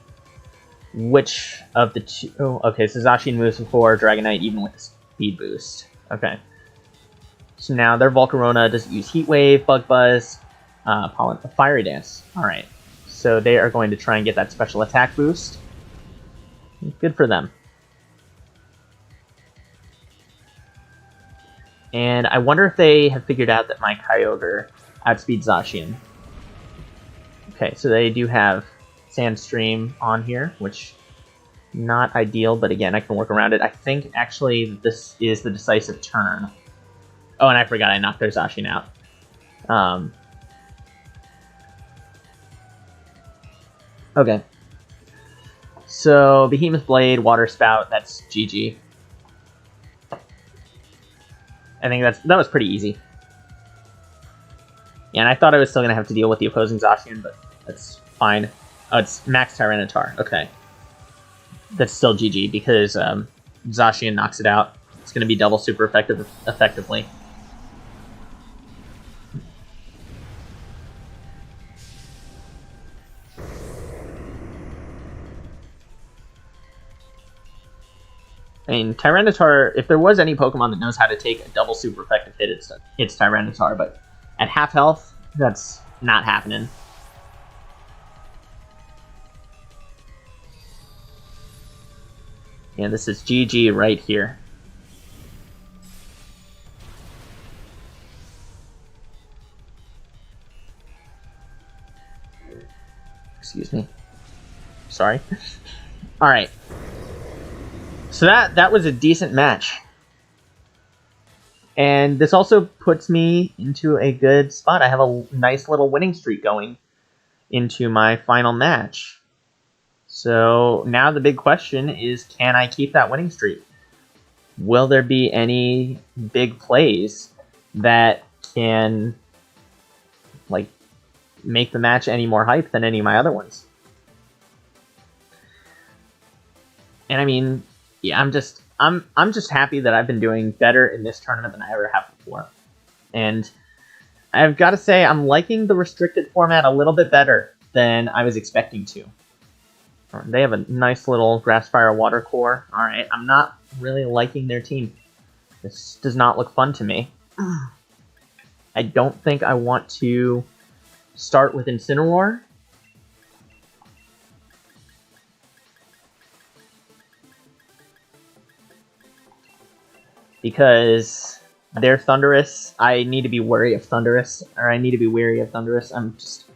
which of the two. Oh, okay, so Zacian moves before Dragonite, even with the speed boost. Okay. So now their Volcarona doesn't use Heat Wave, Bug Buzz, Fiery Dance. Alright. So they are going to try and get that special attack boost. Good for them. And I wonder if they have figured out that my Kyogre outspeeds Zacian. Okay, so they do have Sandstream on here, which not ideal, but again, I can work around it. I think actually this is the decisive turn. Oh, and I forgot I knocked their Zacian out. Okay. So, Behemoth Blade, Water Spout, that's GG. I think that was pretty easy. Yeah, and I thought I was still going to have to deal with the opposing Zacian, but that's fine. Oh, it's Max Tyranitar. Okay. That's still GG, because Zacian knocks it out. It's going to be double super effectively. I mean, Tyranitar, if there was any Pokemon that knows how to take a double super effective hit, it's Tyranitar, but at half health, that's not happening. Yeah, this is GG right here. Excuse me. Sorry. Alright. So that was a decent match. And this also puts me into a good spot. I have a nice little winning streak going into my final match. So now the big question is, can I keep that winning streak? Will there be any big plays that can like make the match any more hype than any of my other ones? And I mean, yeah, I'm just happy that I've been doing better in this tournament than I ever have before. And I've got to say, I'm liking the restricted format a little bit better than I was expecting to. They have a nice little Grass Fire Water Core. Alright, I'm not really liking their team. This does not look fun to me. I don't think I want to start with Incineroar. Because they're Thundurus. I need to be wary of Thundurus. Or I need to be wary of Thundurus. I'm just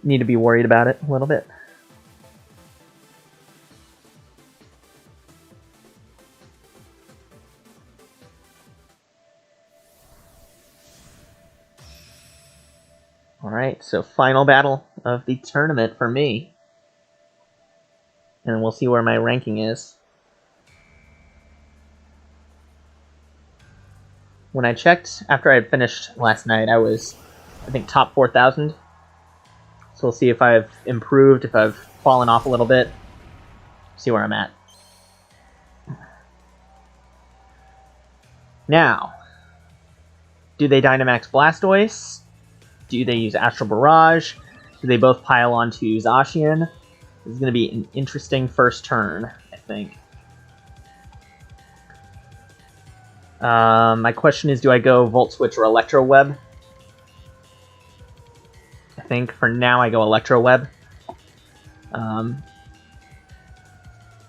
need to be worried about it a little bit. Alright, so final battle of the tournament for me. And we'll see where my ranking is. When I checked after I had finished last night, I was, I think, top 4,000. So we'll see if I've improved, if I've fallen off a little bit. See where I'm at. Now, do they Dynamax Blastoise? Do they use Astral Barrage? Do they both pile onto Zacian? This is going to be an interesting first turn, I think. My question is, do I go Volt Switch or Electro Web? I think for now I go Electro Web.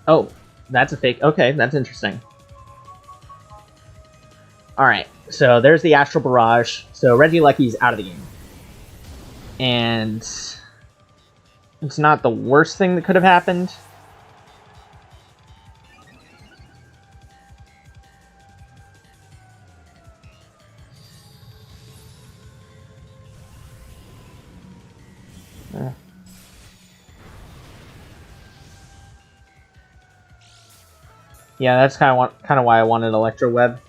Oh, that's a fake. Okay, that's interesting. Alright, so there's the Astral Barrage. So Regieleki's out of the game. And it's not the worst thing that could have happened. Yeah, that's kind of why I wanted Electro Web.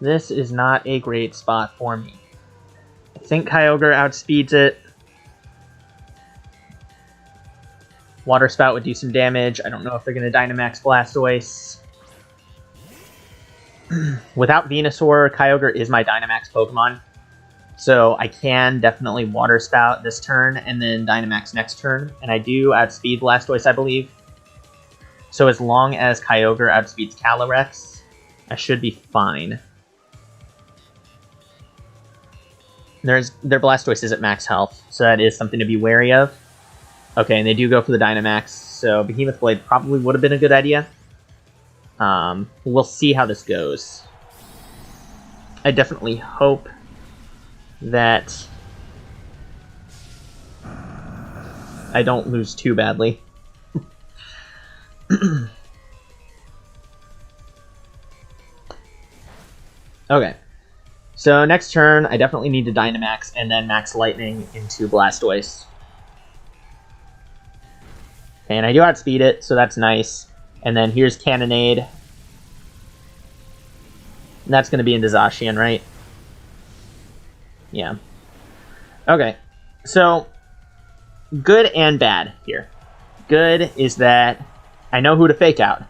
This is not a great spot for me. I think Kyogre outspeeds it. Water Spout would do some damage. I don't know if they're going to Dynamax Blastoise. Without Venusaur, Kyogre is my Dynamax Pokemon. So I can definitely Water Spout this turn and then Dynamax next turn. And I do outspeed Blastoise, I believe. So as long as Kyogre outspeeds Calyrex, I should be fine. Their Blastoise is at max health, so that is something to be wary of. Okay, and they do go for the Dynamax, so Behemoth Blade probably would have been a good idea. We'll see how this goes. I definitely hope that I don't lose too badly. Okay. So next turn, I definitely need to Dynamax and then Max Lightning into Blastoise. And I do outspeed it, so that's nice. And then here's Cannonade. And that's going to be into Zacian, right? Yeah. Okay. So, good and bad here. Good is that I know who to fake out.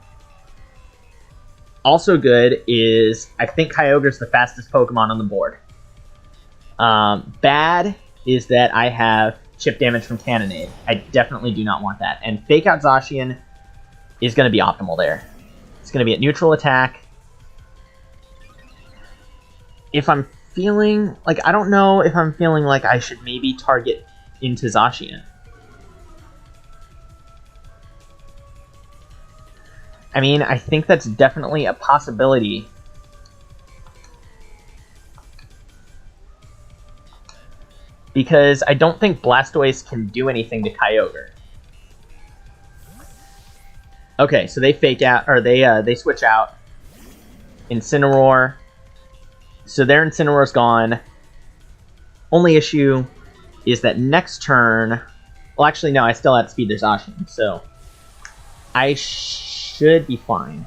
Also good is I think Kyogre's the fastest Pokemon on the board. Bad is that I have chip damage from Cannonade. I definitely do not want that. And fake out Zacian is going to be optimal there. It's going to be at neutral attack. If I'm feeling like, I don't know if I'm feeling like I should maybe target into Zacian. I mean, I think that's definitely a possibility. Because I don't think Blastoise can do anything to Kyogre. Okay, so they fake out, or they switch out. Incineroar. So their Incineroar's gone. Only issue is that next turn... Well, actually, no, I still outspeed their Zacian, so... I should be fine.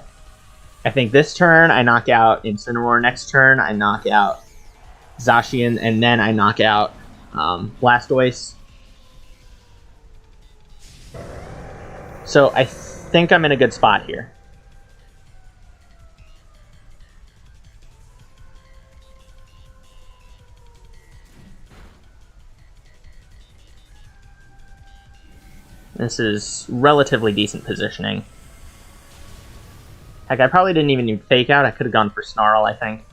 I think this turn I knock out Incineroar. Next turn I knock out Zacian, and then I knock out Blastoise. So I think I'm in a good spot here. This is relatively decent positioning. Heck, I probably didn't even need Fake Out. I could have gone for Snarl, I think.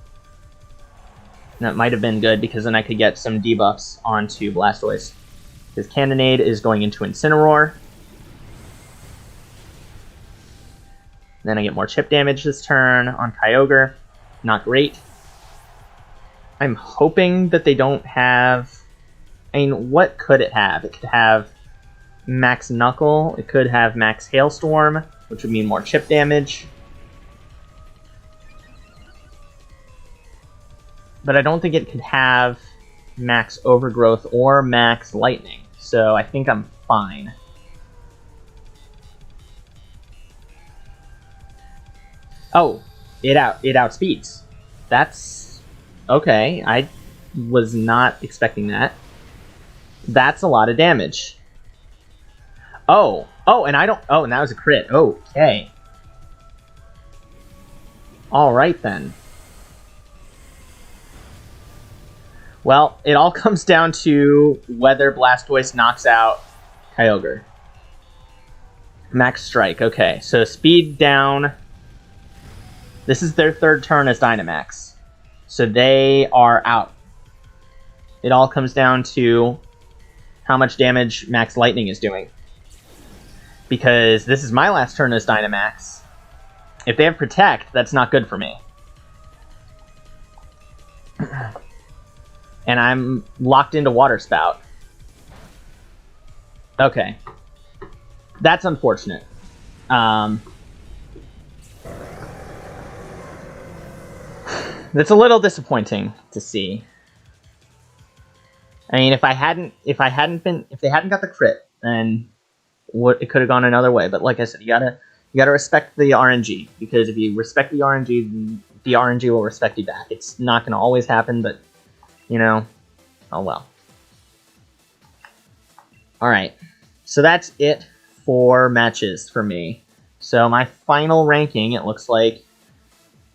And that might have been good, because then I could get some debuffs onto Blastoise. Because Cannonade is going into Incineroar. Then I get more chip damage this turn on Kyogre. Not great. I'm hoping that they don't have... I mean, what could it have? It could have Max Knuckle. It could have Max Hailstorm, which would mean more chip damage. But I don't think it could have Max Overgrowth or Max Lightning. So I think I'm fine. Oh, it outspeeds. That's okay. I was not expecting that. That's a lot of damage. Oh, and I don't. Oh, and that was a crit. Okay. All right then. Well, it all comes down to whether Blastoise knocks out Kyogre. Max Strike. Okay, so speed down. This is their third turn as Dynamax. So they are out. It all comes down to how much damage Max Lightning is doing. Because this is my last turn as Dynamax. If they have Protect, that's not good for me. And I'm locked into Water Spout. Okay. That's unfortunate. That's a little disappointing to see. I mean, if they hadn't got the crit, then it could have gone another way. But like I said, you gotta respect the RNG, because if you respect the RNG, then the RNG will respect you back. It's not going to always happen, but, you know, oh well. Alright, so that's it for matches for me. So my final ranking, it looks like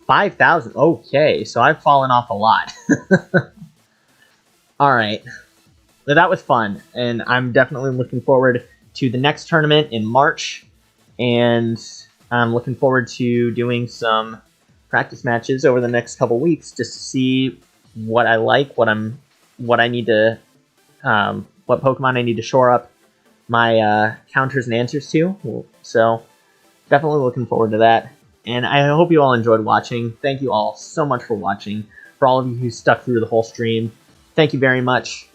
5,000. Okay, so I've fallen off a lot. Alright, but that was fun, and I'm definitely looking forward to the next tournament in March, and I'm looking forward to doing some practice matches over the next couple weeks just to see what I like, what I need to, what Pokemon I need to shore up my counters and answers to. So definitely looking forward to that. And I hope you all enjoyed watching. Thank you all so much for watching. For all of you who stuck through the whole stream, thank you very much.